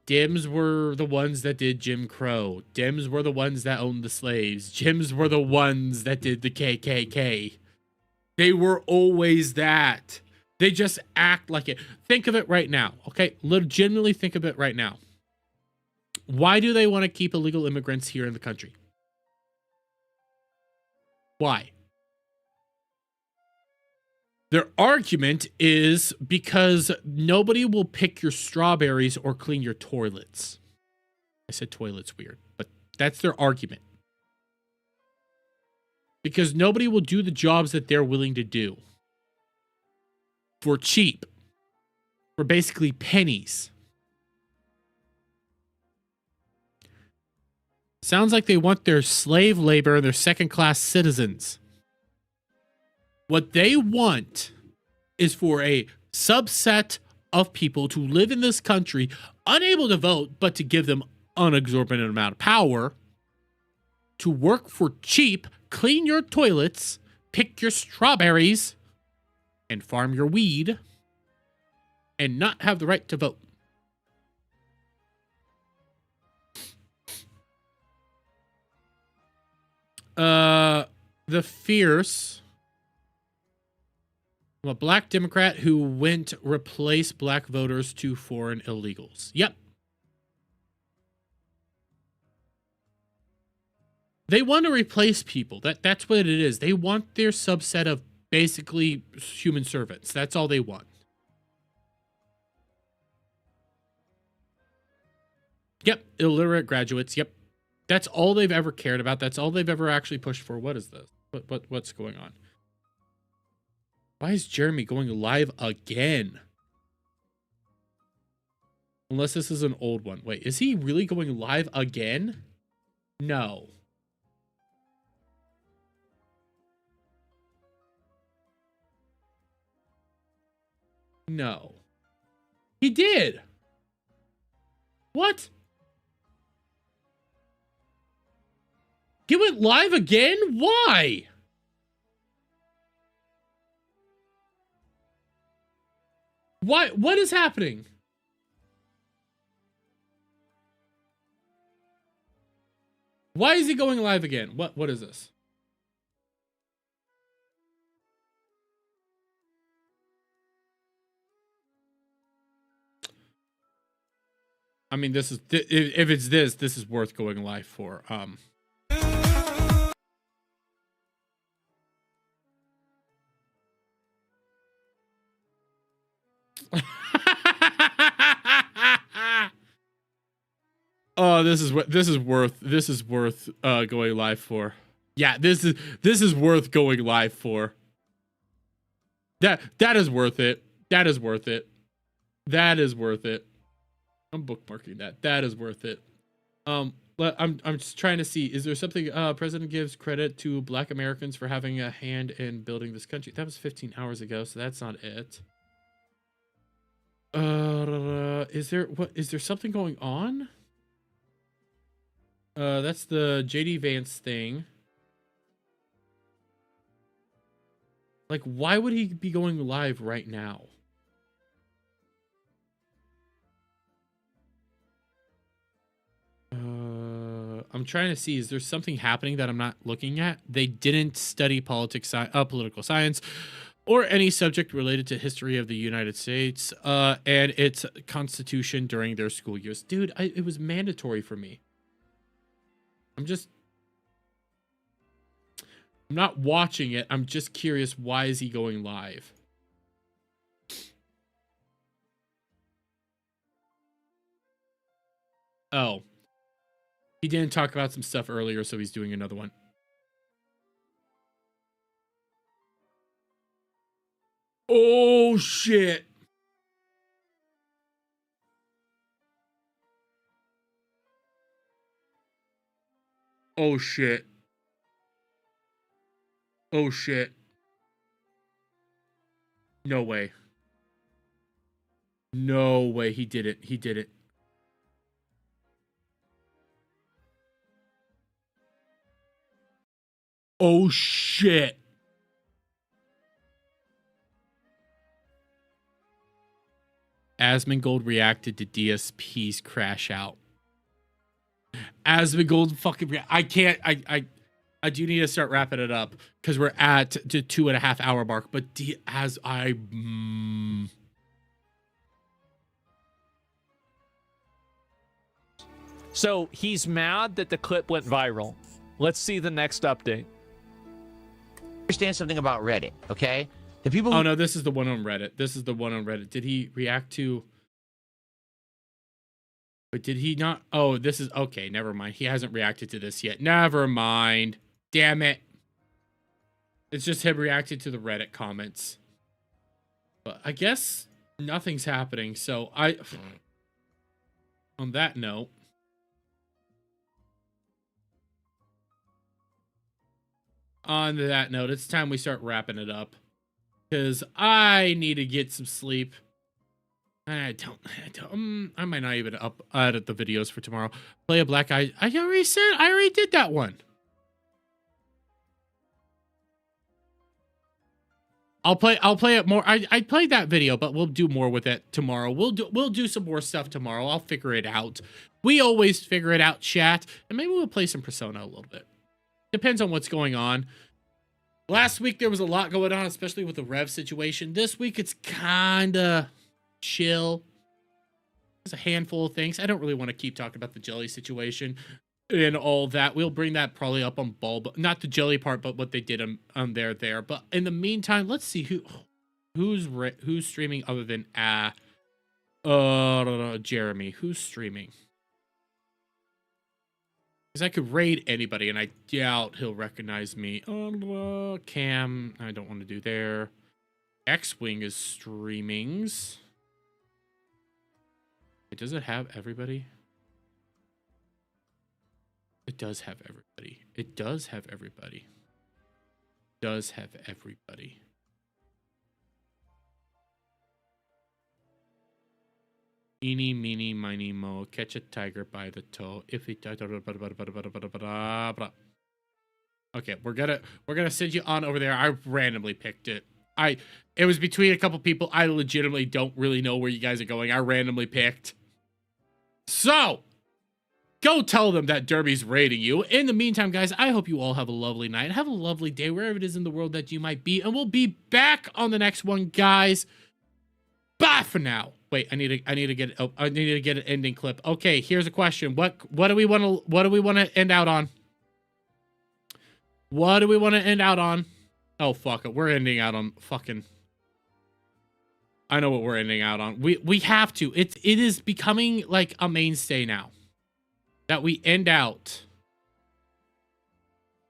Speaker 1: Dems were the ones that did Jim Crow. Dems were the ones that owned the slaves. Dems were the ones that did the KKK. They were always that. They just act like it. Think of it right now, okay? Legitimately think of it right now. Why do they want to keep illegal immigrants here in the country? Why? Their argument is because nobody will pick your strawberries or clean your toilets. I said toilets weird, but that's their argument. Because nobody will do the jobs that they're willing to do. For cheap. For basically pennies. Sounds like they want their slave labor and their second-class citizens. What they want is for a subset of people to live in this country, unable to vote, but to give them an exorbitant amount of power, to work for cheap, clean your toilets, pick your strawberries, and farm your weed, and not have the right to vote. The Fierce, a black Democrat who went replace black voters to foreign illegals. Yep. They want to replace people. That's what it is. They want their subset of basically human servants. That's all they want. Yep. Illiterate graduates. Yep. That's all they've ever cared about. That's all they've ever actually pushed for. What is this? What's going on? Why is Jeremy going live again? Unless this is an old one. Wait, is he really going live again? No. No. He did. What? He went live again? Why? Why? What is happening? Why is he going live again? What is this? I mean, this is if it's this is worth going live for. Oh, this is worth going live for. Yeah, this is worth going live for. That is worth it. That is worth it. That is worth it. I'm bookmarking that. That is worth it. I'm just trying to see. Is there something president gives credit to Black Americans for having a hand in building this country? That was 15 hours ago, so that's not it. Is there something going on? That's the JD Vance thing. Like, why would he be going live right now? I'm trying to see, is there something happening that I'm not looking at? They didn't study political science or any subject related to history of the United States and its constitution during their school years. Dude, it was mandatory for me. I'm not watching it. I'm just curious, why is he going live? Oh. He didn't talk about some stuff earlier, so he's doing another one. Oh, shit. Oh, shit. Oh, shit. No way. No way. He did it. He did it. Oh, shit. Asmongold reacted to DSP's crash out. Asmongold fucking I can't. I do need to start wrapping it up because we're at the 2.5 hour mark. But
Speaker 13: So he's mad that the clip went viral. Let's see the next update.
Speaker 17: Understand something about Reddit, okay? The people.
Speaker 1: Oh no, this is the one on Reddit. This is the one on Reddit. Did he react to? But did he not? Oh, this is okay. Never mind. He hasn't reacted to this yet. Never mind. Damn it. It's just him reacting to the Reddit comments. But I guess nothing's happening. So on that note. On that note, it's time we start wrapping it up. Because I need to get some sleep. I might not even edit the videos for tomorrow. Play a black eye. I already did that one. I'll play it more. I played that video, but we'll do more with it tomorrow. We'll do some more stuff tomorrow. I'll figure it out. We always figure it out, chat. And maybe we'll play some Persona a little bit. Depends on what's going on. Last week, there was a lot going on, especially with the Rev situation. This week, it's kind of chill. There's a handful of things. I don't really want to keep talking about the jelly situation and all that. We'll bring that probably up on Bulb. Not the jelly part, but what they did on there. But in the meantime, let's see who's streaming other than Jeremy. Who's streaming? Because I could raid anybody, and I doubt he'll recognize me. Cam, I don't want to do there. X-Wing is streamings. Does it have everybody? It does have everybody. It does have everybody. It does have everybody. Eeny, meeny, miny, mo. Catch a tiger by the toe. If he... Okay, we're gonna send you on over there. I randomly picked it. It was between a couple people. I legitimately don't really know where you guys are going. I randomly picked. So, go tell them that Derby's raiding you. In the meantime, guys, I hope you all have a lovely night. Have a lovely day wherever it is in the world that you might be. And we'll be back on the next one, guys. Bye for now. Wait, I need to get an ending clip. Okay, here's a question. What do we want to end out on? What do we want to end out on? Oh, fuck it. We're ending out on fucking... I know what we're ending out on. We have to. It is becoming like a mainstay now. That we end out.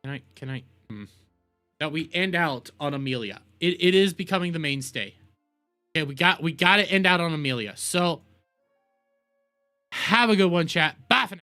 Speaker 1: That we end out on Amelia. It is becoming the mainstay. Okay, we got to end out on Amelia. So have a good one, chat. Bye for now.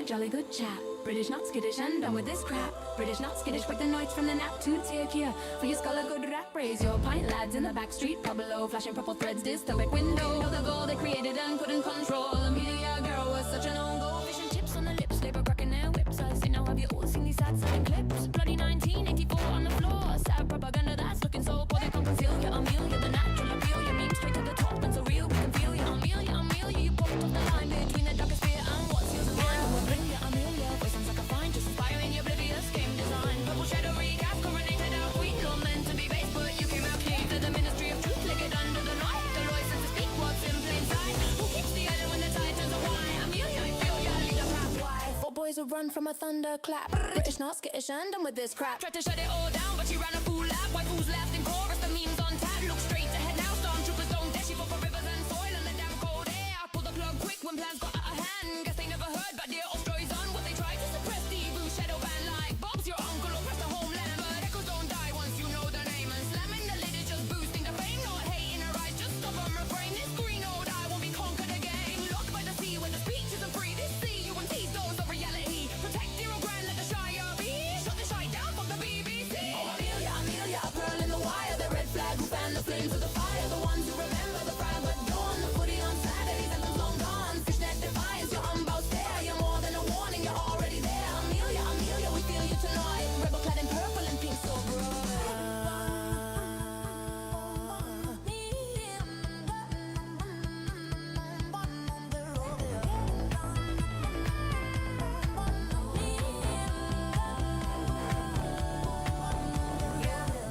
Speaker 2: a jolly good chap. British not skittish and done with this crap. British not skittish, break the noise from the nap to take here. For your skull a good rap, raise your pint lads in the back street. Pub below, flashing purple threads, dystopic window. Know the goal they created and couldn't control. Amelia girl was such an own goal. Fish and chips on the lips, labor cracking their whips. I say now have you all seen these sad selling clips? Bloody 1984 on the floor. Sad propaganda that's looking so poor. They can't conceal you, Amelia, the natural appeal. You mean straight to the top and so real, we can feel you, Amelia, Amelia. You popped off the line between the darkest fear and what's yours and mine. We'll bring you, Amelia, voice sounds like a fine, just inspiring your oblivious game design. Purple shadow recap, coronated our queen. You're meant to be base, but you came out clean. To the ministry of truth, lick it under the knife. The license to speak what's in plain sight. Who keeps the island when the tide turns away? Amelia, we feel ya, lead the path. Why? 4 boys will run from a thunderclap. British not skittish and done with this crap. Tried to shut it all down, but she ran a fool lap. White fools left in chorus, the memes on tap. Look straight ahead now, stormtroopers don't dare. She fought for rivers and soil and the damn cold air. Pull the plug quick when plans got out of hand. Guess they never heard about dear old stories on what they tried to suppress. The evil shadow ban like Bob's your uncle oppressed the homeland. But echoes don't die once you know their name. And slamming the lid is just boosting the fame. Not hate in her eyes, just stop on refrain. This green old eye won't be conquered again. Locked by the sea when the speech isn't free. This sea you and these those of reality. Protect your own grand, let the Shire be. Shut the shite down, fuck the BBC. Oh, Amelia, Amelia, a pearl in the wire. The red flag who fan the flames of the fire. The ones who remember the private dawn. The footy on Saturdays and the long gone. Fishnet defiance, your unbound stare. You're more than a warning, you're already there. Amelia, Amelia, we feel you tonight. Rebel clad in purple and pink so bright.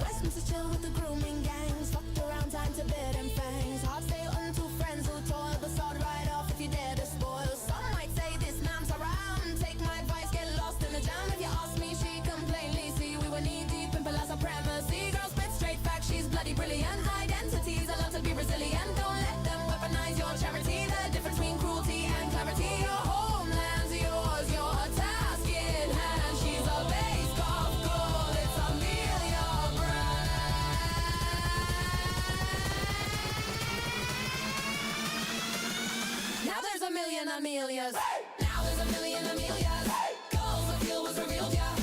Speaker 2: Westminster chill with the grooming gangs. Fucked around, time to bed and fangs. Hard stay unto friends who toil the sword right off if you dare to spoil. Some might say this man's around. Take my advice, get lost in the jam. If you ask me, she can plainly see we were knee deep in palazzo supremacy. Girl spit straight facts, she's bloody brilliant. Identities allowed to be resilient. Don't let them weaponize your charity. The difference between cruelty and clarity. Your homeland's yours, your task in hand. She's a base golf goal. It's Amelia Brand. Now there's a million Amelias. Now there's a million Amelias. Goals of fuel was revealed, yeah.